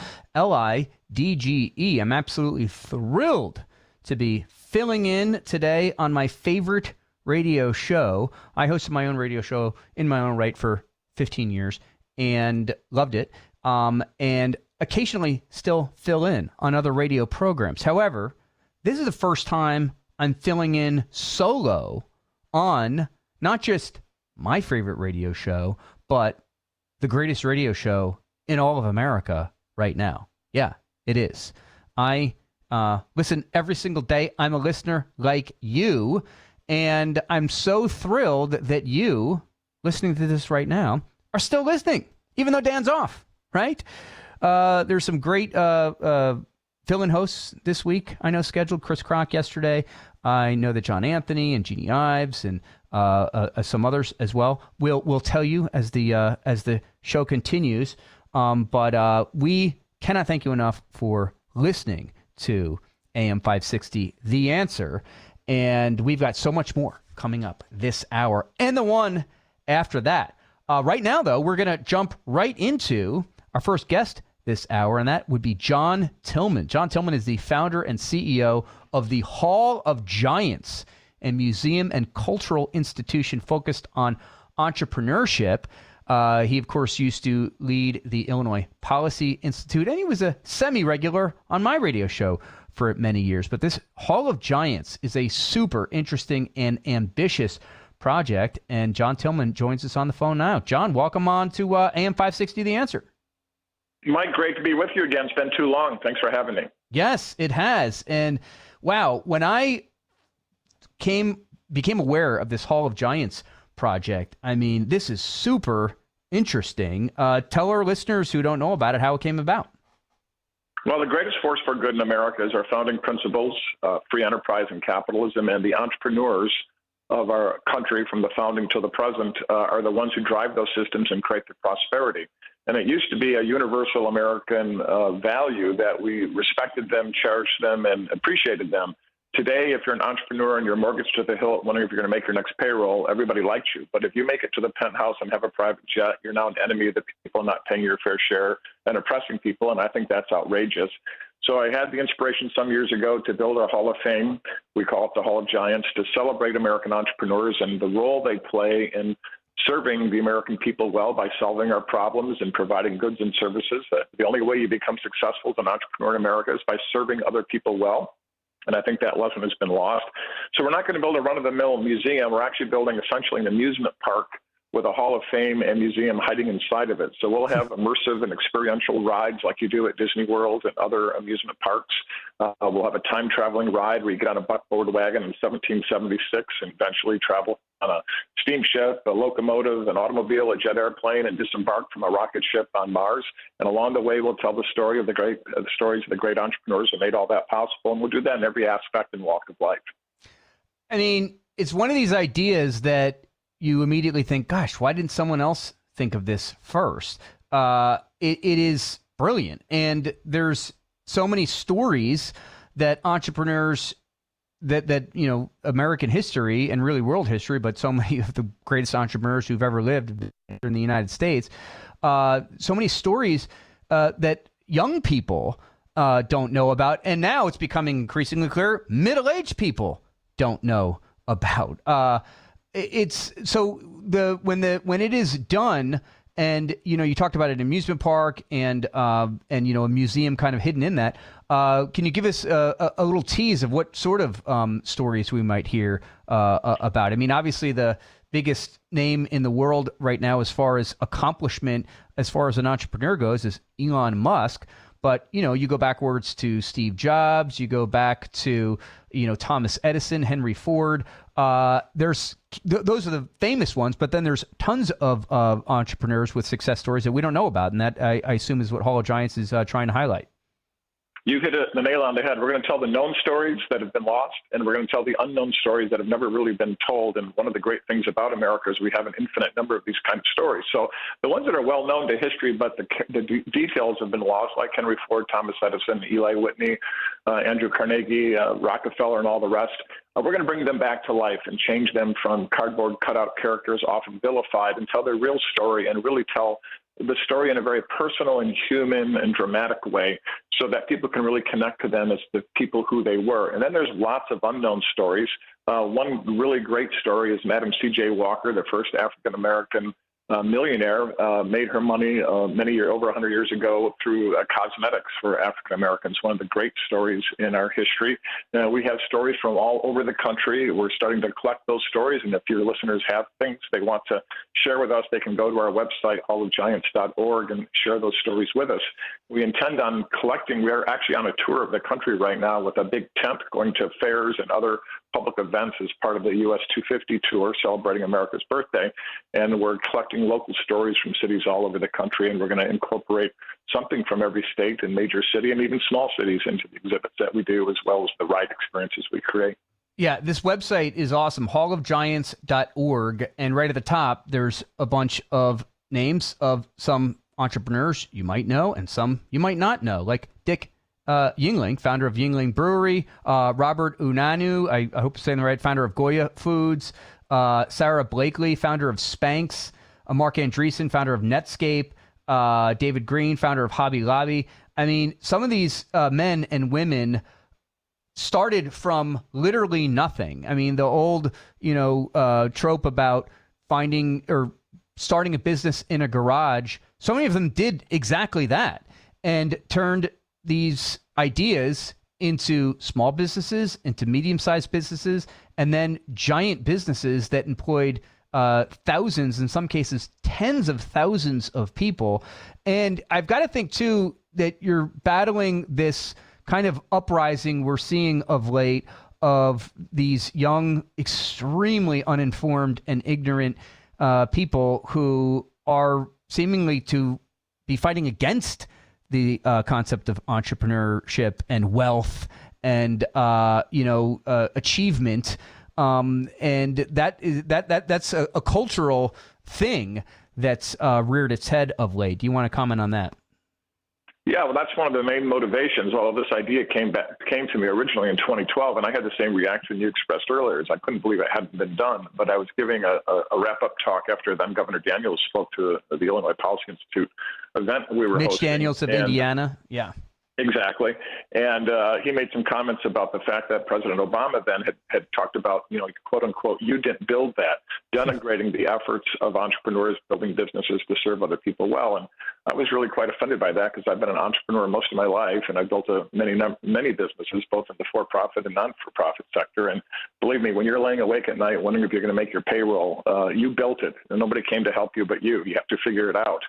I'm absolutely thrilled to be filling in today on my favorite radio show. I hosted my own radio show in my own right for 15 years and loved it. And occasionally still fill in on other radio programs. However, this is the first time I'm filling in solo on not just my favorite radio show, but the greatest radio show in all of America right now. Yeah, it is. I listen every single day. I'm a listener like you, and I'm so thrilled that you, listening to this right now, are still listening, even though Dan's off, right? There's some great fill-in hosts this week, I know, scheduled. Chris Crock yesterday. I know that John Anthony and Jeannie Ives and some others as well. We'll tell you as the show continues. But we cannot thank you enough for listening to AM 560, The Answer. And we've got so much more coming up this hour and the one after that. Right now, though, we're going to jump right into our first guest this hour, and that would be John Tillman. John Tillman is the founder and CEO of the Hall of Giants, a museum and cultural institution focused on entrepreneurship. He, of course, used to lead the Illinois Policy Institute, and he was a semi-regular on my radio show for many years. But this Hall of Giants is a super interesting and ambitious project, and John Tillman joins us on the phone now. John, welcome on to AM 560, The Answer. Mike, great to be with you again. It's been too long. Thanks for having me. Yes, it has. And wow, when I became aware of this Hall of Giants project, I mean, this is super interesting. Tell our listeners who don't know about it how it came about. Well, the greatest force for good in America is our founding principles, free enterprise and capitalism, and the entrepreneurs of our country from the founding to the present are the ones who drive those systems and create the prosperity. And it used to be a universal American value that we respected them, cherished them, and appreciated them. Today, if you're an entrepreneur and you're mortgaged to the hilt, wondering if you're going to make your next payroll, everybody likes you. But if you make it to the penthouse and have a private jet, you're now an enemy of the people, not paying your fair share and oppressing people. And I think that's outrageous. So I had the inspiration some years ago to build our Hall of Fame. We call it the Hall of Giants, to celebrate American entrepreneurs and the role they play in serving the American people well by solving our problems and providing goods and services. The only way you become successful as an entrepreneur in America is by serving other people well. And I think that lesson has been lost. So we're not going to build a run-of-the-mill museum. We're actually building essentially an amusement park with a Hall of Fame and museum hiding inside of it. So we'll have immersive and experiential rides like you do at Disney World and other amusement parks. We'll have a time-traveling ride where you get on a buckboard wagon in 1776 and eventually travel on a steamship, a locomotive, an automobile, a jet airplane, and disembark from a rocket ship on Mars. And along the way, we'll tell the story of the stories of the great entrepreneurs who made all that possible. And we'll do that in every aspect and walk of life. I mean, it's one of these ideas that you immediately think, gosh, why didn't someone else think of this first? It is brilliant. And there's so many stories that entrepreneurs that you know, American history and really world history, but so many of the greatest entrepreneurs who've ever lived in the United States, so many stories that young people don't know about. And now it's becoming increasingly clear middle-aged people don't know about. It's so when it is done, and you know, you talked about an amusement park and you know, a museum kind of hidden in that. Can you give us a little tease of what sort of stories we might hear about? I mean, obviously the biggest name in the world right now, as far as accomplishment, as far as an entrepreneur goes, is Elon Musk. But, you know, you go backwards to Steve Jobs, you go back to, you know, Thomas Edison, Henry Ford. Those are the famous ones, but then there's tons of entrepreneurs with success stories that we don't know about. And that, I assume, is what Hall of Giants is trying to highlight. You hit the nail on the head. We're going to tell the known stories that have been lost, and we're going to tell the unknown stories that have never really been told. And one of the great things about America is we have an infinite number of these kind of stories. So the ones that are well known to history, but the details have been lost, like Henry Ford, Thomas Edison, Eli Whitney, Andrew Carnegie, Rockefeller, and all the rest. We're going to bring them back to life and change them from cardboard cutout characters, often vilified, and tell their real story and really tell the story in a very personal and human and dramatic way so that people can really connect to them as the people who they were. And then there's lots of unknown stories. One really great story is Madam C.J. Walker, the first African-American millionaire, made her money over 100 years ago through cosmetics for African Americans. One of the great stories in our history. We have stories from all over the country. We're starting to collect those stories, and if your listeners have things they want to share with us, they can go to our website, hallofgiants.org, and share those stories with us. We intend on collecting. We are actually on a tour of the country right now with a big tent going to fairs and other public events as part of the US 250 tour celebrating America's birthday. And we're collecting local stories from cities all over the country, and we're going to incorporate something from every state and major city and even small cities into the exhibits that we do, as well as the ride experiences we create. Yeah, this website is awesome, hallofgiants.org. And right at the top, there's a bunch of names of some entrepreneurs you might know and some you might not know, like Dick Yuengling, founder of Yuengling Brewery, Robert Unanu, I hope I'm saying the right, founder of Goya Foods, Sarah Blakely, founder of Spanx, Mark Andreessen, founder of Netscape, David Green, founder of Hobby Lobby. I mean, some of these men and women started from literally nothing. I mean, the old, trope about finding or starting a business in a garage, so many of them did exactly that and turned these ideas into small businesses, into medium-sized businesses, and then giant businesses that employed thousands, in some cases tens of thousands of people. And I've got to think, too, that you're battling this kind of uprising we're seeing of late of these young, extremely uninformed and ignorant people who are seemingly to be fighting against the concept of entrepreneurship and wealth and achievement, and that's a cultural thing that's reared its head of late. Do you want to comment on that? Yeah, well, that's one of the main motivations. Although this idea came to me originally in 2012, and I had the same reaction you expressed earlier, is I couldn't believe it hadn't been done. But I was giving a wrap-up talk after then Governor Daniels spoke to the Illinois Policy Institute event we were hosting. Mitch Daniels of Indiana, yeah. Exactly. And he made some comments about the fact that President Obama then had talked about, quote unquote, you didn't build that, denigrating the efforts of entrepreneurs building businesses to serve other people well. And I was really quite offended by that because I've been an entrepreneur most of my life, and I've built many businesses, both in the for-profit and non-for-profit sector. And believe me, when you're laying awake at night wondering if you're going to make your payroll, you built it, and nobody came to help you but you. You have to figure it out,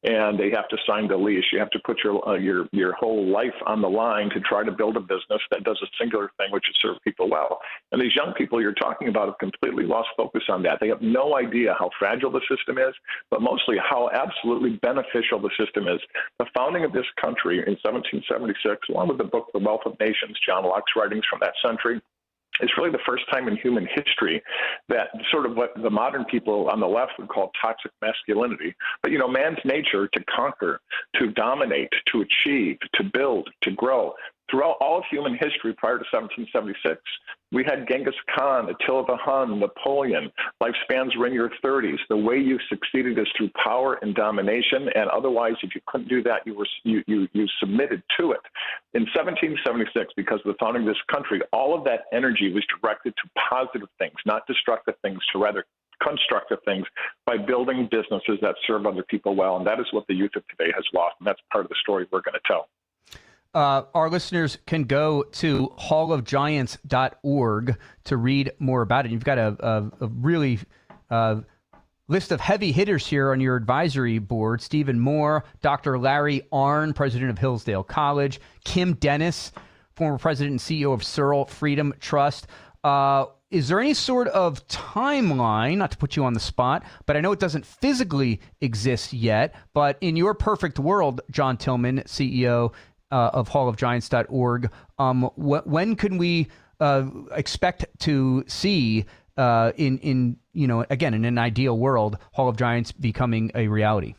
and they have to sign the lease. You have to put your whole life on the line to try to build a business that does a singular thing, which is serve people well. And these young people you're talking about have completely lost focus on that. They have no idea how fragile the system is, but mostly how absolutely beneficial the system is. The founding of this country in 1776, along with the book The Wealth of Nations, John Locke's writings from that century, it's really the first time in human history that sort of what the modern people on the left would call toxic masculinity. But, man's nature to conquer, to dominate, to achieve, to build, to grow. Throughout all of human history prior to 1776, we had Genghis Khan, Attila the Hun, Napoleon. Lifespans were in your 30s. The way you succeeded is through power and domination, and otherwise, if you couldn't do that, you submitted to it. In 1776, because of the founding of this country, all of that energy was directed to positive things, not destructive things, to rather constructive things by building businesses that serve other people well. And that is what the youth of today has lost, and that's part of the story we're going to tell. Our listeners can go to hallofgiants.org to read more about it. You've got a really list of heavy hitters here on your advisory board. Stephen Moore, Dr. Larry Arnn, president of Hillsdale College, Kim Dennis, former president and CEO of Searle Freedom Trust. Is there any sort of timeline, not to put you on the spot, but I know it doesn't physically exist yet, but in your perfect world, John Tillman, CEO of hallofgiants.org, when can we expect to see in an ideal world, Hall of Giants becoming a reality?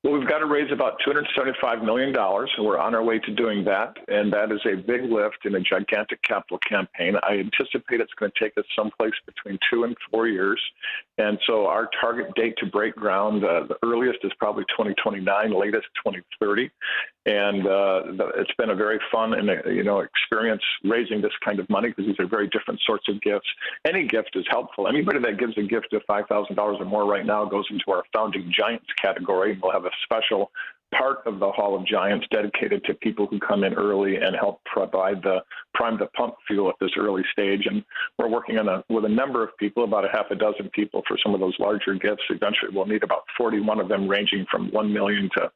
Well, we've got to raise about $275 million, and we're on our way to doing that. And that is a big lift in a gigantic capital campaign. I anticipate it's going to take us someplace between 2 and 4 years. And so our target date to break ground, the earliest is probably 2029, latest 2030. And it's been a very fun and experience raising this kind of money because these are very different sorts of gifts. Any gift is helpful. Anybody that gives a gift of $5,000 or more right now goes into our Founding Giants category. We'll have a special part of the Hall of Giants dedicated to people who come in early and help provide the prime the pump fuel at this early stage. And we're working with a number of people, about a half a dozen people for some of those larger gifts. Eventually we'll need about 41 of them, ranging from 1 million to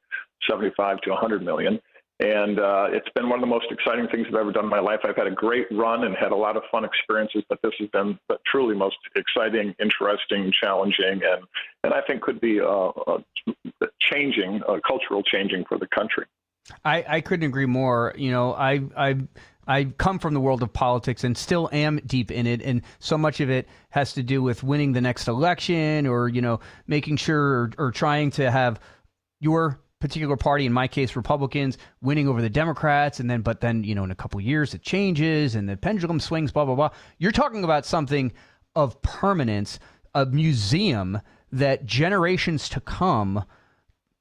75 to 100 million. And it's been one of the most exciting things I've ever done in my life. I've had a great run and had a lot of fun experiences, but this has been the truly most exciting, interesting, challenging, and I think could be cultural changing for the country. I couldn't agree more. I come from the world of politics and still am deep in it. And so much of it has to do with winning the next election or, making sure or trying to have your particular party, in my case, Republicans, winning over the Democrats. But then, in a couple of years it changes and the pendulum swings, blah, blah, blah. You're talking about something of permanence, a museum that generations to come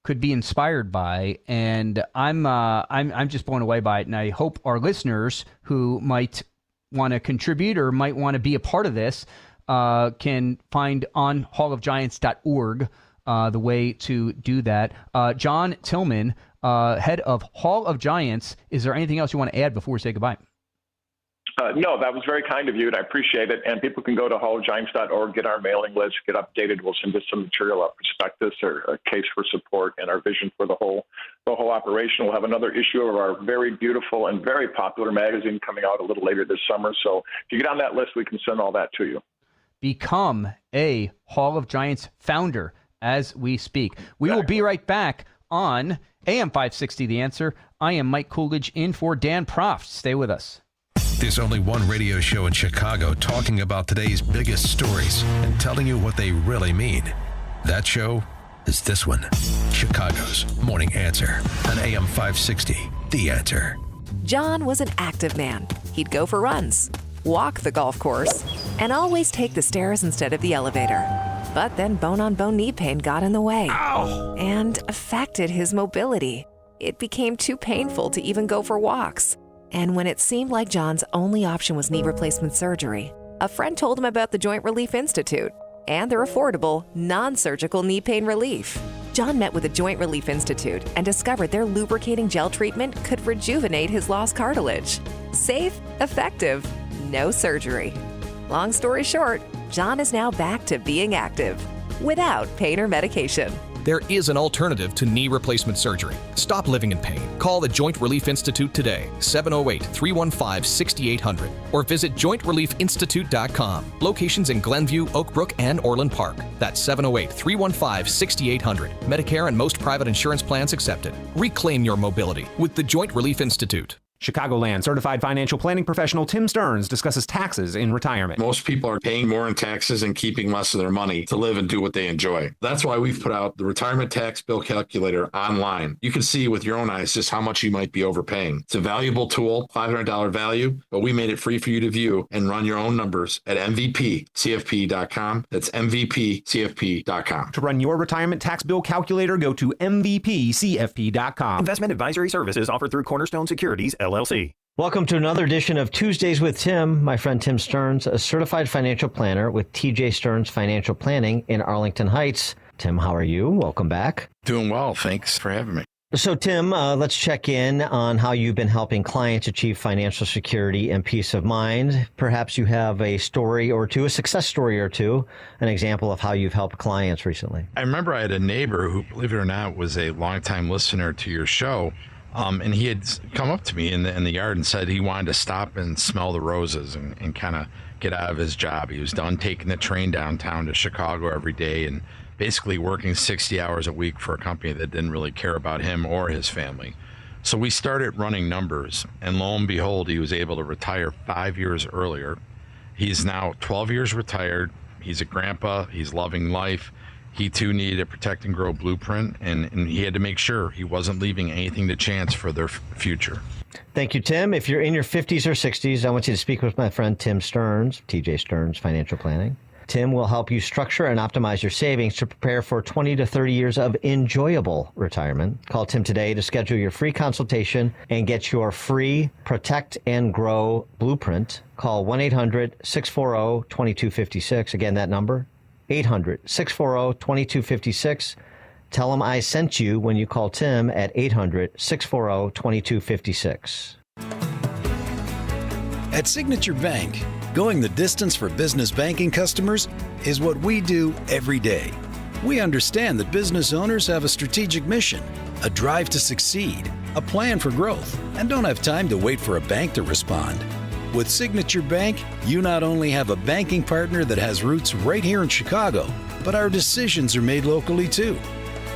could be inspired by, and I'm just blown away by it. And I hope our listeners who might want to contribute or might want to be a part of this can find on hallofgiants.org the way to do that. John Tillman, head of Hall of Giants, is there anything else you want to add before we say goodbye? No, that was very kind of you, and I appreciate it. And people can go to hallofgiants.org, get our mailing list, get updated. We'll send us some material, a prospectus or a case for support, and our vision for the whole operation. We'll have another issue of our very beautiful and very popular magazine coming out a little later this summer. So if you get on that list, we can send all that to you. Become a Hall of Giants founder as we speak. We will be right back on AM 560 The Answer. I am Mike Coolidge in for Dan Proft. Stay with us. There's only one radio show in Chicago talking about today's biggest stories and telling you what they really mean. That show is this one, Chicago's Morning Answer on AM 560, The Answer. John was an active man. He'd go for runs, walk the golf course, and always take the stairs instead of the elevator. But then bone-on-bone knee pain got in the way and affected his mobility. It became too painful to even go for walks. And when it seemed like John's only option was knee replacement surgery, a friend told him about the Joint Relief Institute and their affordable, non-surgical knee pain relief. John met with the Joint Relief Institute and discovered their lubricating gel treatment could rejuvenate his lost cartilage. Safe, effective, no surgery. Long story short, John is now back to being active without pain or medication. There is an alternative to knee replacement surgery. Stop living in pain. Call the Joint Relief Institute today, 708-315-6800, or visit jointreliefinstitute.com. Locations in Glenview, Oak Brook, and Orland Park. That's 708-315-6800. Medicare and most private insurance plans accepted. Reclaim your mobility with the Joint Relief Institute. Chicagoland certified financial planning professional Tim Stearns discusses taxes in retirement. Most people are paying more in taxes and keeping less of their money to live and do what they enjoy. That's why we've put out the retirement tax bill calculator online. You can see with your own eyes just how much you might be overpaying. It's a valuable tool, $500 value, but we made it free for you to view and run your own numbers at mvpcfp.com. That's mvpcfp.com. To run your retirement tax bill calculator, go to mvpcfp.com. Investment advisory services offered through Cornerstone Securities, LLC. Welcome to another edition of Tuesdays with Tim. My friend Tim Stearns, a certified financial planner with TJ Stearns Financial Planning in Arlington Heights. Tim, how are you? Welcome back. Doing well. Thanks for having me. So, Tim, let's check in on how you've been helping clients achieve financial security and peace of mind. Perhaps you have a story or two, a success story or two, an example of how you've helped clients recently. I remember I had a neighbor who, believe it or not, was a longtime listener to your show. And he had come up to me in the yard and said he wanted to stop and smell the roses and kind of get out of his job. He was done taking the train downtown to Chicago every day and basically working 60 hours a week for a company that didn't really care about him or his family. So we started running numbers, and lo and behold, he was able to retire 5 years earlier. He's now 12 years retired. He's a grandpa. He's loving life. He, too, needed a protect and grow blueprint, and he had to make sure he wasn't leaving anything to chance for their future. Thank you, Tim. If you're in your 50s or 60s, I want you to speak with my friend Tim Stearns, TJ Stearns Financial Planning. Tim will help you structure and optimize your savings to prepare for 20 to 30 years of enjoyable retirement. Call Tim today to schedule your free consultation and get your free Protect and Grow blueprint. Call 1-800-640-2256. Again, that number, 800-640-2256. Tell him I sent you when you call Tim at 800-640-2256. At Signature Bank, going the distance for business banking customers is what we do every day. We understand that business owners have a strategic mission, a drive to succeed, a plan for growth, and don't have time to wait for a bank to respond. With Signature Bank, you not only have a banking partner that has roots right here in Chicago, but our decisions are made locally too.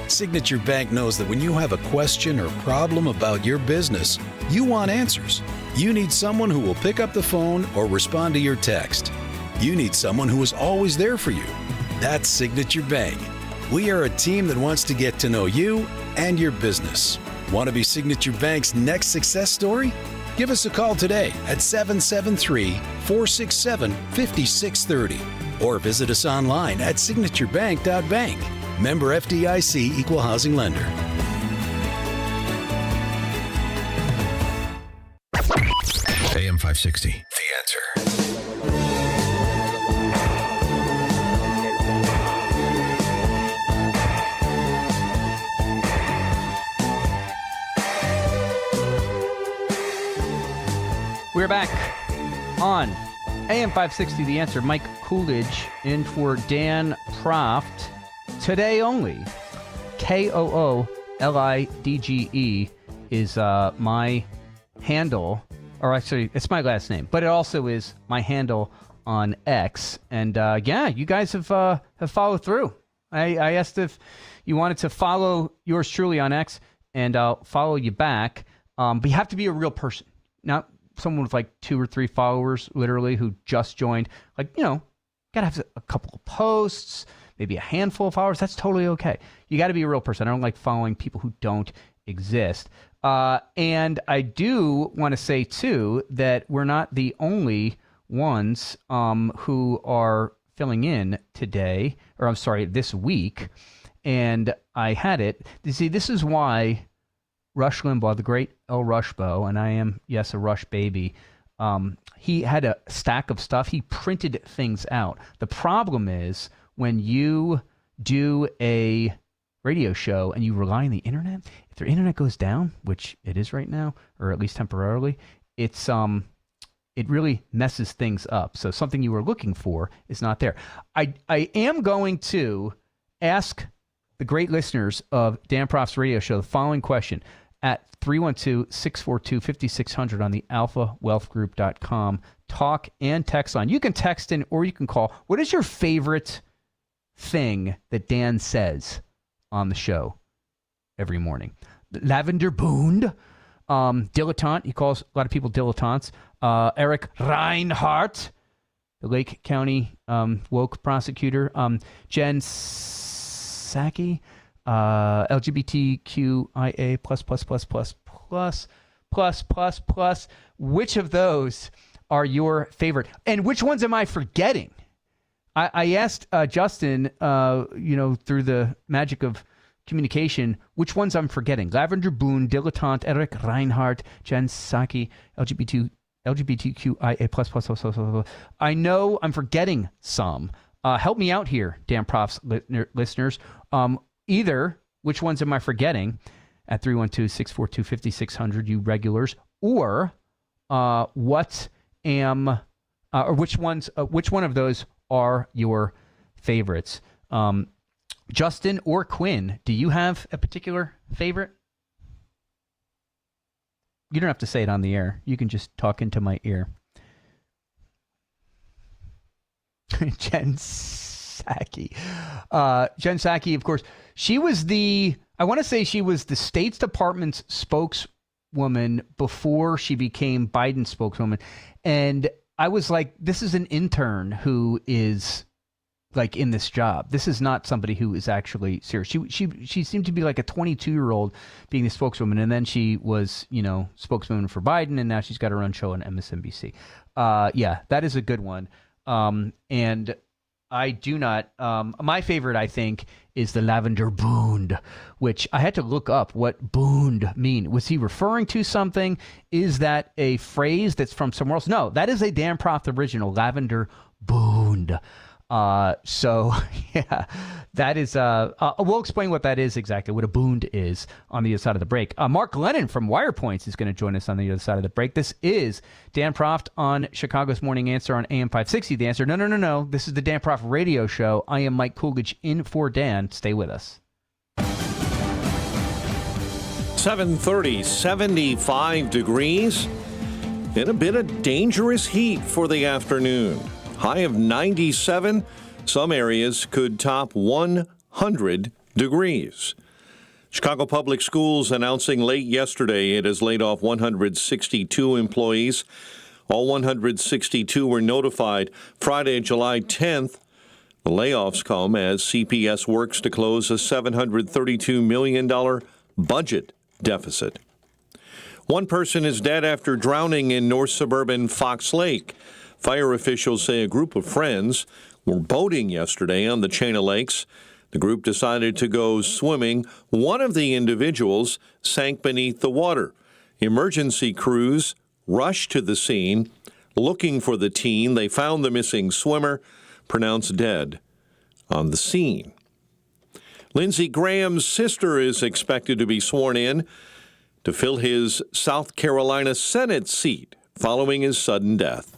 Signature Bank knows that when you have a question or problem about your business, you want answers. You need someone who will pick up the phone or respond to your text. You need someone who is always there for you. That's Signature Bank. We are a team that wants to get to know you and your business. Want to be Signature Bank's next success story? Give us a call today at 773-467-5630 or visit us online at signaturebank.bank. Member FDIC Equal Housing Lender. AM 560, The Answer. We're back on AM 560, The Answer. Mike Coolidge in for Dan Proft. Today only, KOOLIDGE is my handle, or actually, it's my last name, but it also is my handle on X. And yeah, you guys have followed through. I asked if you wanted to follow yours truly on X, and I'll follow you back. But you have to be a real person, not someone with like 2 or 3 followers, literally, who just joined. Like, you know, gotta have a couple of posts, maybe a handful of followers. That's totally okay. You got to be a real person. I don't like following people who don't exist. And I do want to say, too, that we're not the only ones who are filling in today, or I'm sorry, this week. And I had it. You see, this is why Rush Limbaugh, the great El Rushbo, and I am, yes, a Rush baby, he had a stack of stuff. He printed things out. The problem is when you do a radio show and you rely on the internet, if their internet goes down, which it is right now, or at least temporarily, it's it really messes things up. So something you were looking for is not there. I am going to ask the great listeners of Dan Proft's radio show the following question at 312-642-5600 on the alphawealthgroup.com talk and text line. You can text in or you can call. What is your favorite thing that Dan says on the show every morning? Lavender Boone, dilettante. He calls a lot of people dilettantes. Eric Reinhardt, the Lake County woke prosecutor. Jen Psaki, LGBTQIA plus. Which of those are your favorite? And which ones am I forgetting? I asked Justin, through the magic of communication, which ones I'm forgetting. Lavender Boone, dilettante, Eric Reinhardt, Jen Psaki, LGBTQIA plus. I know I'm forgetting some. Help me out here, Dan Proft's listeners. Either which ones am I forgetting at 312-642-5600, you regulars, or which one of those are your favorites? Justin or Quinn, do you have a particular favorite? You don't have to say it on the air. You can just talk into my ear. Jen Psaki. Jen Psaki, of course, she was the State's Department's spokeswoman before she became Biden's spokeswoman. And I was like, this is an intern who is like in this job. This is not somebody who is actually serious. She seemed to be like a 22-year-old being the spokeswoman, and then she was, spokeswoman for Biden, and now she's got her own show on MSNBC. Yeah, that is a good one. And I do not. My favorite, I think, is the Lavender Boone, which I had to look up what Boone mean. Was he referring to something? Is that a phrase that's from somewhere else? No, that is a Dan Proft original, Lavender Boone. So yeah, that is, we'll explain what that is exactly, what a boon is on the other side of the break. Mark Lennon from WirePoints is going to join us on the other side of the break. This is Dan Proft on Chicago's Morning Answer on AM 560. The Answer. No. This is the Dan Proft Radio Show. I am Mike Coolidge in for Dan. Stay with us. 7:30, 75 degrees, and a bit of dangerous heat for the afternoon. High of 97. Some areas could top 100 degrees. Chicago Public Schools announcing late yesterday it has laid off 162 employees. All 162 were notified Friday, July 10th. The layoffs come as CPS works to close a $732 million budget deficit. One person is dead after drowning in north suburban Fox Lake. Fire officials say a group of friends were boating yesterday on the chain of lakes. The group decided to go swimming. One of the individuals sank beneath the water. Emergency crews rushed to the scene looking for the teen. They found the missing swimmer, pronounced dead on the scene. Lindsey Graham's sister is expected to be sworn in to fill his South Carolina Senate seat following his sudden death.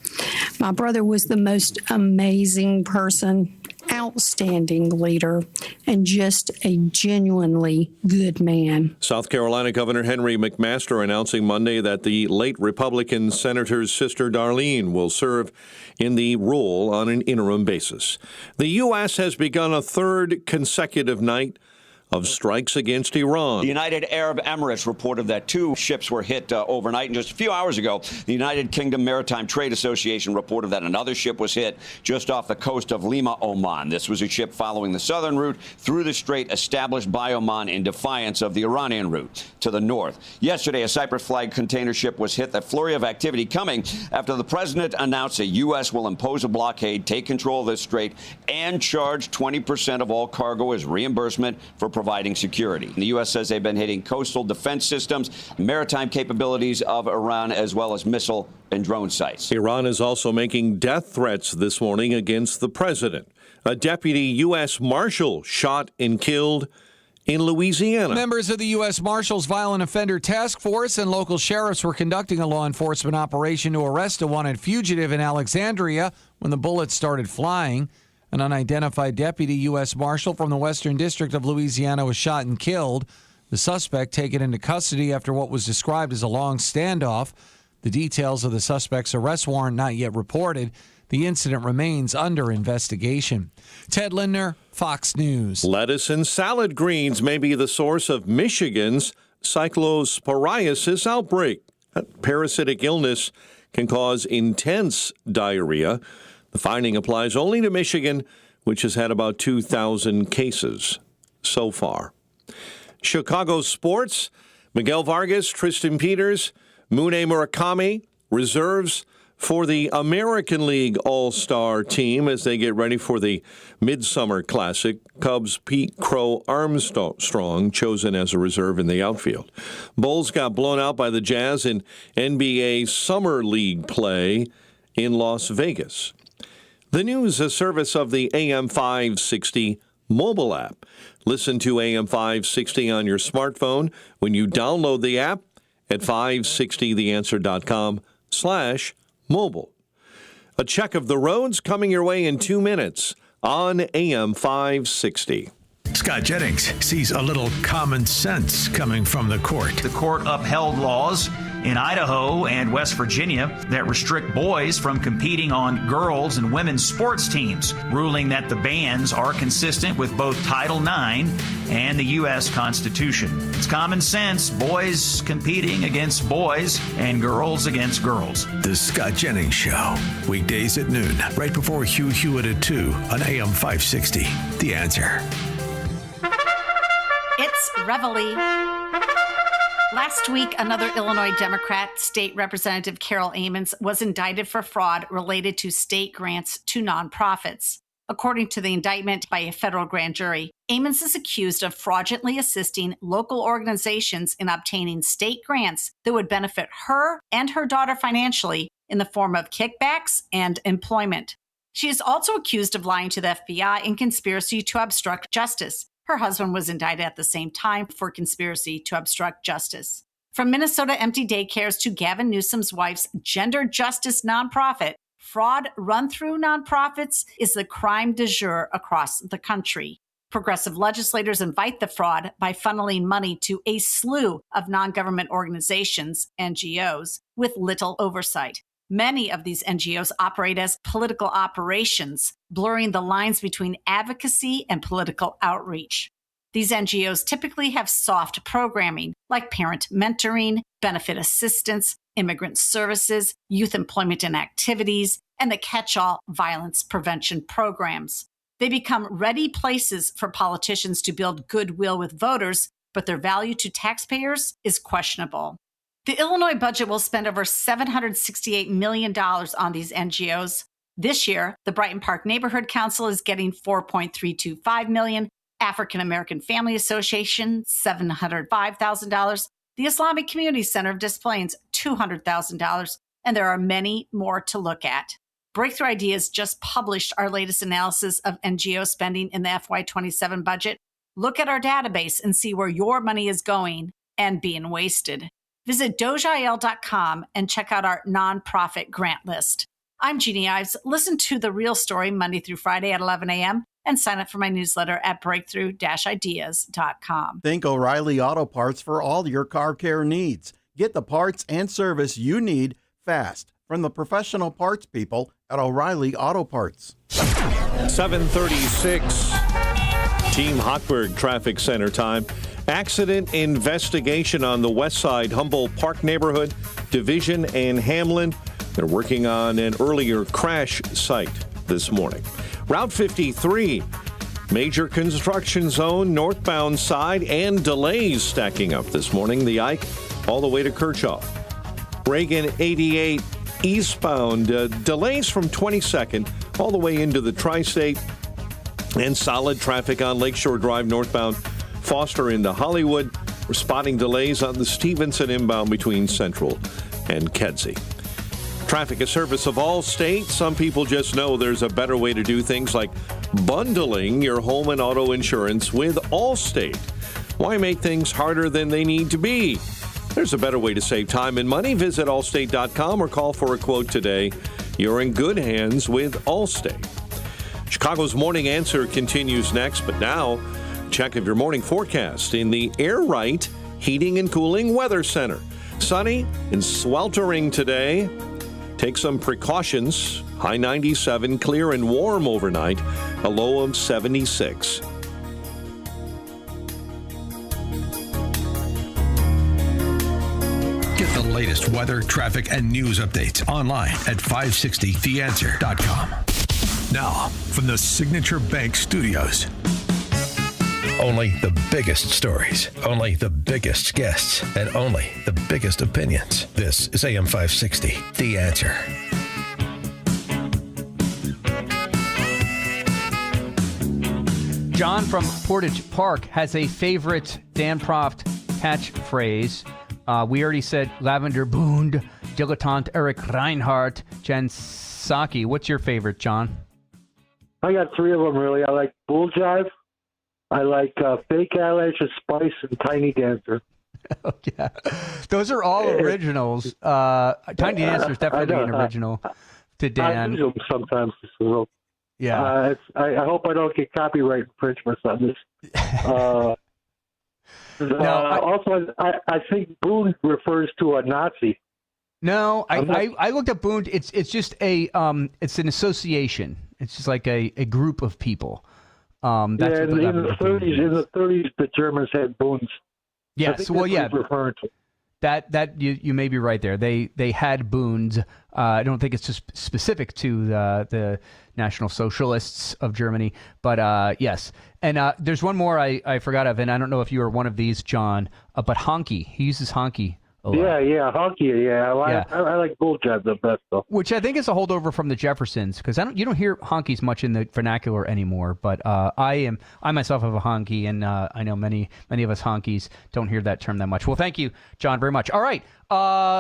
My brother was the most amazing person, outstanding leader, and just a genuinely good man. South Carolina Governor Henry McMaster announcing Monday that the late Republican senator's sister Darlene will serve in the role on an interim basis. The U.S. has begun a third consecutive night of strikes against Iran. The United Arab Emirates reported that 2 ships were hit overnight. And just a few hours ago, the United Kingdom Maritime Trade Association reported that another ship was hit just off the coast of Lima, Oman. This was a ship following the southern route through the strait established by Oman in defiance of the Iranian route to the north. Yesterday, a Cyprus-flagged container ship was hit. The flurry of activity coming after the president announced the U.S. will impose a blockade, take control of this strait, and charge 20% of all cargo as reimbursement for providing security. The U.S. says they've been hitting coastal defense systems, maritime capabilities of Iran, as well as missile and drone sites. Iran is also making death threats this morning against the president. A deputy U.S. Marshal shot and killed in Louisiana. Members of the U.S. Marshals Violent Offender Task Force and local sheriffs were conducting a law enforcement operation to arrest a wanted fugitive in Alexandria when the bullets started flying. An unidentified deputy U.S. Marshal from the Western District of Louisiana was shot and killed. The suspect taken into custody after what was described as a long standoff. The details of the suspect's arrest warrant not yet reported. The incident remains under investigation. Ted Lindner, Fox News. Lettuce and salad greens may be the source of Michigan's cyclosporiasis outbreak. That parasitic illness can cause intense diarrhea. The finding applies only to Michigan, which has had about 2,000 cases so far. Chicago sports, Miguel Vargas, Tristan Peters, Mune Murakami, reserves for the American League All-Star team as they get ready for the Midsummer Classic. Cubs' Pete Crow Armstrong chosen as a reserve in the outfield. Bulls got blown out by the Jazz in NBA Summer League play in Las Vegas. The news, a service of the AM 560 mobile app. Listen to AM 560 on your smartphone when you download the app at 560theanswer.com/mobile. A check of the roads coming your way in 2 minutes on AM 560. Scott Jennings sees a little common sense coming from the court. The court upheld laws in Idaho and West Virginia that restrict boys from competing on girls' and women's sports teams, ruling that the bans are consistent with both Title IX and the U.S. Constitution. It's common sense, boys competing against boys and girls against girls. The Scott Jennings Show, weekdays at noon, right before Hugh Hewitt at 2 on AM 560. The Answer. It's Reveille. Last week, another Illinois Democrat, State Representative Carol Amons, was indicted for fraud related to state grants to nonprofits. According to the indictment by a federal grand jury, Amons is accused of fraudulently assisting local organizations in obtaining state grants that would benefit her and her daughter financially in the form of kickbacks and employment. She is also accused of lying to the FBI in conspiracy to obstruct justice. Her husband was indicted at the same time for conspiracy to obstruct justice. From Minnesota Empty Daycares to Gavin Newsom's wife's gender justice nonprofit, fraud run through nonprofits is the crime du jour across the country. Progressive legislators invite the fraud by funneling money to a slew of non-government organizations, NGOs, with little oversight. Many of these NGOs operate as political operations, blurring the lines between advocacy and political outreach. These NGOs typically have soft programming like parent mentoring, benefit assistance, immigrant services, youth employment and activities, and the catch-all violence prevention programs. They become ready places for politicians to build goodwill with voters, but their value to taxpayers is questionable. The Illinois budget will spend over $768 million on these NGOs. This year, the Brighton Park Neighborhood Council is getting $4.325 million, African American Family Association, $705,000, the Islamic Community Center of Des Plaines, $200,000, and there are many more to look at. Breakthrough Ideas just published our latest analysis of NGO spending in the FY27 budget. Look at our database and see where your money is going and being wasted. Visit dogeil.com and check out our nonprofit grant list. I'm Jeannie Ives. Listen to The Real Story Monday through Friday at 11 a.m. and sign up for my newsletter at breakthrough-ideas.com. Think O'Reilly Auto Parts for all your car care needs. Get the parts and service you need fast from the professional parts people at O'Reilly Auto Parts. 7:36, Team Hochberg Traffic Center time. Accident investigation on the west side, Humboldt Park neighborhood, Division and Hamlin. They're working on an earlier crash site this morning. Route 53, major construction zone, northbound side, and delays stacking up this morning. The Ike all the way to Kirchhoff. Reagan 88 eastbound, delays from 22nd all the way into the tri-state, and solid traffic on Lakeshore Drive northbound Foster into Hollywood. We're spotting delays on the Stevenson inbound between Central and Kedzie. Traffic, a service of Allstate. Some people just know there's a better way to do things like bundling your home and auto insurance with Allstate. Why make things harder than they need to be? There's a better way to save time and money. Visit Allstate.com or call for a quote today. You're in good hands with Allstate. Chicago's Morning Answer continues next, but now, check of your morning forecast in the Air Right Heating and Cooling Weather Center. Sunny and sweltering today. Take some precautions. High 97, clear and warm overnight. A low of 76. Get the latest weather, traffic, and news updates online at 560theanswer.com. Now, from the Signature Bank Studios. Only the biggest stories, only the biggest guests, and only the biggest opinions. This is AM 560, The Answer. John from Portage Park has a favorite Dan Proft catchphrase. We already said Lavender Bund, Dilettante Eric Reinhardt, Jen Psaki. What's your favorite, John? I got three of them, really. I like Bull Jive, I like Fake Eyelashes, Spice, and Tiny Dancer. Oh, yeah. Those are all originals. Tiny Dancer is definitely an original to Dan. I use them sometimes. So, yeah. I hope I don't get copyright infringement on this. Also, I think Boone refers to a Nazi. No, I looked up Bund. It's just it's an association. It's just like a group of people. That's yeah, in the 30s, the Germans had Bunds. Yes, well, yeah. Referring to. That you may be right there. They had Bunds. I don't think it's just specific to the National Socialists of Germany, but yes. And there's one more I forgot of, and I don't know if you were one of these, John. But honky. He uses honky. Yeah, honky. Yeah, I like Bull Jive the best though. Which I think is a holdover from the Jeffersons, because you don't hear honkies much in the vernacular anymore. But I myself have a honky, and I know many of us honkies don't hear that term that much. Well, thank you, John, very much. All right,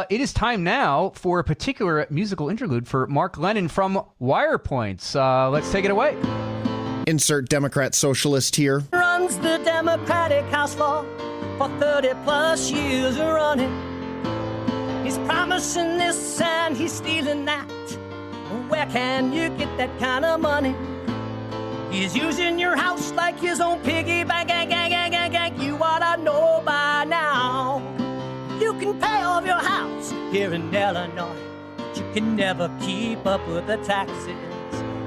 it is time now for a particular musical interlude for Mark Lennon from Wire Points. Let's take it away. Insert Democrat socialist here. Runs the Democratic House floor for 30 plus years running. He's promising this and he's stealing that. Where can you get that kind of money? He's using your house like his own piggy bank. You ought to know by now. You can pay off your house here in Illinois, but you can never keep up with the taxes.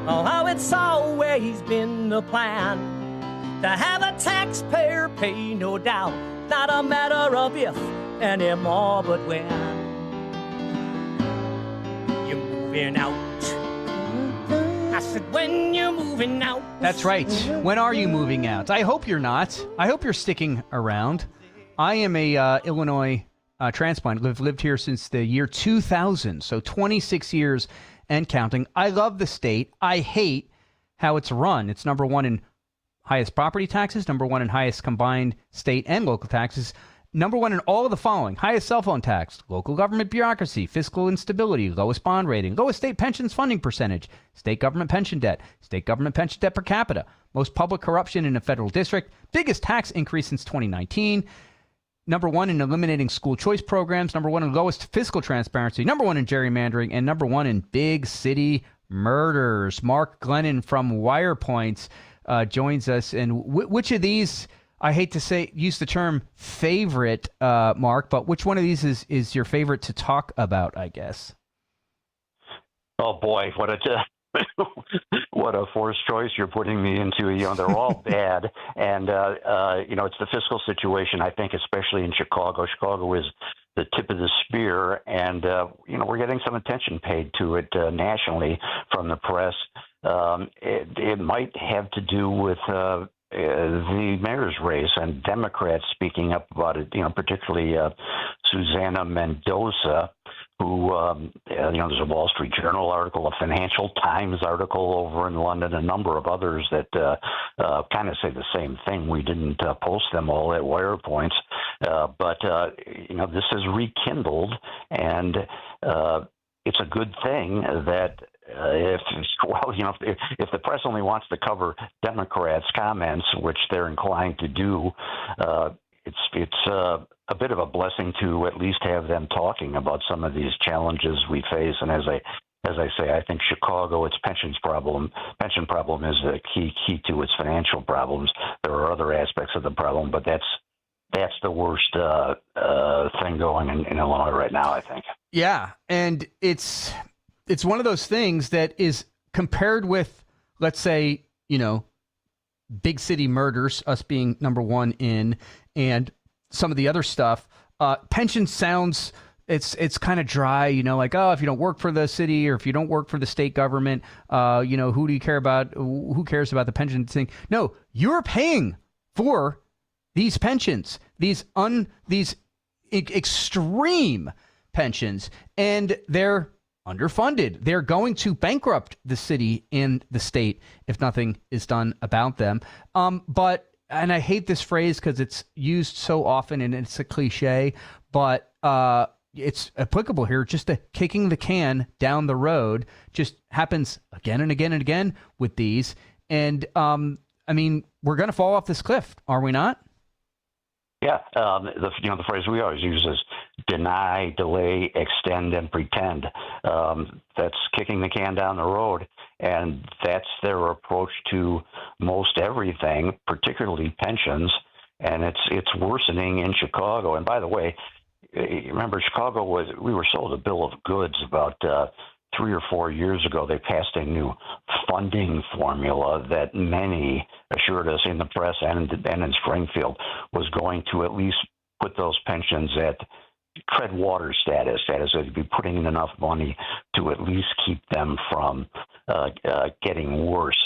Oh, how it's always been the plan to have a taxpayer pay, no doubt. Not a matter of if anymore, but when. You're moving out. I said, when you're moving out. That's right. When are you moving out? I hope you're not. I hope you're sticking around. I am a Illinois transplant. I've lived here since the year 2000, so 26 years and counting. I love the state. I hate how it's run. It's number one in highest property taxes, number one in highest combined state and local taxes, number one in all of the following: highest cell phone tax, local government bureaucracy, fiscal instability, lowest bond rating, lowest state pensions funding percentage, state government pension debt per capita, most public corruption in a federal district, biggest tax increase since 2019, number one in eliminating school choice programs, number one in lowest fiscal transparency, number one in gerrymandering, and number one in big city murders. Mark Glennon from Wire Points joins us. And which of these, I hate to use the term favorite, Mark, but which one of these is your favorite to talk about, I guess? Oh, boy, what a forced choice you're putting me into. They're all bad. And, it's the fiscal situation, I think, especially in Chicago. Chicago is the tip of the spear. And, we're getting some attention paid to it nationally from the press. It might have to do with the mayor's race and Democrats speaking up about it, particularly Susanna Mendoza, who, there's a Wall Street Journal article, a Financial Times article over in London, a number of others that kind of say the same thing. We didn't post them all at Wire Points, but this is rekindled, and it's a good thing that if the press only wants to cover Democrats' comments, which they're inclined to do, it's a bit of a blessing to at least have them talking about some of these challenges we face. And as I say, I think Chicago, its pension problem is the key to its financial problems. There are other aspects of the problem, but that's the worst thing going in Illinois right now, I think. Yeah, and it's one of those things that is compared with, let's say, big city murders, us being number one in, and some of the other stuff. Pension sounds, it's kind of dry, like, oh, if you don't work for the city or if you don't work for the state government, who do you care about? Who cares about the pension thing? No, you're paying for these pensions, these extreme pensions, and they're underfunded. They're going to bankrupt the city and the state if nothing is done about them. And I hate this phrase because it's used so often and it's a cliche, but it's applicable here. Just the kicking the can down the road just happens again and again and again with these. And we're going to fall off this cliff, are we not? Yeah, the phrase we always use is deny, delay, extend, and pretend. That's kicking the can down the road, and that's their approach to most everything, particularly pensions. And it's worsening in Chicago. And by the way, remember Chicago we were sold a bill of goods about 3 or 4 years ago. They passed a new funding formula that many assured us in the press and in Springfield was going to at least put those pensions at tread water status. That is, they'd be putting in enough money to at least keep them from getting worse.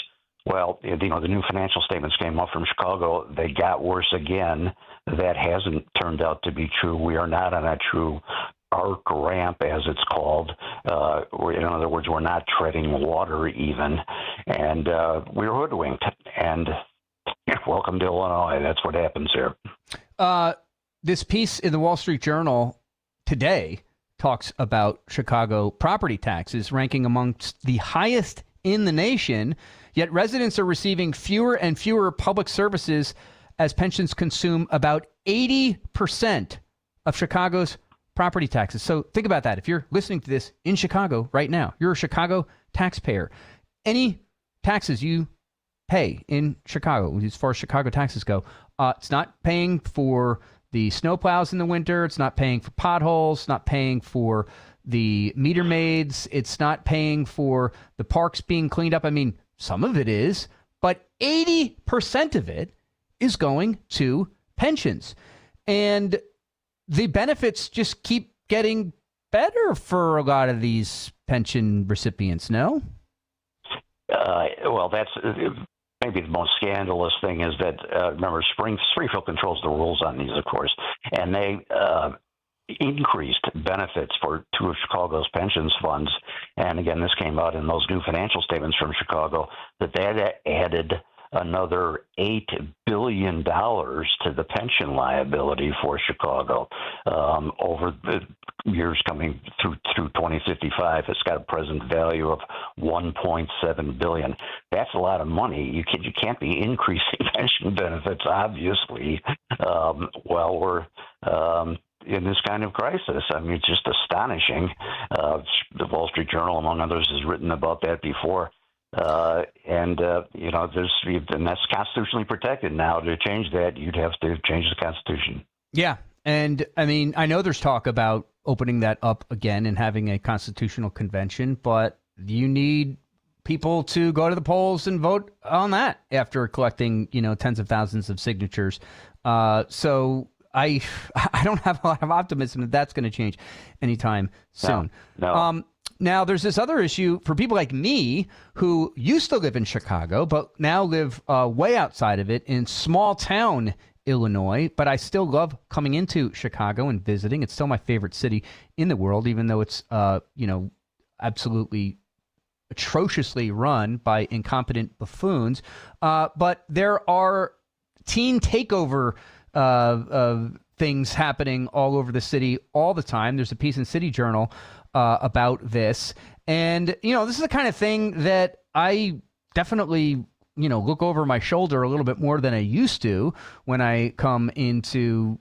Well, the new financial statements came up from Chicago. They got worse again. That hasn't turned out to be true. We are not on a true arc ramp, as it's called. In other words, we're not treading water even, and we're hoodwinked. And welcome to Illinois. That's what happens here. This piece in the Wall Street Journal today talks about Chicago property taxes ranking amongst the highest in the nation, yet residents are receiving fewer and fewer public services as pensions consume about 80% of Chicago's property taxes. So think about that. If you're listening to this in Chicago right now, you're a Chicago taxpayer. Any taxes you pay in Chicago, as far as Chicago taxes go, it's not paying for the snowplows in the winter. It's not paying for potholes. It's not paying for the meter maids. It's not paying for the parks being cleaned up. I mean, some of it is, but 80% of it is going to pensions. And the benefits just keep getting better for a lot of these pension recipients, no? Well, that's maybe the most scandalous thing is that, remember, Springfield controls the rules on these, of course, and they increased benefits for two of Chicago's pensions funds. And again, this came out in those new financial statements from Chicago, that added another $8 billion to the pension liability for Chicago over the years coming through 2055. It's got a present value of $1.7 billion. That's a lot of money. You can't be increasing pension benefits, obviously, while we're in this kind of crisis. I mean, it's just astonishing. The Wall Street Journal, among others, has written about that before. And that's constitutionally protected. Now, to change that, you'd have to change the Constitution. Yeah. And I mean, I know there's talk about opening that up again and having a constitutional convention, but you need people to go to the polls and vote on that after collecting, tens of thousands of signatures. So I don't have a lot of optimism that that's going to change anytime soon. No. Now, there's this other issue for people like me who used to live in Chicago, but now live way outside of it in small town Illinois. But I still love coming into Chicago and visiting. It's still my favorite city in the world, even though it's, absolutely atrociously run by incompetent buffoons. But there are teen takeover things happening all over the city all the time. There's a piece in City Journal about this, And, this is the kind of thing that I definitely, look over my shoulder a little bit more than I used to when I come into,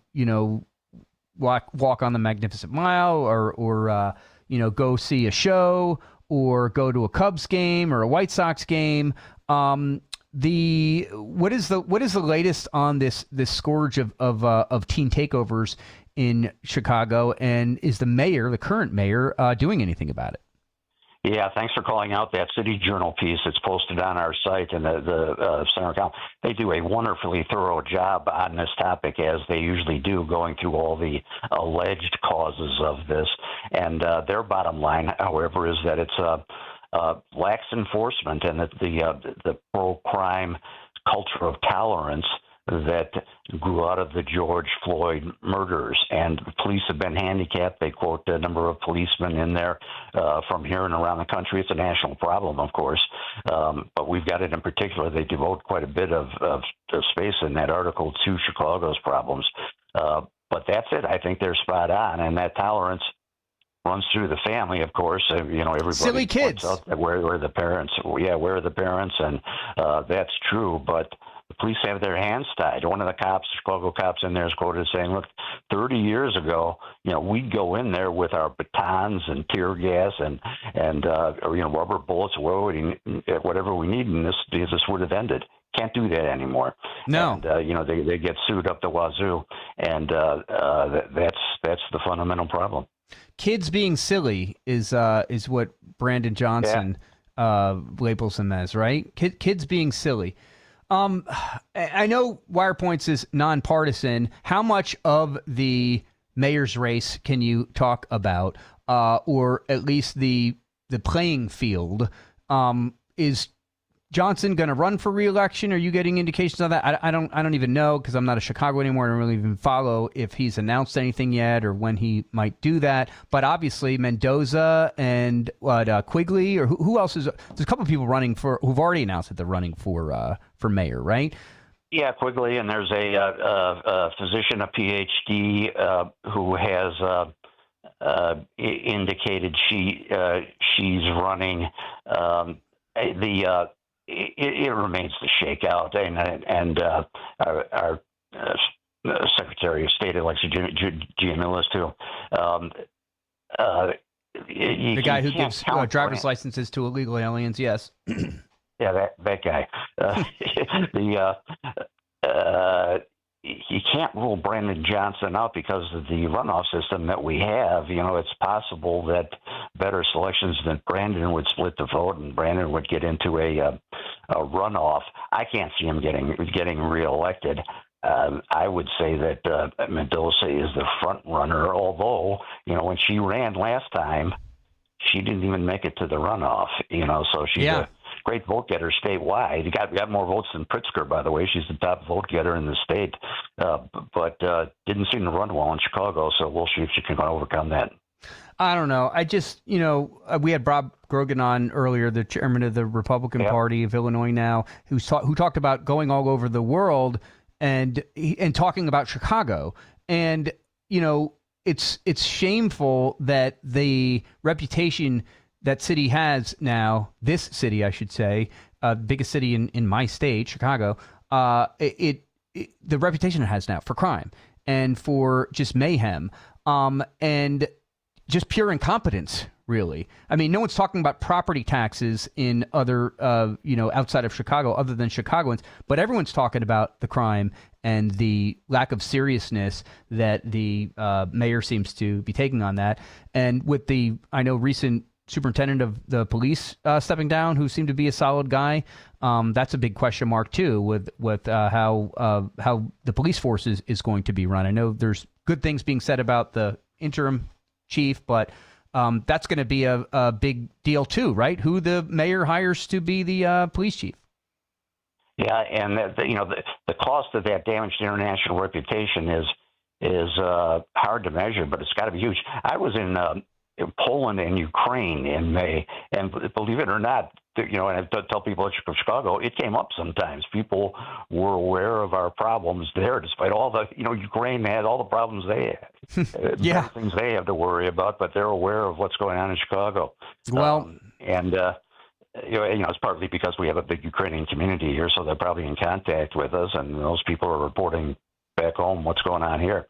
walk on the Magnificent Mile or go see a show or go to a Cubs game or a White Sox game. What is the latest on this scourge of teen takeovers in Chicago, and is the current mayor, doing anything about it? Yeah, thanks for calling out that City Journal piece. It's posted on our site and the Center Council. They do a wonderfully thorough job on this topic, as they usually do, going through all the alleged causes of this. And their bottom line, however, is that it's lax enforcement, and that the pro-crime culture of tolerance that grew out of the George Floyd murders. And the police have been handicapped. They quote a number of policemen in there from here and around the country. It's a national problem, of course, but we've got it in particular. They devote quite a bit of space in that article to Chicago's problems. But that's it. I think they're spot on, and that tolerance runs through the family, of course. Everybody silly kids. Where are the parents? Yeah, where are the parents? And that's true, but the police have their hands tied. One of the cops, Chicago cops in there, is quoted as saying, "Look, 30 years ago, we'd go in there with our batons and tear gas and rubber bullets, whatever we need, and this would have ended." Can't do that anymore. No. And, they get sued up the wazoo, and that's the fundamental problem. Kids being silly is what Brandon Johnson labels them as, right? Kids being silly. I know Wire Points is nonpartisan. How much of the mayor's race can you talk about, or at least the playing field? Is Johnson going to run for re-election? Are you getting indications of that? I don't even know, because I'm not a Chicago anymore. I don't really even follow if he's announced anything yet or when he might do that. But obviously Mendoza and Quigley, or who else is? There's a couple of people running who've already announced that they're running for mayor, right? Yeah, Quigley, and there's a physician, a PhD, who has indicated she's running. It remains to shake out, and our Secretary of State, Alexis Giannoulis, too. The guy who gives driver's licenses to illegal aliens, yes. Yeah, that guy. You can't rule Brandon Johnson out because of the runoff system that we have. It's possible that better selections than Brandon would split the vote, and Brandon would get into a runoff. I can't see him getting reelected. I would say that Mendoza is the front runner, although, when she ran last time, she didn't even make it to the runoff, so she's a great vote getter statewide. Got more votes than Pritzker, by the way. She's the top vote getter in the state, but didn't seem to run well in Chicago, so we'll see if she can overcome that. I don't know. I just, we had Bob Grogan on earlier, the chairman of the Republican Party of Illinois now, who talked about going all over the world and talking about Chicago. And, it's shameful that the reputation that city has now, this city, I should say, biggest city in my state, Chicago, the reputation it has now for crime and for just mayhem, and just pure incompetence, really. I mean, no one's talking about property taxes in other, outside of Chicago, other than Chicagoans, but everyone's talking about the crime and the lack of seriousness that the mayor seems to be taking on that. And with the, recent superintendent of the police stepping down, who seemed to be a solid guy, that's a big question mark too, with how the police force is going to be run. I know there's good things being said about the interim chief, but that's going to be a big deal too, right? Who the mayor hires to be the police chief. Yeah, and the cost of that damaged international reputation is hard to measure, but it's got to be huge. I was in Poland and Ukraine in May, and believe it or not, and I tell people in Chicago, it came up sometimes. People were aware of our problems there, despite all the, Ukraine had all the problems they had. Yeah. Things they have to worry about, but they're aware of what's going on in Chicago. Well, it's partly because we have a big Ukrainian community here, so they're probably in contact with us, and those people are reporting back home what's going on here.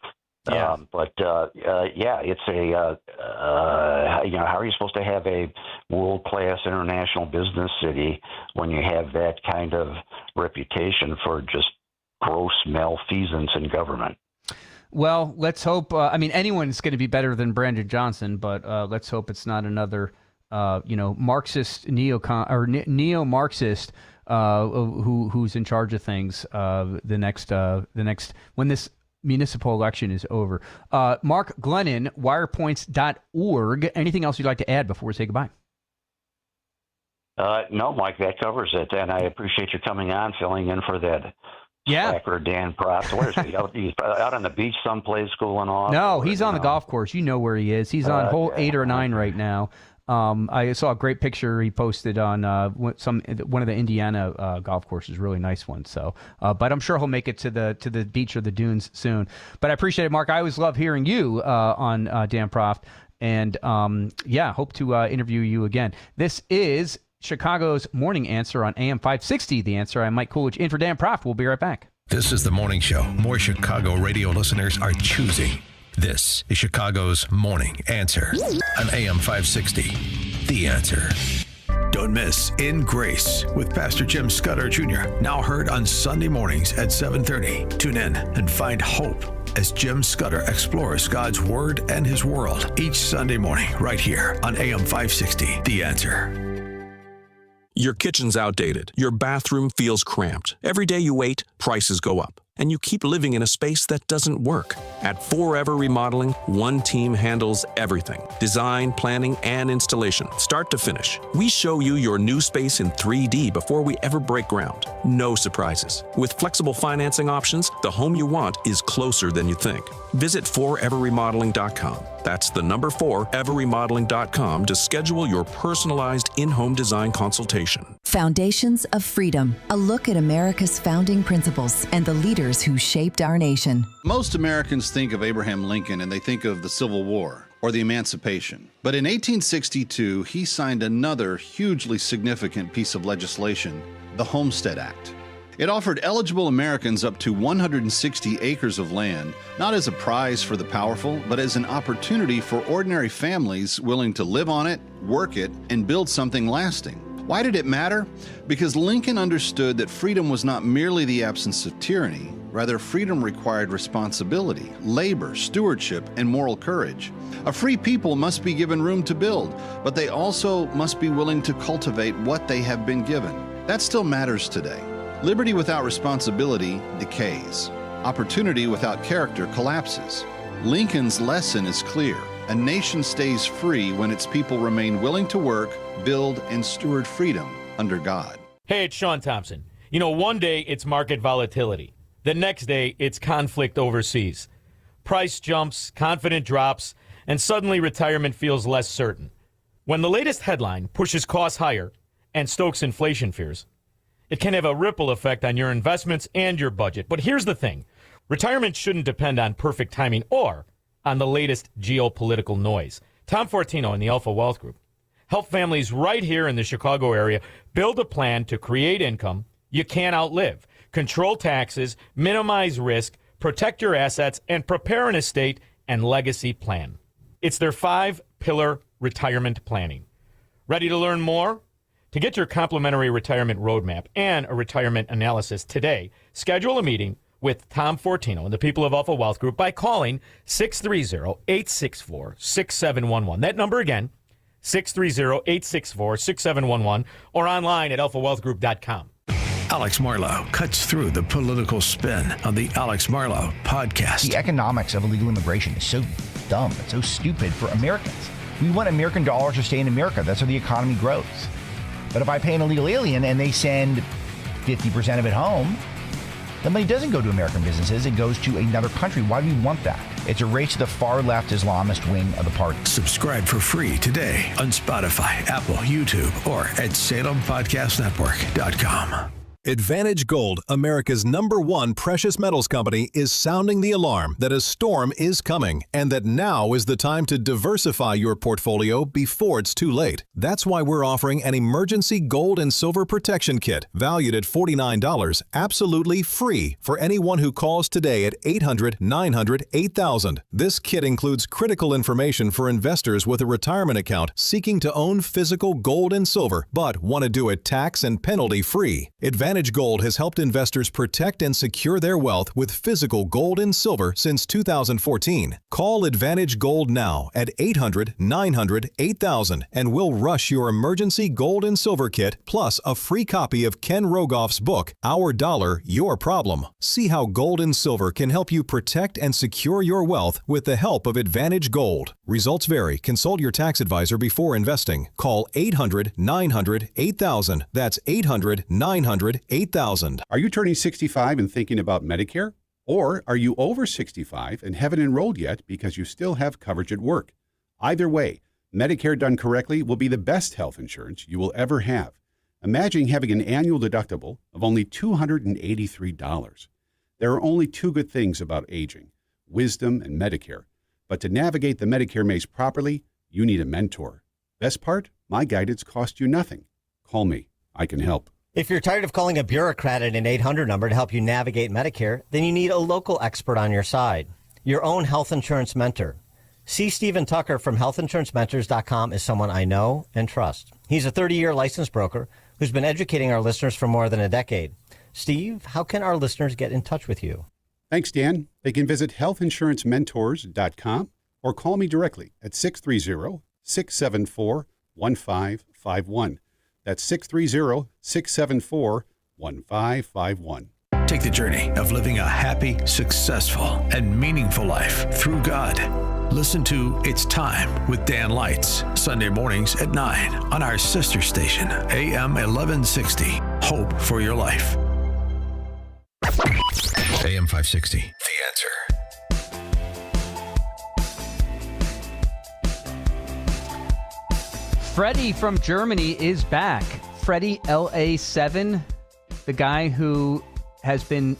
Yeah. It's a, how are you supposed to have a world-class international business city when you have that kind of reputation for just gross malfeasance in government? Well, let's hope. Anyone's going to be better than Brandon Johnson, but let's hope it's not another, Marxist neo-Marxist who's in charge of things. The next when this municipal election is over. Mark Glennon, wirepoints.org. Anything else you'd like to add before we say goodbye? No, Mike, that covers it. And I appreciate you coming on, filling in for that slacker Dan Proft. Where is he? He's out on the beach someplace cooling off? No, he's on the golf course. You know where he is. He's on hole 8 or 9 right now. I saw a great picture he posted on one of the Indiana golf courses, really nice one. So, but I'm sure he'll make it to the beach or the dunes soon. But I appreciate it, Mark. I always love hearing you on Dan Proft, and hope to interview you again. This is Chicago's Morning Answer on AM 560. The Answer. I'm Mike Coolidge in for Dan Proft. We'll be right back. This is the morning show more Chicago radio listeners are choosing. This is Chicago's Morning Answer on AM 560. The Answer. Don't miss In Grace with Pastor Jim Scudder Jr. Now heard on Sunday mornings at 7:30. Tune in and find hope as Jim Scudder explores God's Word and His world each Sunday morning right here on AM 560. The Answer. Your kitchen's outdated. Your bathroom feels cramped. Every day you wait, prices go up. And you keep living in a space that doesn't work. At Forever Remodeling, one team handles everything. Design, planning, and installation, start to finish. We show you your new space in 3D before we ever break ground. No surprises. With flexible financing options, the home you want is closer than you think. Visit foreverremodeling.com. That's the number 4, everremodeling.com to schedule your personalized in-home design consultation. Foundations of Freedom, a look at America's founding principles and the leaders who shaped our nation. Most Americans think of Abraham Lincoln and they think of the Civil War or the Emancipation. But in 1862, he signed another hugely significant piece of legislation, the Homestead Act. It offered eligible Americans up to 160 acres of land, not as a prize for the powerful, but as an opportunity for ordinary families willing to live on it, work it, and build something lasting. Why did it matter? Because Lincoln understood that freedom was not merely the absence of tyranny. Rather, freedom required responsibility, labor, stewardship, and moral courage. A free people must be given room to build, but they also must be willing to cultivate what they have been given. That still matters today. Liberty without responsibility decays. Opportunity without character collapses. Lincoln's lesson is clear. A nation stays free when its people remain willing to work, build, and steward freedom under God. Hey, it's Sean Thompson. One day it's market volatility. The next day it's conflict overseas. Price jumps, confidence drops, and suddenly retirement feels less certain. When the latest headline pushes costs higher and stokes inflation fears, it can have a ripple effect on your investments and your budget. But here's the thing. Retirement shouldn't depend on perfect timing or on the latest geopolitical noise. Tom Fortino and the Alpha Wealth Group help families right here in the Chicago area build a plan to create income you can't outlive, control taxes, minimize risk, protect your assets, and prepare an estate and legacy plan. It's their 5-pillar retirement planning. Ready to learn more? To get your complimentary retirement roadmap and a retirement analysis today, schedule a meeting with Tom Fortino and the people of Alpha Wealth Group by calling 630-864-6711. That number again, 630-864-6711, or online at alphawealthgroup.com. Alex Marlow cuts through the political spin on the Alex Marlow podcast. The economics of illegal immigration is so dumb. It's so stupid for Americans. We want American dollars to stay in America. That's how the economy grows. But if I pay an illegal alien and they send 50% of it home, the money doesn't go to American businesses. It goes to another country. Why do we want that? It's a race to the far-left Islamist wing of the party. Subscribe for free today on Spotify, Apple, YouTube, or at SalemPodcastNetwork.com. Advantage Gold, America's #1 precious metals company, is sounding the alarm that a storm is coming and that now is the time to diversify your portfolio before it's too late. That's why we're offering an emergency gold and silver protection kit valued at $49, absolutely free for anyone who calls today at 800-900-8000. This kit includes critical information for investors with a retirement account seeking to own physical gold and silver, but want to do it tax and penalty free. Advantage Gold has helped investors protect and secure their wealth with physical gold and silver since 2014. Call Advantage Gold now at 800-900-8000 and we'll rush your emergency gold and silver kit plus a free copy of Ken Rogoff's book, Our Dollar, Your Problem. See how gold and silver can help you protect and secure your wealth with the help of Advantage Gold. Results vary. Consult your tax advisor before investing. Call 800-900-8000. That's 800-900-8000. Are you turning 65 and thinking about Medicare? Or are you over 65 and haven't enrolled yet because you still have coverage at work? Either way, Medicare done correctly will be the best health insurance you will ever have. Imagine having an annual deductible of only $283. There are only two good things about aging: wisdom and Medicare. But to navigate the Medicare maze properly, you need a mentor. Best part? My guidance costs you nothing. Call me. I can help. If you're tired of calling a bureaucrat at an 800 number to help you navigate Medicare, then you need a local expert on your side, your own health insurance mentor. C. Stephen Tucker from healthinsurancementors.com is someone I know and trust. He's a 30-year licensed broker who's been educating our listeners for more than a decade. Steve, how can our listeners get in touch with you? Thanks, Dan. They can visit healthinsurancementors.com or call me directly at 630-674-1551. That's 630-674-1551. Take the journey of living a happy, successful, and meaningful life through God. Listen to It's Time with Dan Lights, Sunday mornings at 9 on our sister station, AM 1160. Hope for your life. AM 560, The Answer. Freddie from Germany is back. Freddie LA7, the guy who has been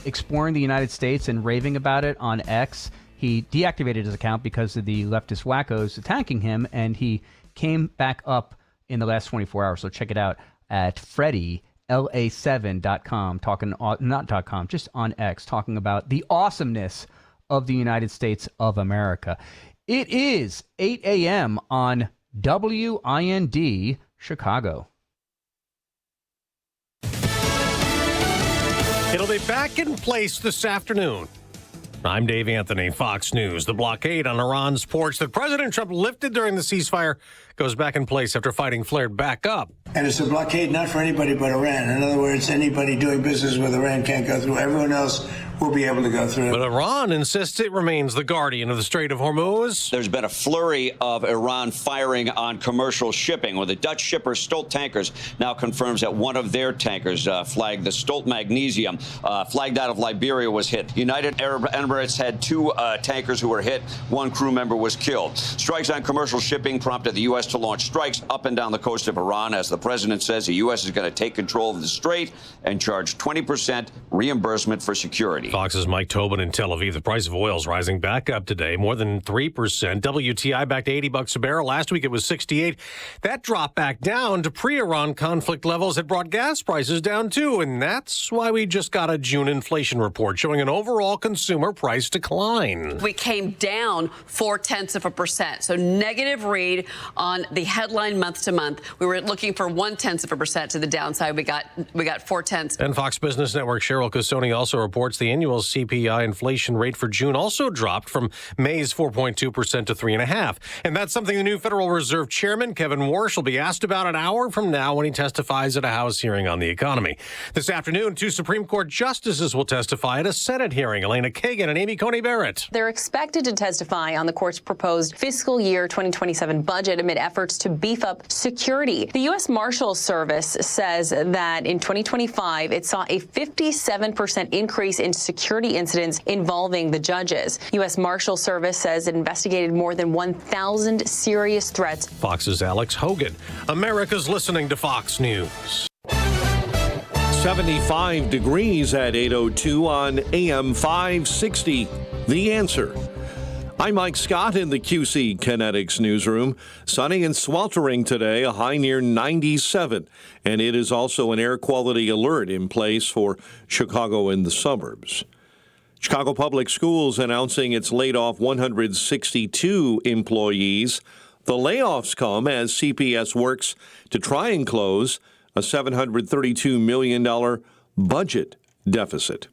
exploring the United States and raving about it on X. He deactivated his account because of the leftist wackos attacking him, and he came back up in the last 24 hours. So check it out at FreddieLA7.com, just on X, talking about the awesomeness of the United States of America. It is 8 a.m. on WIND Chicago. It'll be back in place this afternoon. I'm Dave Anthony, Fox News. The blockade on Iran's ports that President Trump lifted during the ceasefire goes back in place after fighting flared back up. And it's a blockade not for anybody but Iran. In other words, anybody doing business with Iran can't go through. Everyone else will be able to go through it. But Iran insists it remains the guardian of the Strait of Hormuz. There's been a flurry of Iran firing on commercial shipping, where the Dutch shipper Stolt Tankers now confirms that one of their tankers, flagged the Stolt Magnesium, flagged out of Liberia, was hit. United Arab Emirates had two tankers who were hit. One crew member was killed. Strikes on commercial shipping prompted the U.S. to launch strikes up and down the coast of Iran. As the president says, the U.S. is going to take control of the strait and charge 20% reimbursement for security. Fox's Mike Tobin in Tel Aviv. The price of oil is rising back up today, more than 3%. WTI back to $80 a barrel. Last week it was 68. That dropped back down to pre-Iran conflict levels that brought gas prices down too. And that's why we just got a June inflation report showing an overall consumer price decline. We came down 0.4%. So negative read on the headline month to month. We were looking for 0.1% to the downside. We got 0.4. And Fox Business Network Cheryl Casoni also reports the annual CPI inflation rate for June also dropped from May's 4.2% to 3.5%. And that's something the new Federal Reserve Chairman Kevin Warsh will be asked about an hour from now when he testifies at a House hearing on the economy. This afternoon, two Supreme Court justices will testify at a Senate hearing. Elena Kagan and Amy Coney Barrett. They're expected to testify on the court's proposed fiscal year 2027 budget amid efforts to beef up security. The U.S. Marshals Service says that in 2025, it saw a 57% increase in security incidents involving the judges. U.S. Marshal Service says it investigated more than 1,000 serious threats. Fox's Alex Hogan. America's listening to Fox News. 75 degrees at 8:02 on AM 560. The Answer. I'm Mike Scott in the QC Kinetics newsroom. Sunny and sweltering today, a high near 97. And it is also an air quality alert in place for Chicago and the suburbs. Chicago Public Schools announcing it's laid off 162 employees. The layoffs come as CPS works to try and close a $732 million budget deficit.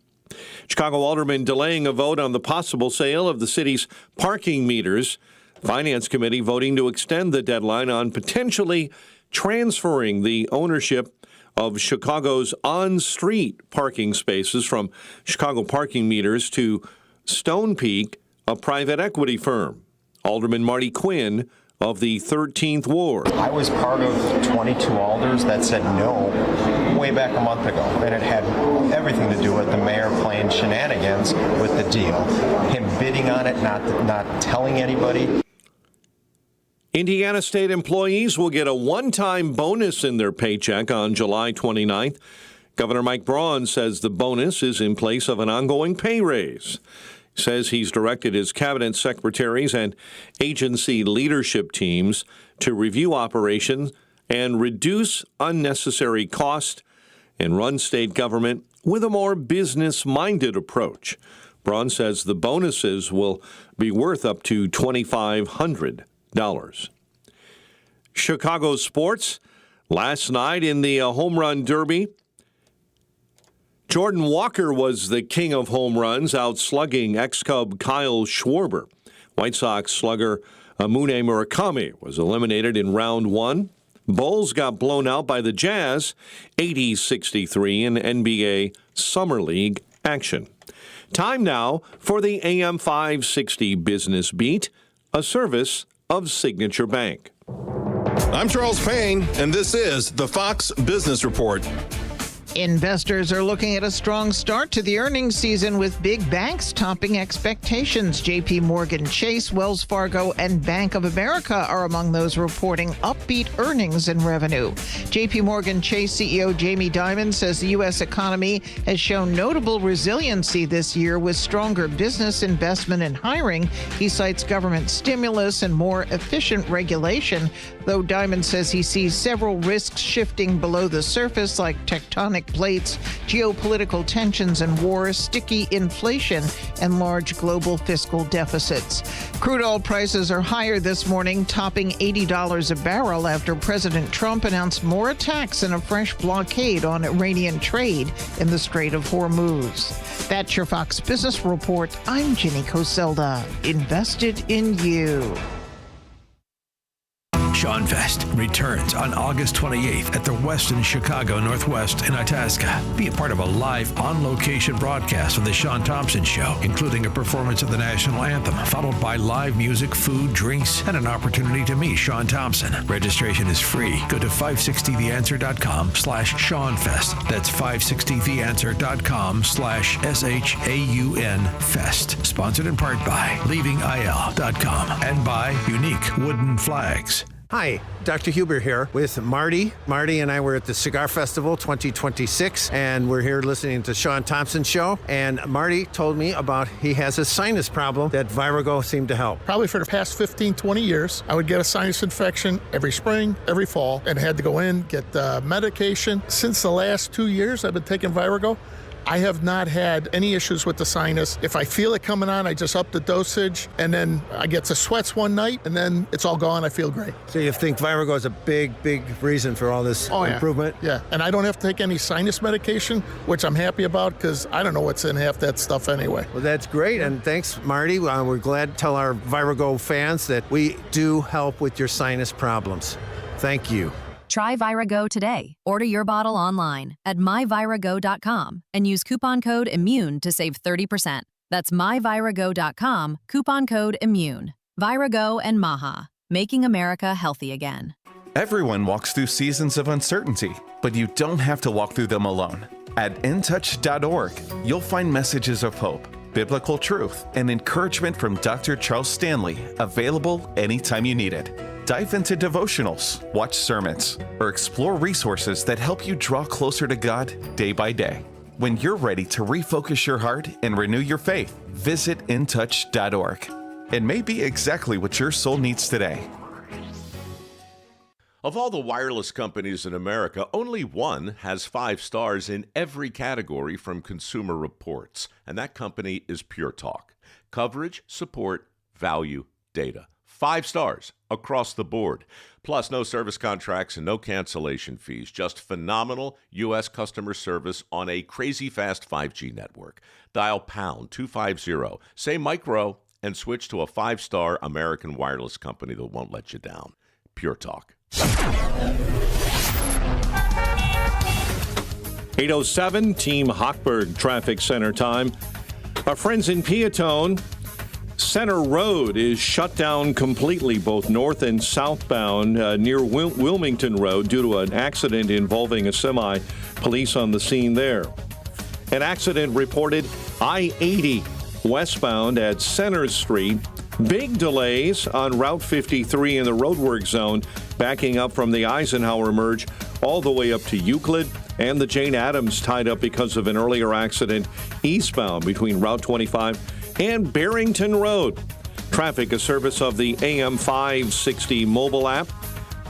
Chicago aldermen delaying a vote on the possible sale of the city's parking meters. Finance Committee voting to extend the deadline on potentially transferring the ownership of Chicago's on-street parking spaces from Chicago Parking Meters to Stonepeak, a private equity firm. Alderman Marty Quinn of the 13th Ward. I was part of 22 alders that said no way back a month ago, and it had everything to do with the mayor playing shenanigans with the deal, him bidding on it, not telling anybody. Indiana State employees will get a one-time bonus in their paycheck on July 29th. Governor Mike Braun says the bonus is in place of an ongoing pay raise. Says he's directed his cabinet secretaries and agency leadership teams to review operations and reduce unnecessary cost and run state government with a more business-minded approach. Braun says the bonuses will be worth up to $2,500. Chicago sports. Last night in the home run derby, Jordan Walker was the king of home runs, outslugging ex-Cub Kyle Schwarber. White Sox slugger Amune Murakami was eliminated in round one. Bulls got blown out by the Jazz, 80-63 in NBA Summer League action. Time now for the AM 560 Business Beat, a service of Signature Bank. I'm Charles Payne, and this is the Fox Business Report. Investors are looking at a strong start to the earnings season with big banks topping expectations. JP Morgan Chase, Wells Fargo, and Bank of America are among those reporting upbeat earnings and revenue. JP Morgan Chase CEO Jamie Dimon says the U.S. economy has shown notable resiliency this year with stronger business investment and hiring. He cites government stimulus and more efficient regulation, though Dimon says he sees several risks shifting below the surface, like tectonic plates, geopolitical tensions and wars, sticky inflation, and large global fiscal deficits. Crude oil prices are higher this morning, topping $80 a barrel after President Trump announced more attacks and a fresh blockade on Iranian trade in the Strait of Hormuz. That's your Fox Business Report. I'm Ginny Coselda. Invested in you. Sean Fest returns on August 28th at the Westin Chicago Northwest in Itasca. Be a part of a live, on-location broadcast of The Sean Thompson Show, including a performance of the national anthem, followed by live music, food, drinks, and an opportunity to meet Sean Thompson. Registration is free. Go to 560theanswer.com/SeanFest. That's 560theanswer.com/SHAUN Fest. Sponsored in part by LeavingIL.com and by Unique Wooden Flags. Hi, Dr. Huber here with Marty. Marty and I were at the Cigar Festival 2026, and we're here listening to Sean Thompson Show. And Marty told me about he has a sinus problem that Virago seemed to help. Probably for the past 15, 20 years, I would get a sinus infection every spring, every fall, and had to go in, get medication. Since the last 2 years, I've been taking Virago. I have not had any issues with the sinus. If I feel it coming on, I just up the dosage, and then I get the sweats one night, and then it's all gone. I feel great. So you think Virago is a big reason for all this improvement? Yeah, and I don't have to take any sinus medication, which I'm happy about because I don't know what's in half that stuff anyway. Well, that's great, and thanks, Marty. We're glad to tell our Virago fans that we do help with your sinus problems. Thank you. Try Virago today. Order your bottle online at myvirago.com and use coupon code IMMUNE to save 30%. That's myvirago.com, coupon code IMMUNE. Virago and Maha, making America healthy again. Everyone walks through seasons of uncertainty, but you don't have to walk through them alone. At intouch.org, you'll find messages of hope, biblical truth, and encouragement from Dr. Charles Stanley, available anytime you need it. Dive into devotionals, watch sermons, or explore resources that help you draw closer to God day by day. When you're ready to refocus your heart and renew your faith, visit intouch.org. It may be exactly what your soul needs today. Of all the wireless companies in America, only one has 5 stars in every category from Consumer Reports, and that company is Pure Talk. Coverage, support, value, data. 5 stars across the board. Plus, no service contracts and no cancellation fees. Just phenomenal U.S. customer service on a crazy fast 5G network. Dial pound 250, say micro, and switch to a 5-star American wireless company that won't let you down. Pure Talk. 8:07, Team Hochberg Traffic Center time. Our friends in Peatone, Center Road is shut down completely, both north and southbound, near Wilmington Road due to an accident involving a semi. Police on the scene there. An accident reported I-80 westbound at Center Street. Big delays on Route 53 in the roadwork zone, backing up from the Eisenhower merge all the way up to Euclid, and the Jane Addams tied up because of an earlier accident eastbound between Route 25 and Barrington Road. Traffic, a service of the AM 560 mobile app.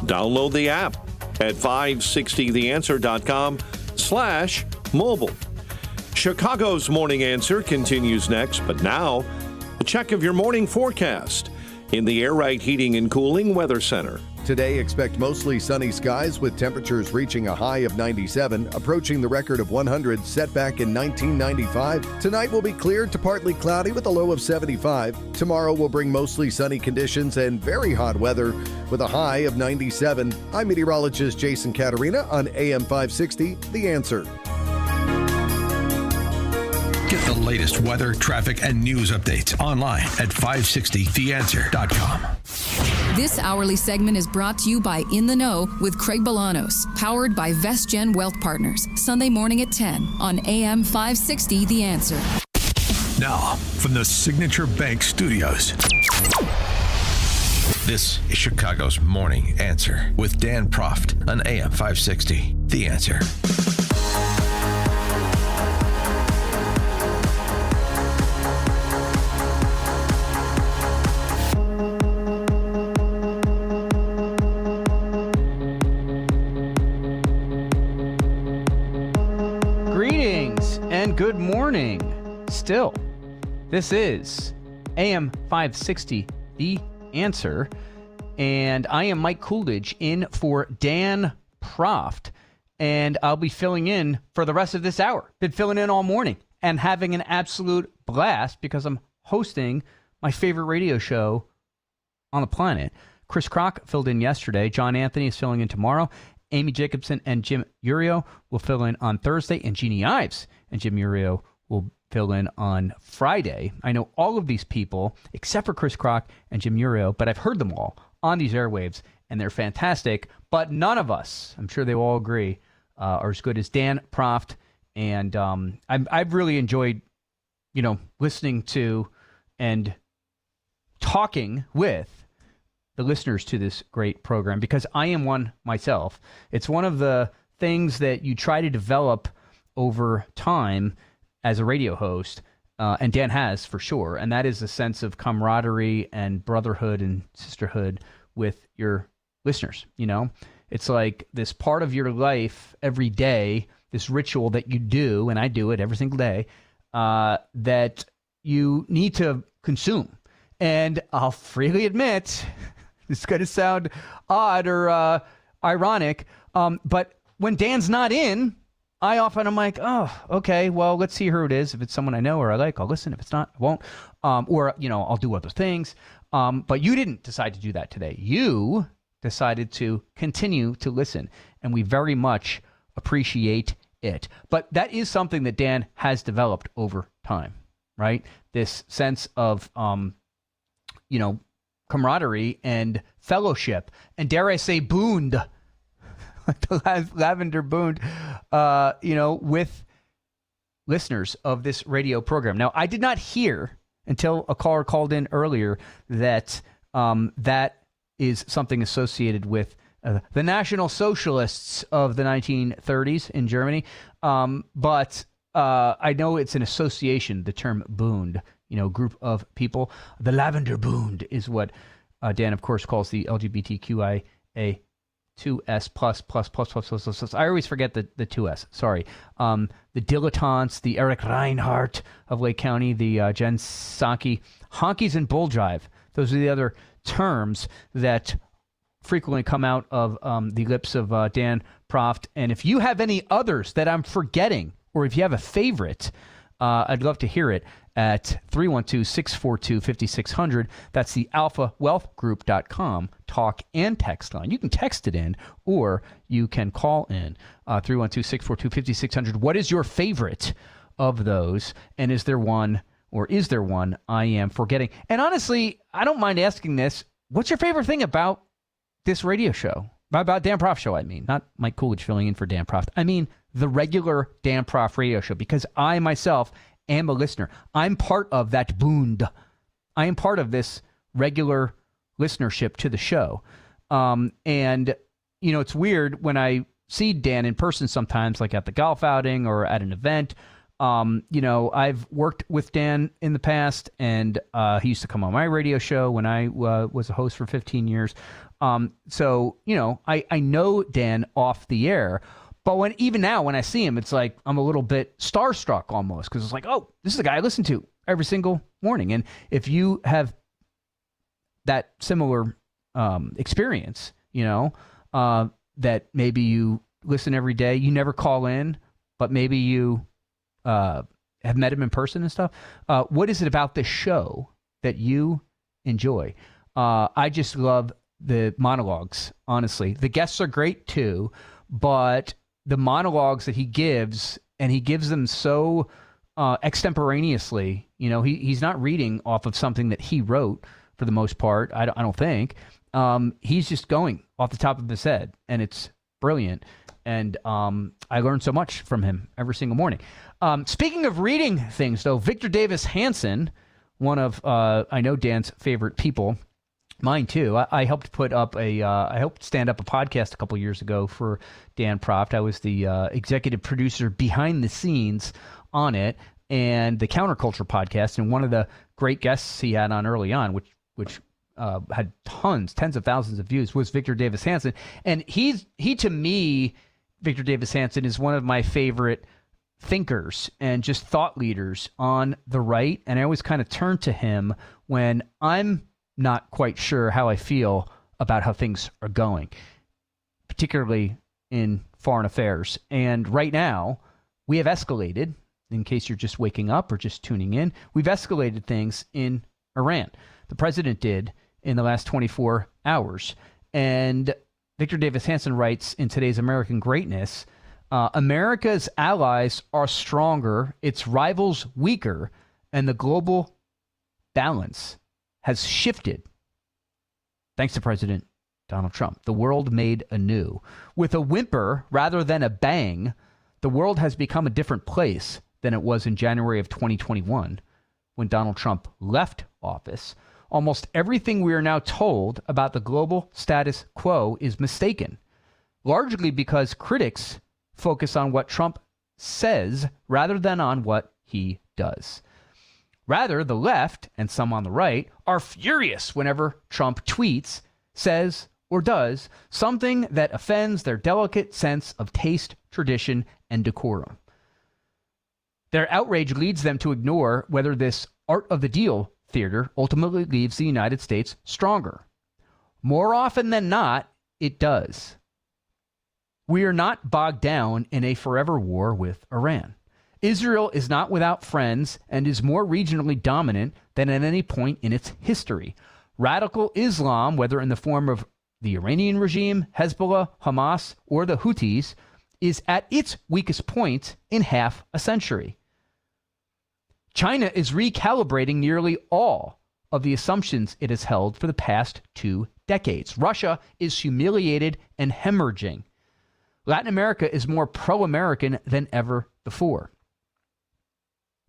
Download the app at 560theanswer.com/mobile. Chicago's Morning Answer continues next, but now a check of your morning forecast in the Air Right Heating and Cooling Weather Center. Today, expect mostly sunny skies with temperatures reaching a high of 97, approaching the record of 100 set back in 1995. Tonight will be clear to partly cloudy with a low of 75. Tomorrow will bring mostly sunny conditions and very hot weather with a high of 97. I'm meteorologist Jason Caterina on AM 560, The Answer. Get the latest weather, traffic, and news updates online at 560theanswer.com. This hourly segment is brought to you by In the Know with Craig Bolanos, powered by VestGen Wealth Partners, Sunday morning at 10 on AM 560 The Answer. Now, from the Signature Bank Studios. This is Chicago's Morning Answer with Dan Proft on AM 560 The Answer. And good morning. Still, this is AM 560, The Answer, and I am Mike Coolidge in for Dan Proft, and I'll be filling in for the rest of this hour. Been filling in all morning and having an absolute blast because I'm hosting my favorite radio show on the planet. Chris Kroc filled in yesterday. John Anthony is filling in tomorrow. Amy Jacobson and Jim Urio will fill in on Thursday, and Jeannie Ives and Jim Urio will fill in on Friday. I know all of these people, except for Chris Kroc and Jim Urio, but I've heard them all on these airwaves, and they're fantastic. But none of us, I'm sure they will all agree, are as good as Dan Proft. And I've really enjoyed, listening to and talking with the listeners to this great program, because I am one myself. It's one of the things that you try to develop over time as a radio host, and Dan has for sure, and that is a sense of camaraderie and brotherhood and sisterhood with your listeners. It's like this part of your life every day, this ritual that you do, and I do it every single day, that you need to consume. And I'll freely admit, this is going to sound odd or ironic, but when Dan's not in, I often am like, oh, okay, well, let's see who it is. If it's someone I know or I like, I'll listen. If it's not, I won't. Or I'll do other things. But you didn't decide to do that today. You decided to continue to listen, and we very much appreciate it. But that is something that Dan has developed over time, right? This sense of, camaraderie and fellowship, and dare I say, booned, like the lavender booned, with listeners of this radio program. Now, I did not hear until a caller called in earlier that that is something associated with the National Socialists of the 1930s in Germany. But I know it's an association, the term Bund, group of people. The Lavender Bund is what Dan, of course, calls the LGBTQIA 2S plus. I always forget the 2S. Sorry. The Dilettantes, the Eric Reinhardt of Lake County, the Jen Psaki, Honkies, and Bull Jive. Those are the other terms that frequently come out of the lips of Dan Proft. And if you have any others that I'm forgetting, or if you have a favorite, I'd love to hear it at 312-642-5600. That's the alphawealthgroup.com talk and text line. You can text it in, or you can call in 312-642-5600. What is your favorite of those? And is there one I am forgetting? And honestly, I don't mind asking this. What's your favorite thing about this radio show? About Dan Proft Show, I mean. Not Mike Coolidge filling in for Dan Proft. I mean the regular Dan Proft radio show, because I myself am a listener. I'm part of that Bund. I am part of this regular listenership to the show. And, it's weird when I see Dan in person sometimes, like at the golf outing or at an event. I've worked with Dan in the past, and he used to come on my radio show when I was a host for 15 years. So, I know Dan off the air, but even now when I see him, it's like I'm a little bit starstruck almost, because it's like, oh, this is the guy I listen to every single morning. And if you have that similar experience, that maybe you listen every day, you never call in, but maybe you have met him in person and stuff. What is it about this show that you enjoy? I just love the monologues, honestly. The guests are great too, but the monologues that he gives, and he gives them so extemporaneously. He's not reading off of something that he wrote for the most part. I don't think. He's just going off the top of his head, and it's brilliant. And I learn so much from him every single morning. Speaking of reading things, though, Victor Davis Hanson, one of I know Dan's favorite people, mine too. I helped I helped stand up a podcast a couple years ago for Dan Proft. I was the executive producer behind the scenes on it, and the Counterculture podcast. And one of the great guests he had on early on, which had tens of thousands of views, was Victor Davis Hanson. And he to me, Victor Davis Hanson is one of my favorite thinkers and just thought leaders on the right. And I always kind of turn to him when I'm not quite sure how I feel about how things are going, particularly in foreign affairs. And right now, we have escalated, in case you're just waking up or just tuning in, we've escalated things in Iran. The president did in the last 24 hours. And Victor Davis Hanson writes in today's American Greatness, America's allies are stronger, its rivals weaker, and the global balance has shifted thanks to President Donald Trump. The world made anew. With a whimper rather than a bang, the world has become a different place than it was in January of 2021 when Donald Trump left office. Almost everything we are now told about the global status quo is mistaken, largely because critics focus on what Trump says rather than on what he does. Rather, the left, and some on the right, are furious whenever Trump tweets, says, or does something that offends their delicate sense of taste, tradition, and decorum. Their outrage leads them to ignore whether this art of the deal theater ultimately leaves the United States stronger. More often than not, it does. We are not bogged down in a forever war with Iran. Israel is not without friends and is more regionally dominant than at any point in its history. Radical Islam, whether in the form of the Iranian regime, Hezbollah, Hamas, or the Houthis, is at its weakest point in half a century. China is recalibrating nearly all of the assumptions it has held for the past 2 decades. Russia is humiliated and hemorrhaging. Latin America is more pro-American than ever before.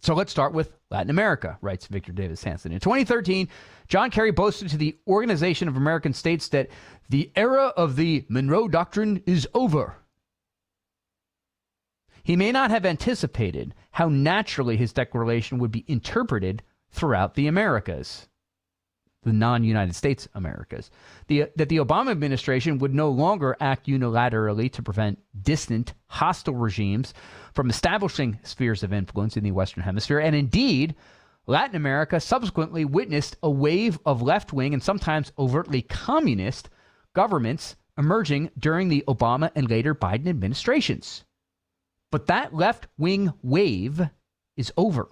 So let's start with Latin America, writes Victor Davis Hanson. In 2013, John Kerry boasted to the Organization of American States that the era of the Monroe Doctrine is over. He may not have anticipated how naturally his declaration would be interpreted throughout the Americas, the non-United States Americas, that the Obama administration would no longer act unilaterally to prevent distant, hostile regimes from establishing spheres of influence in the Western Hemisphere. And indeed, Latin America subsequently witnessed a wave of left-wing and sometimes overtly communist governments emerging during the Obama and later Biden administrations. But that left-wing wave is over.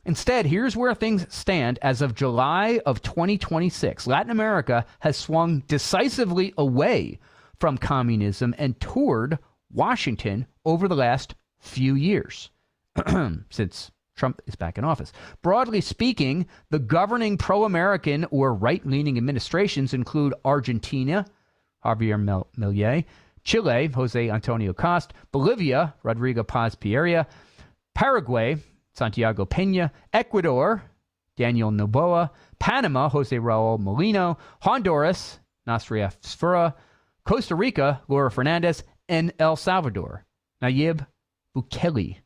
Instead, here's where things stand as of July of 2026. Latin America has swung decisively away from communism and toward Washington over the last few years, since Trump is back in office. Broadly speaking, the governing pro-American or right-leaning administrations include Argentina, Javier Milei, Chile, Jose Antonio Costa, Bolivia, Rodrigo Paz Pereira, Paraguay, Santiago Peña, Ecuador, Daniel Noboa, Panama, Jose Raul Molino, Honduras, Nasria Sfura, Costa Rica, Laura Fernandez, and El Salvador, Nayib Bukele.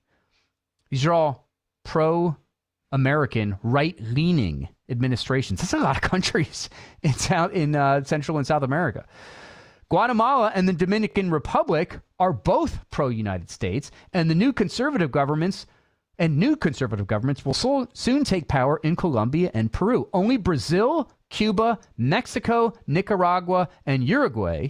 These are all pro-American, right-leaning administrations. That's a lot of countries in Central and South America. Guatemala and the Dominican Republic are both pro-United States, and new conservative governments will soon take power in Colombia and Peru. Only Brazil, Cuba, Mexico, Nicaragua, and Uruguay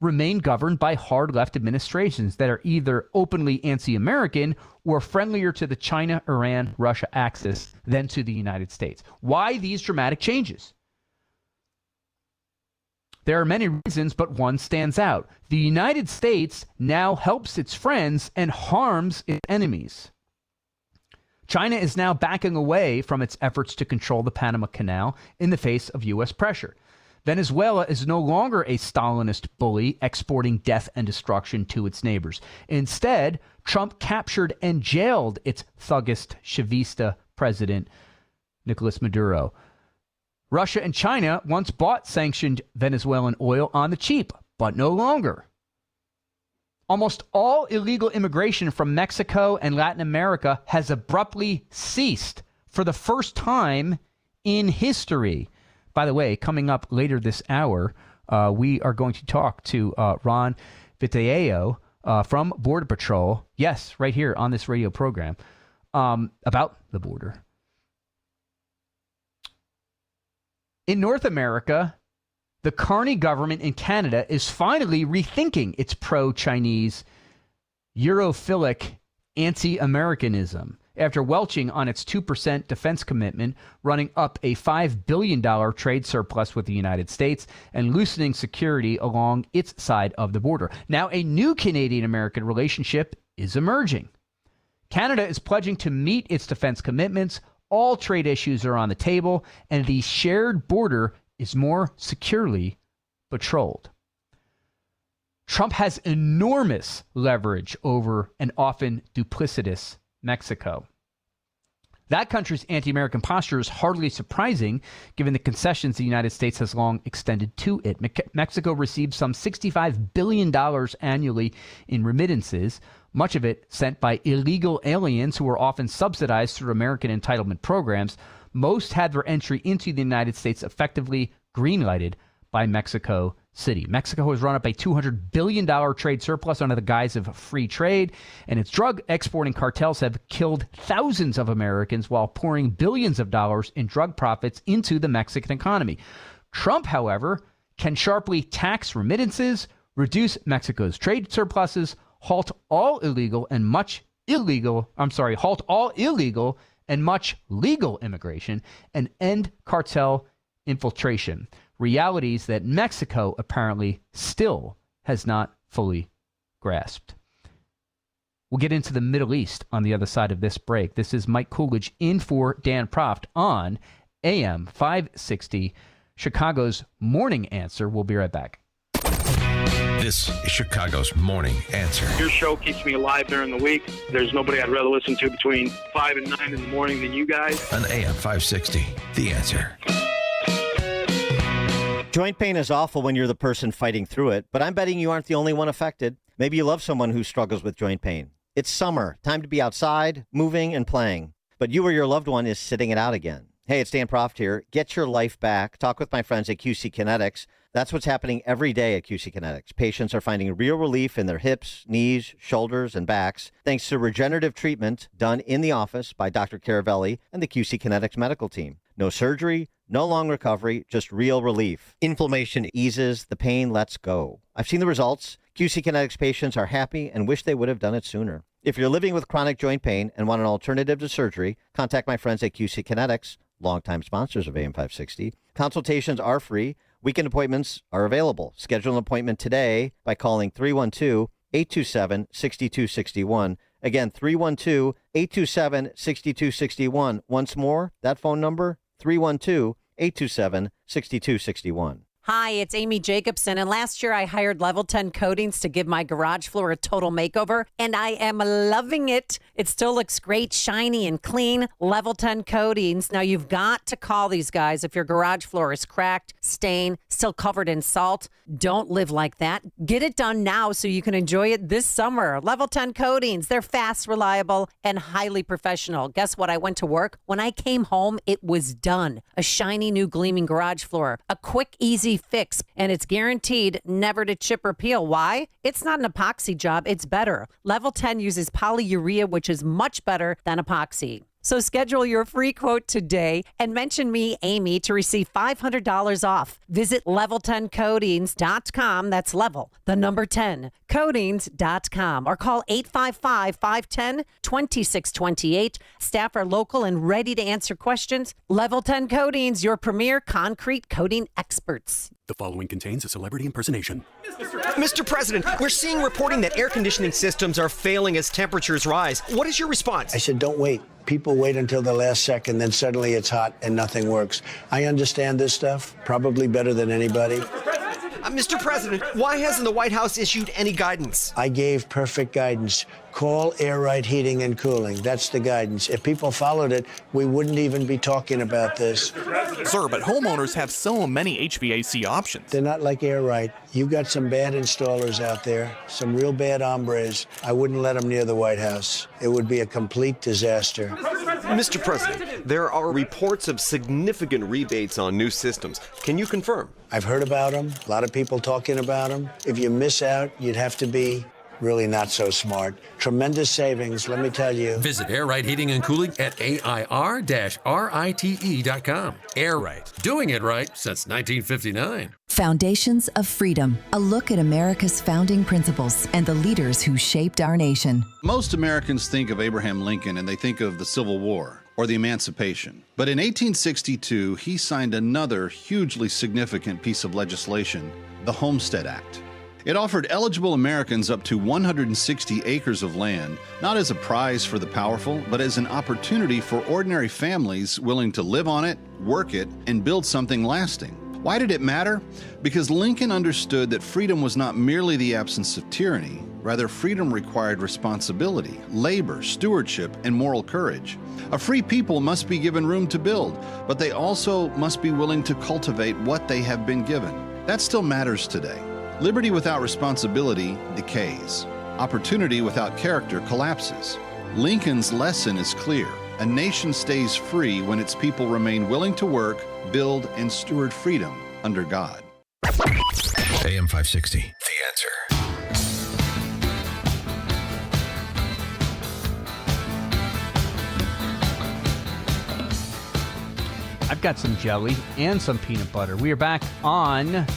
remain governed by hard left administrations that are either openly anti-American or friendlier to the China, Iran, Russia axis than to the United States. Why these dramatic changes? There are many reasons, but one stands out. The United States now helps its friends and harms its enemies. China is now backing away from its efforts to control the Panama Canal in the face of U.S. pressure. Venezuela is no longer a Stalinist bully exporting death and destruction to its neighbors. Instead, Trump captured and jailed its thuggist Chavista president, Nicolas Maduro. Russia and China once bought sanctioned Venezuelan oil on the cheap, but no longer. Almost all illegal immigration from Mexico and Latin America has abruptly ceased for the first time in history. By the way, coming up later this hour, we are going to talk to Ron Vitiello from Border Patrol, yes, right here on this radio program, about the border. In North America, the Carney government in Canada is finally rethinking its pro-Chinese, Europhilic anti-Americanism after welching on its 2% defense commitment, running up a $5 billion trade surplus with the United States, and loosening security along its side of the border. Now, a new Canadian-American relationship is emerging. Canada is pledging to meet its defense commitments. All trade issues are on the table, and the shared border is more securely patrolled. Trump has enormous leverage over an often duplicitous Mexico. That country's anti-American posture is hardly surprising, given the concessions the United States has long extended to it. Mexico receives some $65 billion annually in remittances, much of it sent by illegal aliens who are often subsidized through American entitlement programs. Most had their entry into the United States effectively green-lighted by Mexico City. Mexico has run up a $200 billion trade surplus under the guise of free trade, and its drug exporting cartels have killed thousands of Americans while pouring billions of dollars in drug profits into the Mexican economy. Trump, however, can sharply tax remittances, reduce Mexico's trade surpluses, halt all illegal and much legal immigration, and end cartel infiltration. Realities that Mexico apparently still has not fully grasped. We'll get into the Middle East on the other side of this break. This is Mike Coolidge in for Dan Proft on AM 560, Chicago's Morning Answer. We'll be right back. This is Chicago's Morning Answer. Your show keeps me alive during the week. There's nobody I'd rather listen to between 5 and 9 in the morning than you guys. On AM 560, The Answer. Joint pain is awful when you're the person fighting through it, but I'm betting you aren't the only one affected. Maybe you love someone who struggles with joint pain. It's summer, time to be outside, moving and playing. But you or your loved one is sitting it out again. Hey, it's Dan Proft here. Get your life back. Talk with my friends at QC Kinetics. That's what's happening every day at QC Kinetics. Patients are finding real relief in their hips, knees, shoulders, and backs thanks to regenerative treatment done in the office by Dr. Caravelli and the QC Kinetics medical team. No surgery, no long recovery, just real relief. Inflammation eases, the pain lets go. I've seen the results. QC Kinetics patients are happy and wish they would have done it sooner. If you're living with chronic joint pain and want an alternative to surgery, contact my friends at QC Kinetics, longtime sponsors of AM 560. Consultations are free. Weekend appointments are available. Schedule an appointment today by calling 312-827-6261. Again, 312-827-6261. Once more, that phone number, 312-827-6261. Hi, it's Amy Jacobson, and last year I hired Level 10 Coatings to give my garage floor a total makeover, and I am loving it. It still looks great, shiny, and clean. Level 10 Coatings. Now, you've got to call these guys if your garage floor is cracked, stained, still covered in salt. Don't live like that. Get it done now so you can enjoy it this summer. Level 10 Coatings. They're fast, reliable, and highly professional. Guess what? I went to work. When I came home, it was done. A shiny, new, gleaming garage floor. A quick, easy fix, and it's guaranteed never to chip or peel. Why? It's not an epoxy job. It's better. Level 10 uses polyurea, which is much better than epoxy. So schedule your free quote today and mention me, Amy, to receive $500 off. Visit level10coatings.com. That's level, the number 10, coatings.com, or call 855-510-2628. Staff are local and ready to answer questions. Level 10 Coatings, your premier concrete coating experts. The following contains a celebrity impersonation. Mr. President, we're seeing reporting that air conditioning systems are failing as temperatures rise. What is your response? I said, don't wait. People wait until the last second, then suddenly it's hot and nothing works. I understand this stuff probably better than anybody. Mr. President, why hasn't the White House issued any guidance? I gave perfect guidance. Call Air Right Heating and Cooling. That's the guidance. If people followed it, we wouldn't even be talking about this. Sir, but homeowners have so many HVAC options. They're not like Air Right. You've got some bad installers out there, some real bad hombres. I wouldn't let them near the White House. It would be a complete disaster. Mr. President, there are reports of significant rebates on new systems. Can you confirm? I've heard about them. A lot of people talking about them. If you miss out, you'd have to be really not so smart. Tremendous savings, let me tell you. Visit Air Right Heating and Cooling at AIR-RITE.com. Air Right. Doing it right since 1959. Foundations of Freedom, a look at America's founding principles and the leaders who shaped our nation. Most Americans think of Abraham Lincoln and they think of the Civil War or the Emancipation. But in 1862, he signed another hugely significant piece of legislation, the Homestead Act. It offered eligible Americans up to 160 acres of land, not as a prize for the powerful, but as an opportunity for ordinary families willing to live on it, work it, and build something lasting. Why did it matter? Because Lincoln understood that freedom was not merely the absence of tyranny. Rather, freedom required responsibility, labor, stewardship, and moral courage. A free people must be given room to build, but they also must be willing to cultivate what they have been given. That still matters today. Liberty without responsibility decays. Opportunity without character collapses. Lincoln's lesson is clear. A nation stays free when its people remain willing to work, build, and steward freedom under God. AM 560, The Answer. I've got some jelly and some peanut butter. We are back on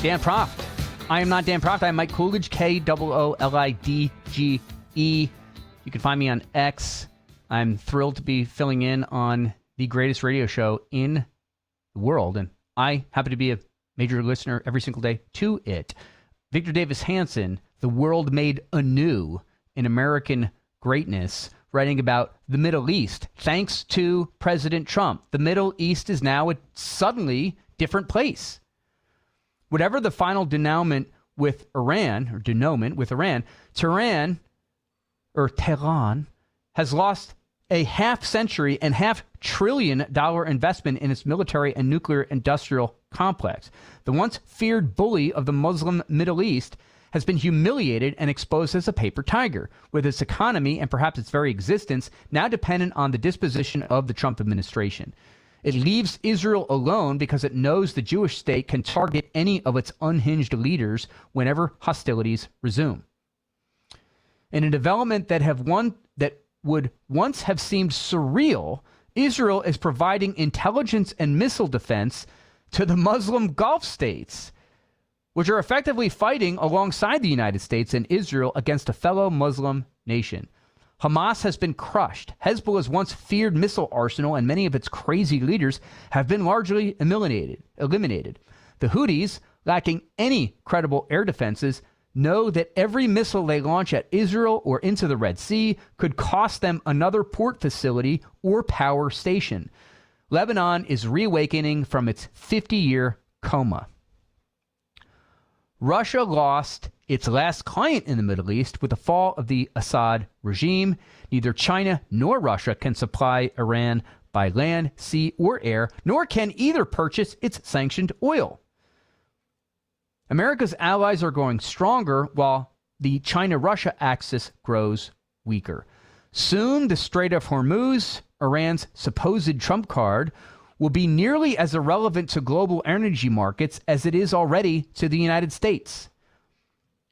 Dan Proft. I am not Dan Proft. I'm Mike Coolidge, Koolidge. You can find me on X. I'm thrilled to be filling in on the greatest radio show in the world, and I happen to be a major listener every single day to it. Victor Davis Hanson, The World Made Anew in American Greatness, writing about the Middle East. Thanks to President Trump, the Middle East is now a suddenly different place. Whatever the final denouement with Iran, or denouement with Iran, Tehran has lost a half-century and $500 billion investment in its military and nuclear industrial complex. The once feared bully of the Muslim Middle East has been humiliated and exposed as a paper tiger, with its economy and perhaps its very existence now dependent on the disposition of the Trump administration. It leaves Israel alone because it knows the Jewish state can target any of its unhinged leaders whenever hostilities resume. In a development that would once have seemed surreal, Israel is providing intelligence and missile defense to the Muslim Gulf states, which are effectively fighting alongside the United States and Israel against a fellow Muslim nation. Hamas has been crushed. Hezbollah's once feared missile arsenal and many of its crazy leaders have been largely eliminated. The Houthis, lacking any credible air defenses, know that every missile they launch at Israel or into the Red Sea could cost them another port facility or power station. Lebanon is reawakening from its 50-year coma. Russia lost its last client in the Middle East with the fall of the Assad regime. Neither China nor Russia can supply Iran by land, sea, or air, nor can either purchase its sanctioned oil. America's allies are growing stronger while the China-Russia axis grows weaker. Soon, the Strait of Hormuz, Iran's supposed trump card, will be nearly as irrelevant to global energy markets as it is already to the United States.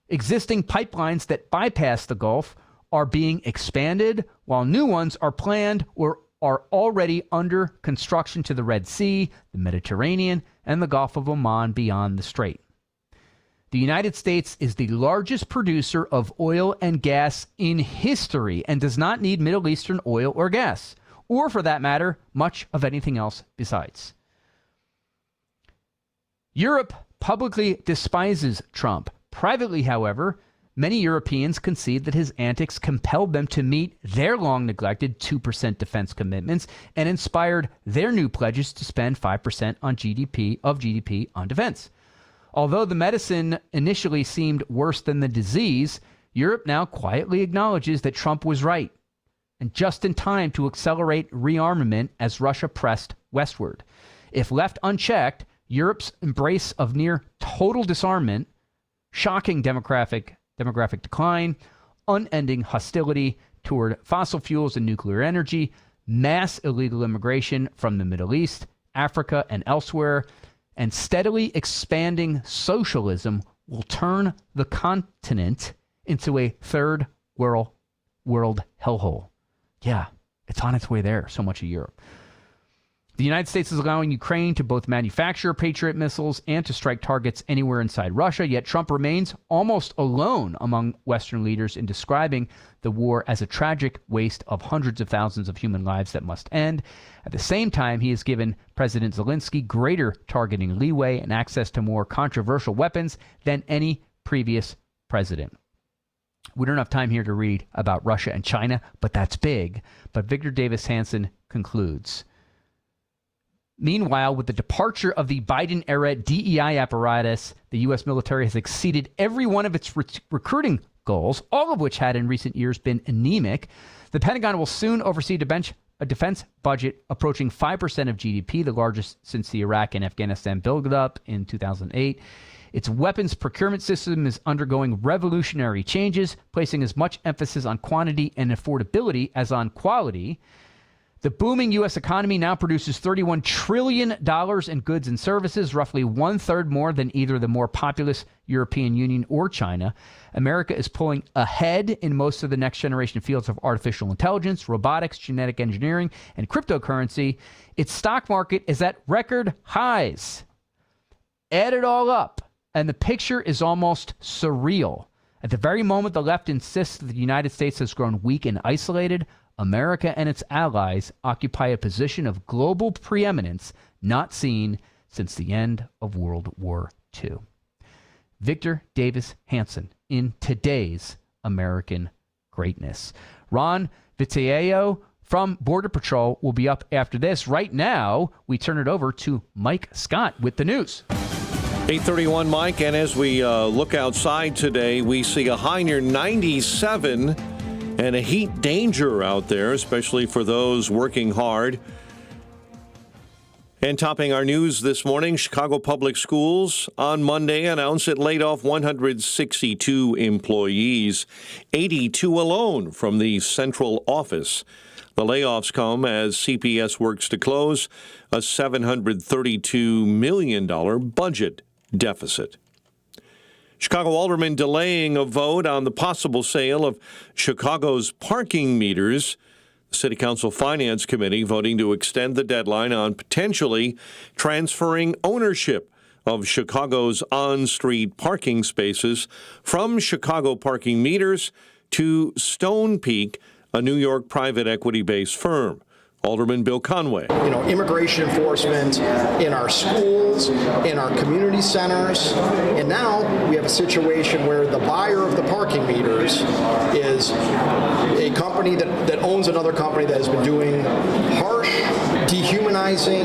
Existing pipelines that bypass the Gulf are being expanded, while new ones are planned or are already under construction to the Red Sea, the Mediterranean, and the Gulf of Oman beyond the strait. The United States is the largest producer of oil and gas in history and does not need Middle Eastern oil or gas, or for that matter, much of anything else besides. Europe publicly despises Trump. Privately, however, many Europeans concede that his antics compelled them to meet their long-neglected 2% defense commitments and inspired their new pledges to spend 5% on GDP on defense. Although the medicine initially seemed worse than the disease, Europe now quietly acknowledges that Trump was right, and just in time to accelerate rearmament as Russia pressed westward. If left unchecked, Europe's embrace of near total disarmament, shocking demographic decline, unending hostility toward fossil fuels and nuclear energy, mass illegal immigration from the Middle East, Africa, and elsewhere, and steadily expanding socialism will turn the continent into a third world hellhole. Yeah, it's on its way there, so much of Europe. The United States is allowing Ukraine to both manufacture Patriot missiles and to strike targets anywhere inside Russia, yet Trump remains almost alone among Western leaders in describing the war as a tragic waste of hundreds of thousands of human lives that must end. At the same time, he has given President Zelensky greater targeting leeway and access to more controversial weapons than any previous president. We don't have time here to read about Russia and China, but that's big. But Victor Davis Hanson concludes. Meanwhile, with the departure of the Biden-era DEI apparatus, the U.S. military has exceeded every one of its recruiting goals, all of which had in recent years been anemic. The Pentagon will soon oversee a defense budget approaching 5% of GDP, the largest since the Iraq and Afghanistan build-up in 2008. Its weapons procurement system is undergoing revolutionary changes, placing as much emphasis on quantity and affordability as on quality. The booming U.S. economy now produces $31 trillion in goods and services, roughly one-third more than either the more populous European Union or China. America is pulling ahead in most of the next-generation fields of artificial intelligence, robotics, genetic engineering, and cryptocurrency. Its stock market is at record highs. Add it all up, and the picture is almost surreal. At the very moment the left insists that the United States has grown weak and isolated, America and its allies occupy a position of global preeminence not seen since the end of World War II. Victor Davis Hanson in today's American Greatness. Ron Vitiello from Border Patrol will be up after this. Right now, we turn it over to Mike Scott with the news. 8:31, Mike, and as we look outside today, we see a high near 97 and a heat danger out there, especially for those working hard. And topping our news this morning, Chicago Public Schools on Monday announced it laid off 162 employees, 82 alone from the central office. The layoffs come as CPS works to close a $732 million budget deficit. Chicago aldermen delaying a vote on the possible sale of Chicago's parking meters. The City Council Finance Committee voting to extend the deadline on potentially transferring ownership of Chicago's on-street parking spaces from Chicago Parking Meters to Stone Peak, a New York private equity-based firm. Alderman Bill Conway. Immigration enforcement in our schools, in our community centers, and now we have a situation where the buyer of the parking meters is a company that owns another company that has been doing harsh, dehumanizing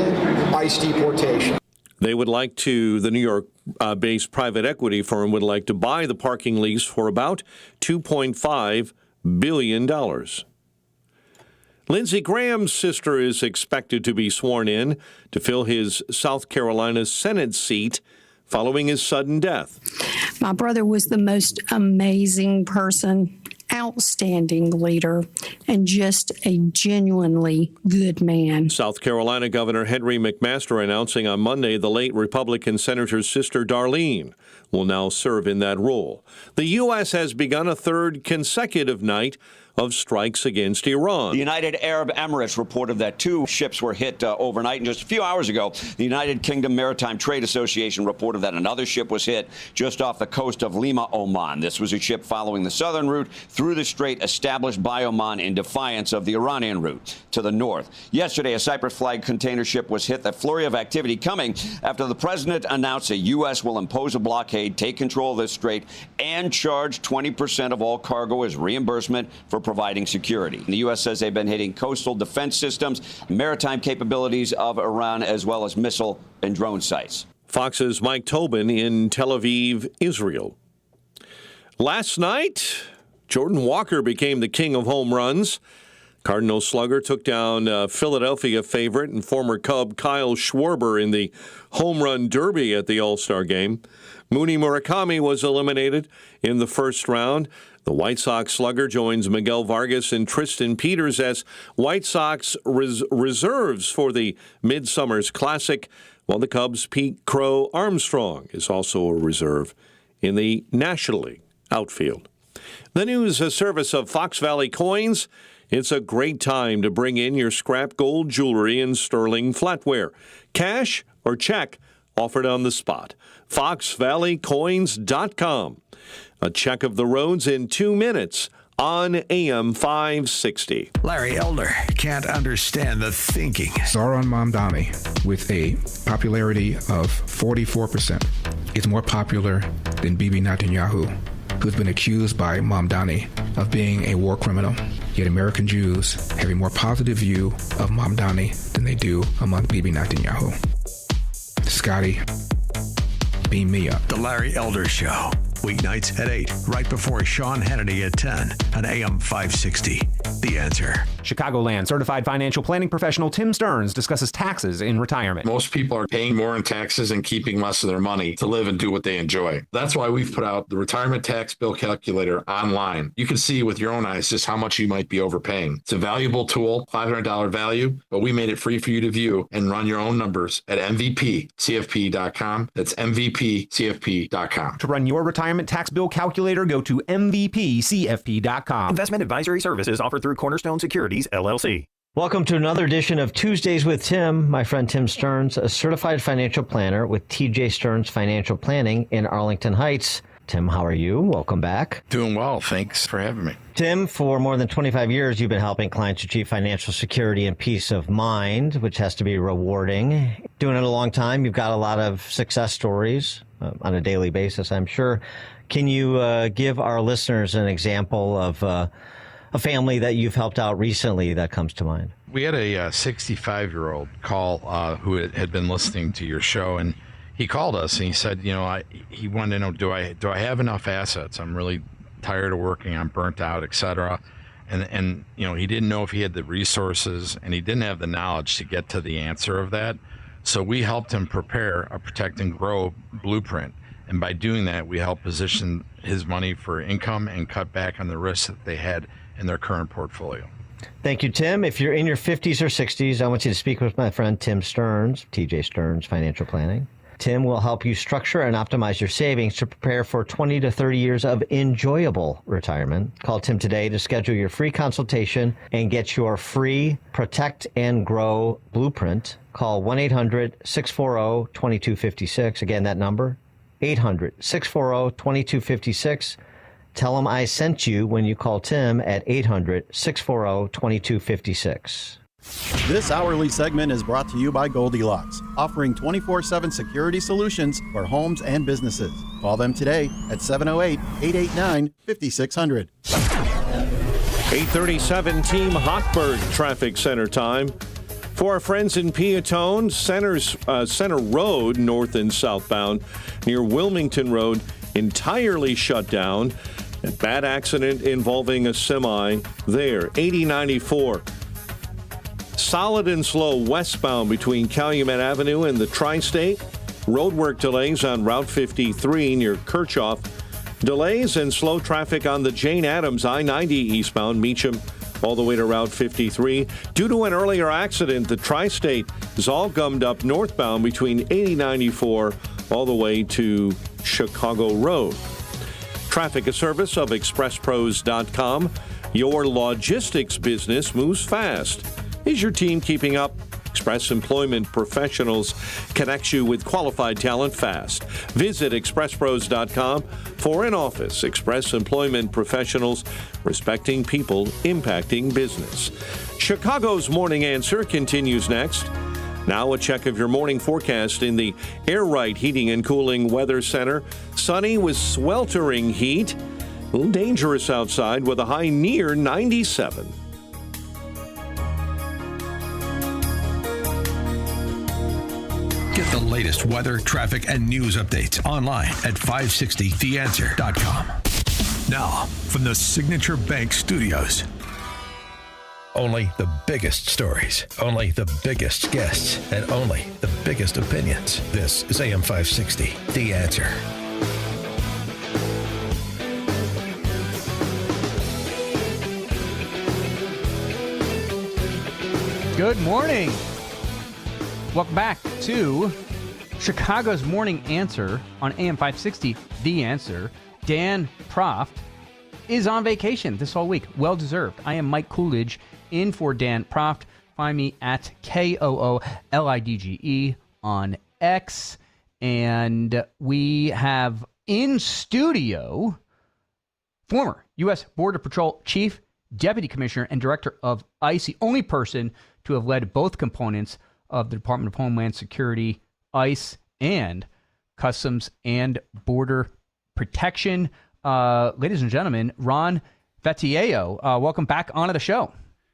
ICE deportation. They would like to, the New York-based private equity firm would like to buy the parking lease for about $2.5 billion. Lindsey Graham's sister is expected to be sworn in to fill his South Carolina Senate seat following his sudden death. My brother was the most amazing person, outstanding leader, and just a genuinely good man. South Carolina Governor Henry McMaster announcing on Monday the late Republican senator's sister Darlene will now serve in that role. The U.S. has begun a third consecutive night of strikes against Iran. The United Arab Emirates reported that 2 ships were hit overnight. And just a few hours ago, the United Kingdom Maritime Trade Association reported that another ship was hit just off the coast of Lima, Oman. This was a ship following the southern route through the strait established by Oman in defiance of the Iranian route to the north. Yesterday, a Cyprus flag container ship was hit. That flurry of activity coming after the president announced the U.S. will impose a blockade, take control of this strait, and charge 20% of all cargo as reimbursement for providing security. The U.S. says they've been hitting coastal defense systems, maritime capabilities of Iran, as well as missile and drone sites. Fox's Mike Tobin in Tel Aviv, Israel. Last night, Jordan Walker became the king of home runs. Cardinal slugger took down Philadelphia favorite and former Cub Kyle Schwarber in the home run derby at the All-Star game. Mooney Murakami was eliminated in the first round. The White Sox slugger joins Miguel Vargas and Tristan Peters as White Sox reserves for the Midsummer's Classic, while the Cubs' Pete Crow Armstrong is also a reserve in the National League outfield. The news, a service of Fox Valley Coins. It's a great time to bring in your scrap gold jewelry and sterling flatware. Cash or check offered on the spot. FoxValleyCoins.com. A check of the roads in 2 minutes on AM 560. Larry Elder can't understand the thinking. Zohran Mamdani, with a popularity of 44%, is more popular than Bibi Netanyahu, who's been accused by Mamdani of being a war criminal. Yet American Jews have a more positive view of Mamdani than they do among Bibi Netanyahu. Scotty, beam me up. The Larry Elder Show. Weeknights at 8, right before Sean Hannity at 10 on AM 560. The Answer. Chicagoland certified financial planning professional Tim Stearns discusses taxes in retirement. Most people are paying more in taxes and keeping less of their money to live and do what they enjoy. That's why we've put out the Retirement Tax Bill Calculator online. You can see with your own eyes just how much you might be overpaying. It's a valuable tool, $500 value, but we made it free for you to view and run your own numbers at MVPCFP.com. That's MVPCFP.com. To run your retirement tax bill calculator, go to MVPCFP.com. Investment advisory services offered through Cornerstone Securities, LLC. Welcome to another edition of Tuesdays with Tim. My friend Tim Stearns, a certified financial planner with TJ Stearns Financial Planning in Arlington Heights. Tim, how are you? Welcome back. Doing well. Thanks for having me. Tim, for more than 25 years, you've been helping clients achieve financial security and peace of mind, which has to be rewarding. Doing it a long time. You've got a lot of success stories on a daily basis, I'm sure. Can you give our listeners an example of a family that you've helped out recently that comes to mind? We had a 65-year-old call who had been listening to your show, and he called us and he said, he wanted to know, do I have enough assets? I'm really tired of working. I'm burnt out, etc. And he didn't know if he had the resources, and he didn't have the knowledge to get to the answer of that. So we helped him prepare a Protect and Grow blueprint. And by doing that, we helped position his money for income and cut back on the risks that they had in their current portfolio. Thank you, Tim. If you're in your 50s or 60s, I want you to speak with my friend Tim Stearns, TJ Stearns Financial Planning. Tim will help you structure and optimize your savings to prepare for 20 to 30 years of enjoyable retirement. Call Tim today to schedule your free consultation and get your free Protect and Grow blueprint. Call 1-800-640-2256. Again, that number, 800-640-2256. Tell him I sent you when you call Tim at 800-640-2256. This hourly segment is brought to you by Goldilocks, offering 24/7 security solutions for homes and businesses. Call them today at 708-889-5600. 8:37 Team Hochberg Traffic Center time. For our friends in Peatone, Center Road, north and southbound, near Wilmington Road, entirely shut down. A bad accident involving a semi there. 8094. Solid and slow westbound between Calumet Avenue and the Tri-State. Roadwork delays on Route 53 near Kirchhoff. Delays and slow traffic on the Jane Addams I-90 eastbound Meacham all the way to Route 53. Due to an earlier accident, the Tri-State is all gummed up northbound between 8094 all the way to Chicago Road. Traffic, a service of ExpressPros.com. Your logistics business moves fast. Is your team keeping up? Express Employment Professionals connects you with qualified talent fast. Visit ExpressPros.com for an office. Express Employment Professionals, respecting people, impacting business. Chicago's Morning Answer continues next. Now a check of your morning forecast in the Air Right Heating and Cooling Weather Center. Sunny with sweltering heat. A little dangerous outside with a high near 97. Get the latest weather, traffic, and news updates online at 560theanswer.com. Now, from the Signature Bank Studios. Only the biggest stories, only the biggest guests, and only the biggest opinions. This is AM 560, The Answer. Good morning. Welcome back to Chicago's Morning Answer on AM 560, The Answer. Dan Proft is on vacation this whole week. Well-deserved. I am Mike Coolidge in for Dan Proft. Find me at KOOLIDGE on X. And we have in studio former U.S. Border Patrol Chief, Deputy Commissioner, and Director of ICE, the only person to have led both components of the Department of Homeland Security, ICE, and Customs and Border Protection. Ladies and gentlemen, Ron Vatiello, welcome back onto the show.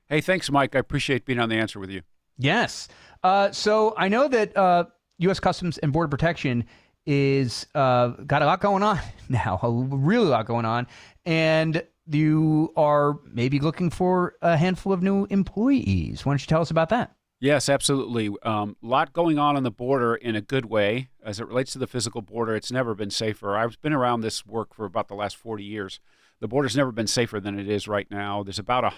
Hey, thanks, Mike. I appreciate being on The Answer with you. Yes. So I know that U.S. Customs and Border Protection is got a lot going on now, a really lot going on, and you are maybe looking for a handful of new employees. Why don't you tell us about that? Yes, absolutely. A lot going on the border in a good way. As it relates to the physical border, it's never been safer. I've been around this work for about the last 40 years. The border's never been safer than it is right now. There's about at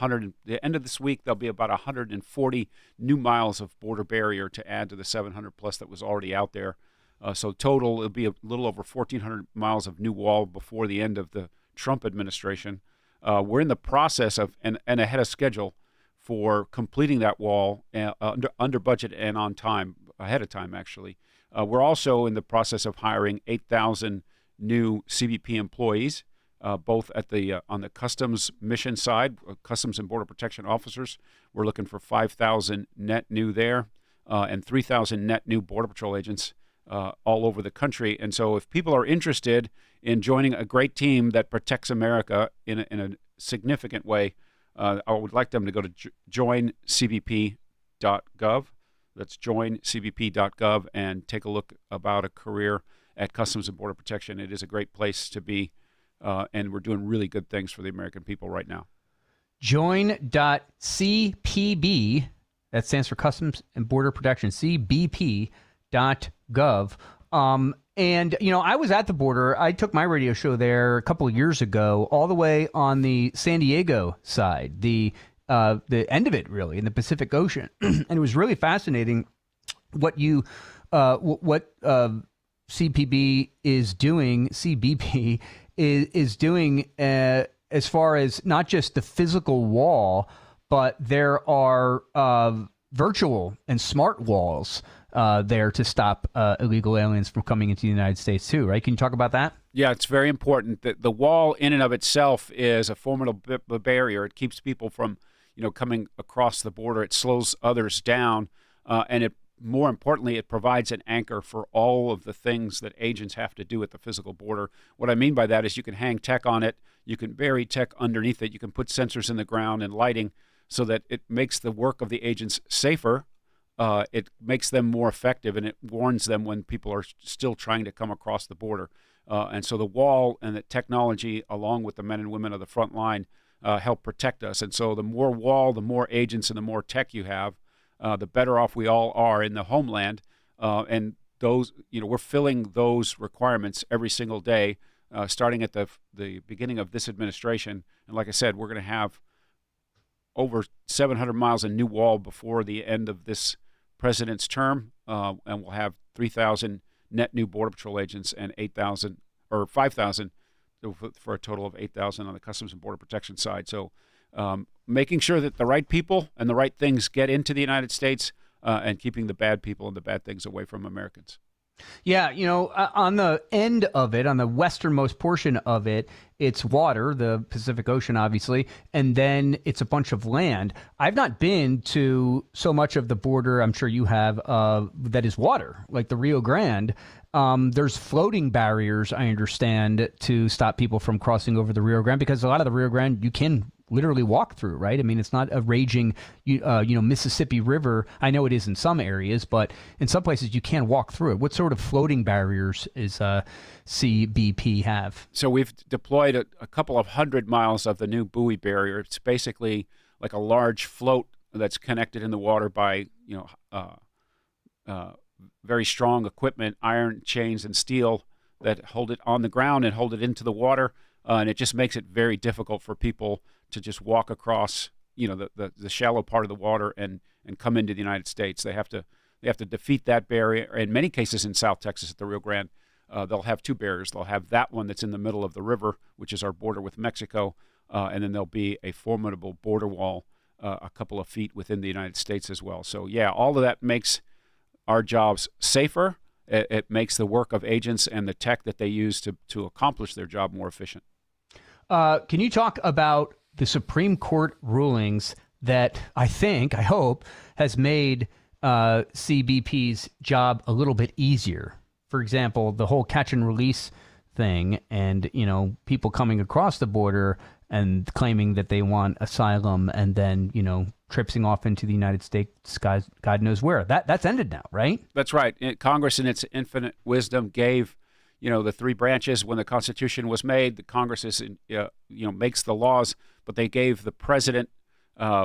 the end of this week, there'll be about 140 new miles of border barrier to add to the 700 plus that was already out there. So total, it'll be a little over 1,400 miles of new wall before the end of the Trump administration. We're in the process of, and ahead of schedule, for completing that wall under budget and on time, ahead of time, actually. We're also in the process of hiring 8,000 new CBP employees, both at on the customs mission side, Customs and Border Protection officers. We're looking for 5,000 net new there, and 3,000 net new Border Patrol agents all over the country. And so if people are interested in joining a great team that protects America in a significant way, I would like them to go to joincbp.gov. That's joincbp.gov and take a look about a career at Customs and Border Protection. It is a great place to be, and we're doing really good things for the American people right now. Join.cpb, that stands for Customs and Border Protection, cbp.gov. And, I was at the border. I took my radio show there a couple of years ago, all the way on the San Diego side, the end of it, really, in the Pacific Ocean. And it was really fascinating what CBP is doing as far as not just the physical wall, but there are virtual and smart walls there to stop illegal aliens from coming into the United States too, right? Can you talk about that? Yeah, it's very important that the wall in and of itself is a formidable barrier. It keeps people from, coming across the border. It slows others down, and more importantly, it provides an anchor for all of the things that agents have to do at the physical border. What I mean by that is you can hang tech on it, you can bury tech underneath it, you can put sensors in the ground and lighting so that it makes the work of the agents safer. It makes them more effective, and it warns them when people are still trying to come across the border. And so the wall and the technology, along with the men and women of the front line, help protect us. And so the more wall, the more agents, and the more tech you have, the better off we all are in the homeland. And those, we're filling those requirements every single day, starting at the beginning of this administration. And like I said, we're going to have over 700 miles of new wall before the end of this president's term, and we'll have 3,000 net new Border Patrol agents and 5,000 for a total of 8,000 on the Customs and Border Protection side. So making sure that the right people and the right things get into the United States, and keeping the bad people and the bad things away from Americans. Yeah, on the end of it, on the westernmost portion of it, it's water, the Pacific Ocean, obviously, and then it's a bunch of land. I've not been to so much of the border, I'm sure you have, that is water, like the Rio Grande. There's floating barriers, I understand, to stop people from crossing over the Rio Grande, because a lot of the Rio Grande you can literally walk through, right? I mean, it's not a raging, Mississippi River. I know it is in some areas, but in some places you can walk through it. What sort of floating barriers is CBP have? So we've deployed a couple of 100 miles of the new buoy barrier. It's basically like a large float that's connected in the water by, very strong equipment, iron chains and steel that hold it on the ground and hold it into the water. And it just makes it very difficult for people to just walk across, the shallow part of the water and come into the United States. They have to defeat that barrier. In many cases in South Texas at the Rio Grande, they'll have two barriers. They'll have that one that's in the middle of the river, which is our border with Mexico, and then there'll be a formidable border wall a couple of feet within the United States as well. So yeah, all of that makes our jobs safer. It makes the work of agents and the tech that they use to accomplish their job more efficient. Can you talk about the Supreme Court rulings that I hope, has made CBP's job a little bit easier? For example, the whole catch and release thing, and people coming across the border and claiming that they want asylum, and then tripping off into the United States, God knows where. That's ended now, right? That's right. Congress, in its infinite wisdom, gave the three branches when the Constitution was made. The Congress is makes the laws, but they gave the president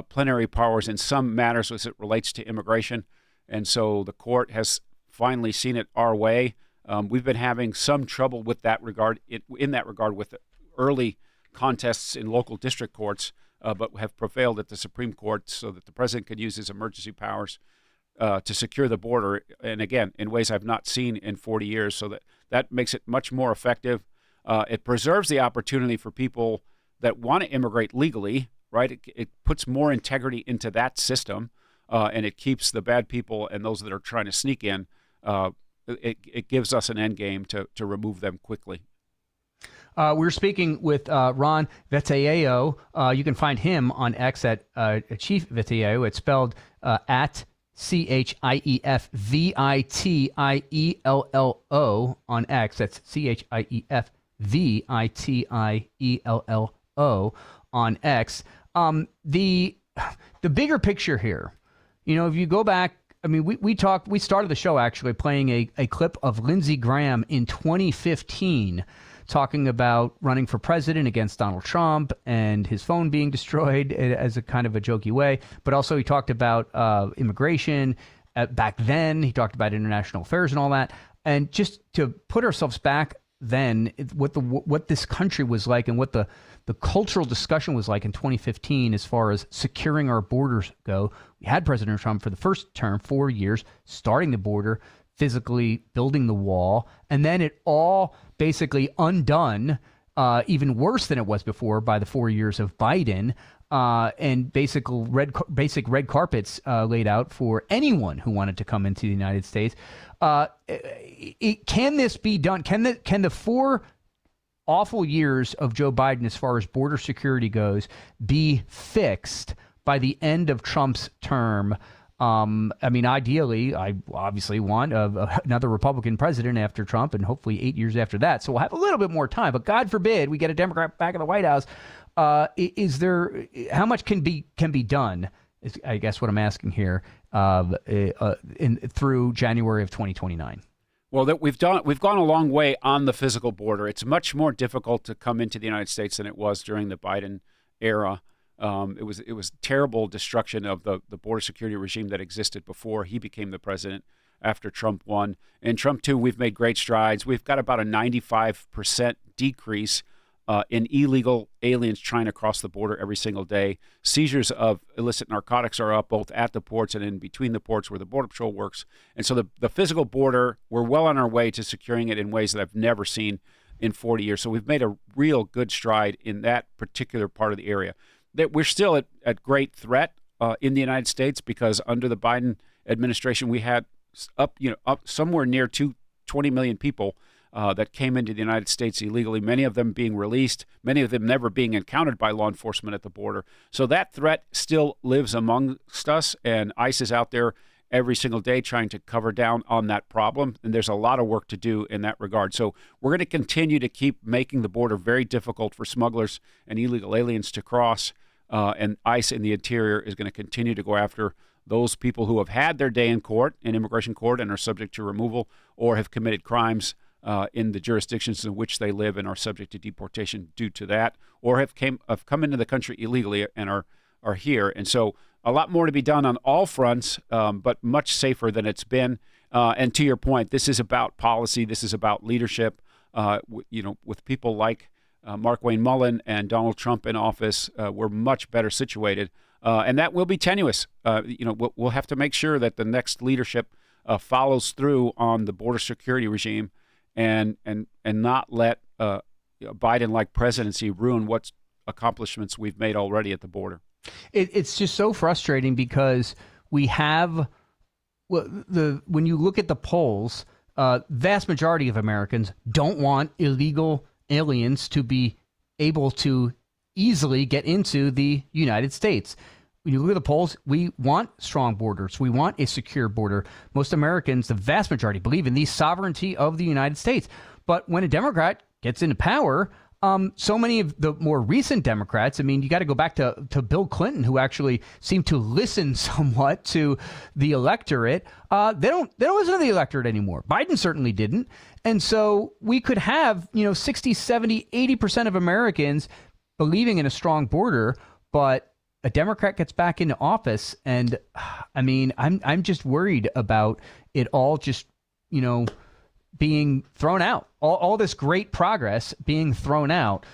plenary powers in some matters as it relates to immigration, and so the court has finally seen it our way. We've been having some trouble with that regard, in that regard, with early contests in local district courts, but have prevailed at the Supreme Court so that the president can use his emergency powers to secure the border, and again, in ways I've not seen in 40 years, so that makes it much more effective. It preserves the opportunity for people that want to immigrate legally, right? It puts more integrity into that system, and it keeps the bad people and those that are trying to sneak in. It gives us an end game to remove them quickly. We're speaking with Ron Vitiello. You can find him on X at Chief Vitiello. It's spelled at CHIEFVITIELLO on X. That's CHIEFVITIELLO on X. The bigger picture here, if you go back I mean, we started the show actually playing a clip of Lindsey Graham in 2015 talking about running for president against Donald Trump and his phone being destroyed as a kind of a jokey way. But also he talked about immigration back then. He talked about international affairs and all that. And just to put ourselves back then, what this country was like and what the cultural discussion was like in 2015 as far as securing our borders go. We had President Trump for the first term, 4 years, starting the border, physically building the wall, and then it all basically undone, even worse than it was before by the 4 years of Biden, and basic red carpets laid out for anyone who wanted to come into the United States. Can this be done? Can the 4 awful years of Joe Biden as far as border security goes be fixed by the end of Trump's term? I mean, ideally, I obviously want another Republican president after Trump and hopefully 8 years after that. So we'll have a little bit more time, but God forbid we get a Democrat back in the White House. How much can be done? Is, I guess, what I'm asking here through January of 2029. Well, we've gone a long way on the physical border. It's much more difficult to come into the United States than it was during the Biden era. It was terrible destruction of the border security regime that existed before he became the president. After Trump won, and Trump too, we've made great strides. We've got about a 95% decrease in illegal aliens trying to cross the border every single day. Seizures of illicit narcotics are up both at the ports and in between the ports where the Border Patrol works. And so the physical border, we're well on our way to securing it in ways that I've never seen in 40 years. So we've made a real good stride in that particular part of the area. That we're still at great threat in the United States because under the Biden administration, we had up somewhere near 20 million people that came into the United States illegally, many of them being released, many of them never being encountered by law enforcement at the border. So that threat still lives amongst us, and ICE is out there every single day trying to cover down on that problem, and there's a lot of work to do in that regard. So we're going to continue to keep making the border very difficult for smugglers and illegal aliens to cross, and ICE in the interior is going to continue to go after those people who have had their day in court, in immigration court, and are subject to removal or have committed crimes in the jurisdictions in which they live and are subject to deportation due to that, or have come into the country illegally and are here. And so a lot more to be done on all fronts, but much safer than it's been. And to your point, this is about policy. This is about leadership. With people like Markwayne Mullin and Donald Trump in office, we're much better situated. And that will be tenuous. We'll have to make sure that the next leadership follows through on the border security regime and not let Biden-like presidency ruin what accomplishments we've made already at the border. It's just so frustrating because we have when you look at the polls, vast majority of Americans don't want illegal aliens to be able to easily get into the United States. When you look at the polls, we want strong borders. We want a secure border. Most Americans, the vast majority, believe in the sovereignty of the United States. But when a Democrat gets into power, so many of the more recent Democrats, I mean, you got to go back to Bill Clinton, who actually seemed to listen somewhat to the electorate. They don't listen to the electorate anymore. Biden certainly didn't. And so we could have, 60, 70, 80% of Americans believing in a strong border, but a Democrat gets back into office, and I mean, I'm just worried about it all just, being thrown out. All this great progress being thrown out.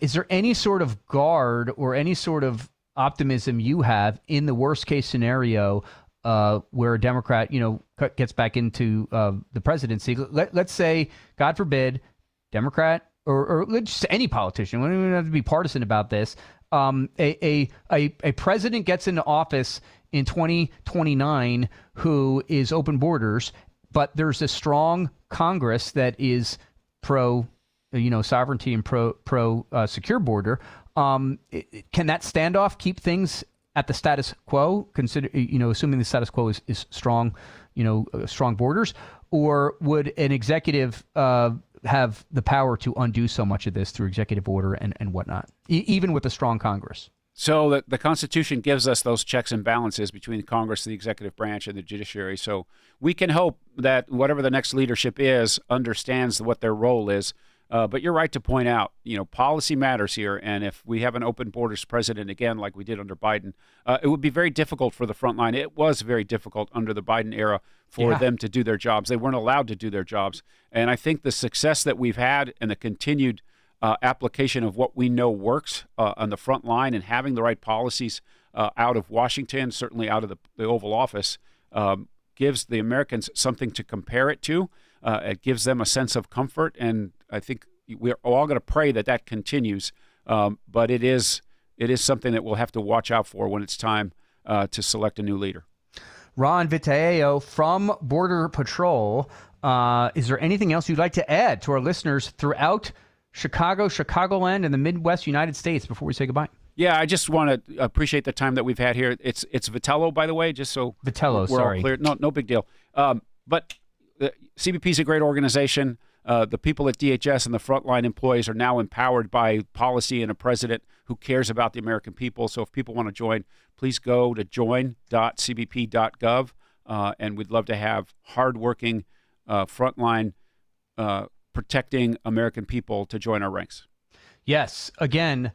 Is there any sort of guard or any sort of optimism you have in the worst case scenario where a Democrat, gets back into the presidency? Let's say, God forbid, Democrat or just any politician. We don't even have to be partisan about this. A president gets into office in 2029 who is open borders, but there's a strong Congress that is pro, sovereignty and pro secure border. Can that standoff keep things at the status quo? Assuming the status quo is strong, strong borders, or would an executive have the power to undo so much of this through executive order and whatnot, even with a strong Congress? So the Constitution gives us those checks and balances between Congress, the executive branch, and the judiciary. So we can hope that whatever the next leadership is understands what their role is. But you're right to point out, policy matters here. And if we have an open borders president again, like we did under Biden, it would be very difficult for the front line. It was very difficult under the Biden era for them to do their jobs. They weren't allowed to do their jobs. And I think the success that we've had and the continued application of what we know works on the front line and having the right policies out of Washington, certainly out of the Oval Office, gives the Americans something to compare it to. It gives them a sense of comfort, and I think we're all going to pray that continues. But it is something that we'll have to watch out for when it's time to select a new leader. Ron Vitiello from Border Patrol. Is there anything else you'd like to add to our listeners throughout Chicago, Chicagoland, and the Midwest United States before we say goodbye? Yeah, I just want to appreciate the time that we've had here. It's Vitiello, by the way, just so Vitiello, we're sorry. all clear. No big deal. But CBP is a great organization. The people at DHS and the frontline employees are now empowered by policy and a president who cares about the American people. So if people want to join, please go to join.cbp.gov, and we'd love to have hardworking frontline protecting American people to join our ranks. Yes. Again,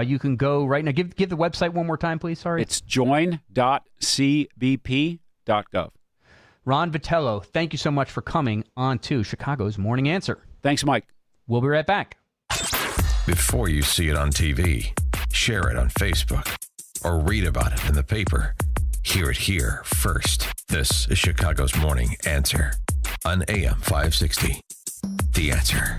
you can go right now. Give the website one more time, please. Sorry. It's join.cbp.gov. Ron Vitiello, thank you so much for coming on to Chicago's Morning Answer. Thanks, Mike. We'll be right back. Before you see it on TV, share it on Facebook, or read about it in the paper, hear it here first. This is Chicago's Morning Answer on AM 560. The Answer.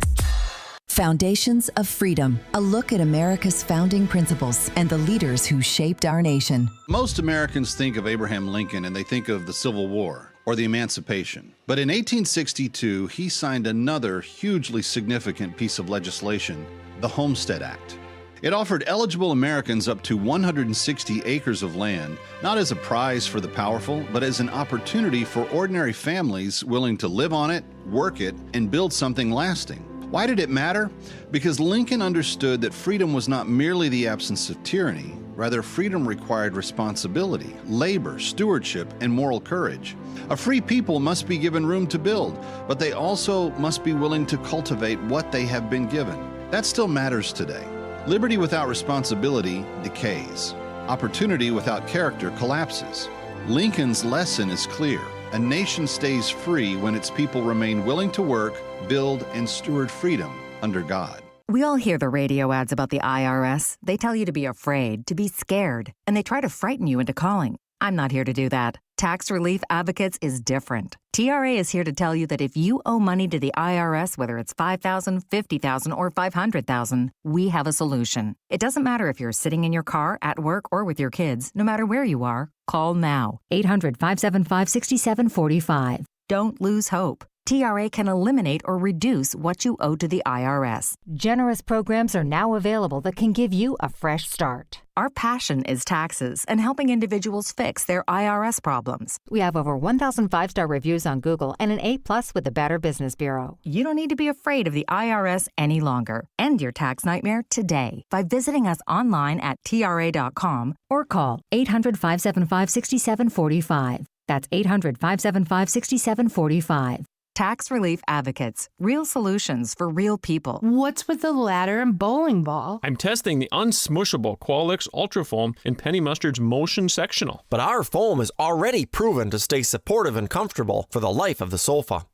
Foundations of Freedom, a look at America's founding principles and the leaders who shaped our nation. Most Americans think of Abraham Lincoln and they think of the Civil War or the Emancipation. But in 1862, he signed another hugely significant piece of legislation, the Homestead Act. It offered eligible Americans up to 160 acres of land, not as a prize for the powerful, but as an opportunity for ordinary families willing to live on it, work it, and build something lasting. Why did it matter? Because Lincoln understood that freedom was not merely the absence of tyranny. Rather, freedom required responsibility, labor, stewardship, and moral courage. A free people must be given room to build, but they also must be willing to cultivate what they have been given. That still matters today. Liberty without responsibility decays. Opportunity without character collapses. Lincoln's lesson is clear. A nation stays free when its people remain willing to work, build, and steward freedom under God. We all hear the radio ads about the IRS. They tell you to be afraid, to be scared, and they try to frighten you into calling. I'm not here to do that. Tax Relief Advocates is different. TRA is here to tell you that if you owe money to the IRS, whether it's $5,000, $50,000, or $500,000, we have a solution. It doesn't matter if you're sitting in your car, at work, or with your kids. No matter where you are, call now. 800-575-6745. Don't lose hope. TRA can eliminate or reduce what you owe to the IRS. Generous programs are now available that can give you a fresh start. Our passion is taxes and helping individuals fix their IRS problems. We have over 1,000 5-star reviews on Google and an A+ with the Better Business Bureau. You don't need to be afraid of the IRS any longer. End your tax nightmare today by visiting us online at TRA.com or call 800-575-6745. That's 800-575-6745. Tax Relief Advocates. Real solutions for real people. What's with the ladder and bowling ball? I'm testing the unsmushable Qualix Ultra Foam in Penny Mustard's Motion Sectional. But our foam is already proven to stay supportive and comfortable for the life of the sofa.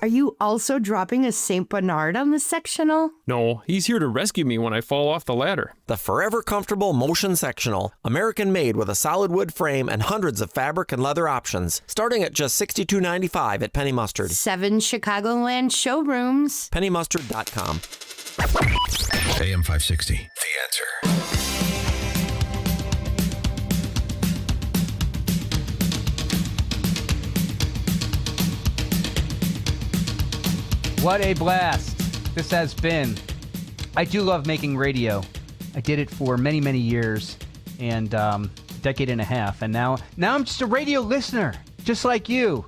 Are you also dropping a St. Bernard on the sectional? No, he's here to rescue me when I fall off the ladder. The forever comfortable Motion Sectional. American made with a solid wood frame and hundreds of fabric and leather options. Starting at just $62.95 at Penny Mustard. 7 Chicagoland showrooms. PennyMustard.com. AM 560. The Answer. What a blast this has been. I do love making radio. I did it for many, many years and a decade and a half. And now I'm just a radio listener, just like you.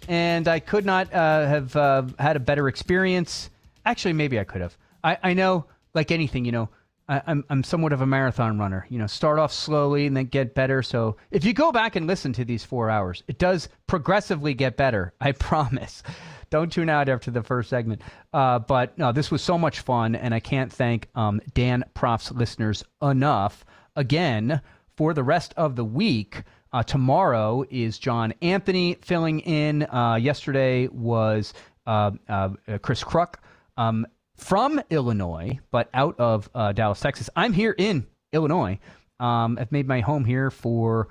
And I could not have had a better experience. Actually, maybe I could have. I know, like anything, I'm somewhat of a marathon runner. Start off slowly and then get better. So if you go back and listen to these 4 hours, it does progressively get better. I promise. Don't tune out after the first segment. But no, this was so much fun, and I can't thank Dan Proft's listeners enough. Again, for the rest of the week, tomorrow is John Anthony filling in. Yesterday was Chris Kruk from Illinois, but out of Dallas, Texas. I'm here in Illinois. I've made my home here for,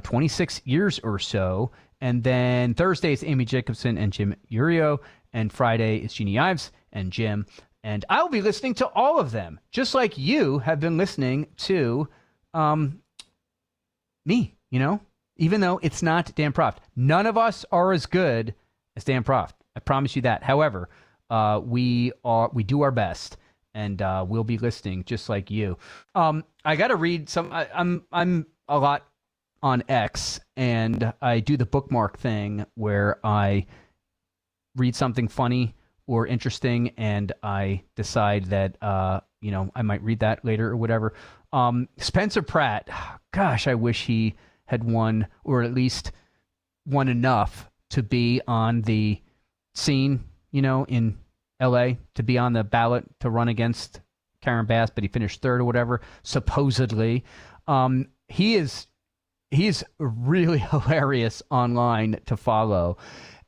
26 years or so. And then Thursday is Amy Jacobson and Jim Urio. And Friday is Jeannie Ives and Jim. And I'll be listening to all of them, just like you have been listening to me, even though it's not Dan Proft. None of us are as good as Dan Proft. I promise you that. However, we do our best, and we'll be listening just like you. I got to read some. I'm a lot on X, and I do the bookmark thing where I read something funny or interesting, and I decide that I might read that later or whatever. Spencer Pratt, gosh, I wish he had won, or at least won enough to be on the scene, in LA, to be on the ballot to run against Karen Bass, but he finished third or whatever, supposedly. He's really hilarious online to follow.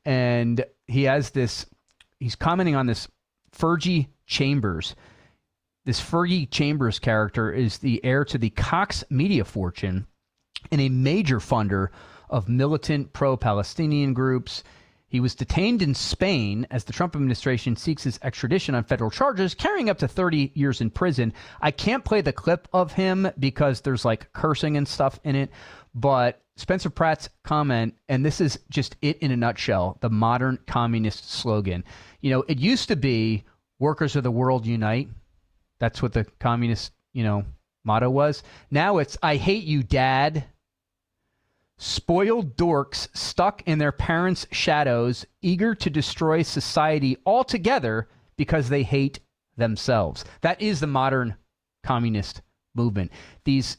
And he's commenting on this Fergie Chambers. This Fergie Chambers character is the heir to the Cox media fortune and a major funder of militant pro-Palestinian groups. He was detained in Spain as the Trump administration seeks his extradition on federal charges, carrying up to 30 years in prison. I can't play the clip of him because there's cursing and stuff in it, but Spencer Pratt's comment, and this is just it in a nutshell, the modern communist slogan. It used to be workers of the world unite. That's what the communist, motto was. Now it's I hate you, Dad. Spoiled dorks stuck in their parents' shadows, eager to destroy society altogether because they hate themselves. That is the modern communist movement. These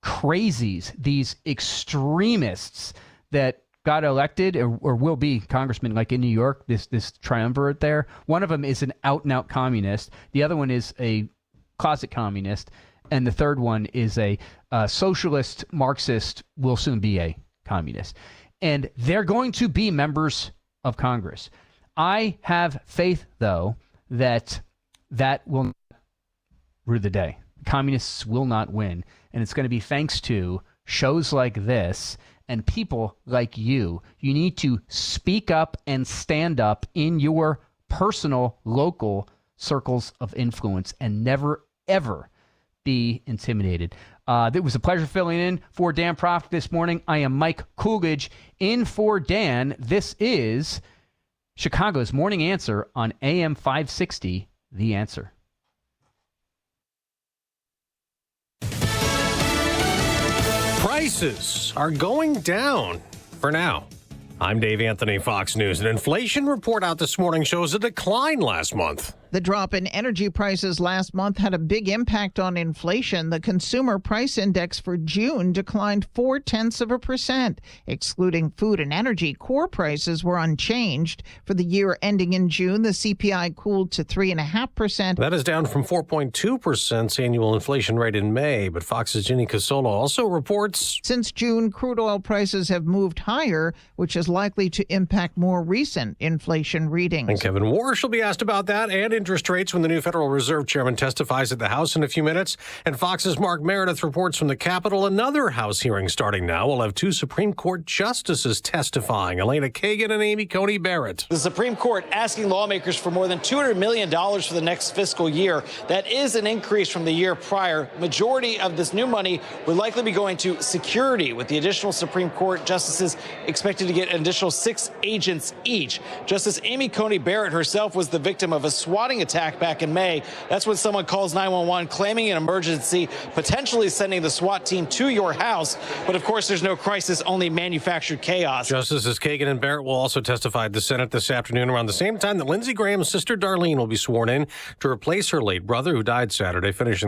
crazies, these extremists that got elected or will be congressmen, like in New York, this triumvirate there. One of them is an out-and-out communist. The other one is a closet communist. And the third one is a socialist Marxist, will soon be a communist. And they're going to be members of Congress. I have faith, though, that will not rue the day. Communists will not win. And it's going to be thanks to shows like this and people like you. You need to speak up and stand up in your personal, local circles of influence and never, ever be intimidated. It was a pleasure filling in for Dan Proft this morning. I am Mike Coolidge in for Dan. This is Chicago's Morning Answer on AM 560, The Answer. Prices are going down for now. I'm Dave Anthony, Fox News. An inflation report out this morning shows a decline last month. The drop in energy prices last month had a big impact on inflation. The Consumer Price Index for June declined 0.4%. Excluding food and energy, core prices were unchanged. For the year ending in June, the CPI cooled to 3.5%. That is down from 4.2% annual inflation rate in May. But Fox's Ginny Casola also reports since June, crude oil prices have moved higher, which is likely to impact more recent inflation readings. And Kevin Warsh will be asked about that and interest rates when the new Federal Reserve Chairman testifies at the House in a few minutes. And Fox's Mark Meredith reports from the Capitol. Another House hearing starting now. We'll have two Supreme Court justices testifying, Elena Kagan and Amy Coney Barrett. The Supreme Court asking lawmakers for more than $200 million for the next fiscal year. That is an increase from the year prior. Majority of this new money would likely be going to security, with the additional Supreme Court justices expected to get an additional 6 agents each. Justice Amy Coney Barrett herself was the victim of a SWAT swatting attack back in May. That's when someone calls 911 claiming an emergency, potentially sending the SWAT team to your house. But of course, there's no crisis, only manufactured chaos. Justices Kagan and Barrett will also testify at the Senate this afternoon around the same time that Lindsey Graham's sister Darlene will be sworn in to replace her late brother, who died Saturday, finishing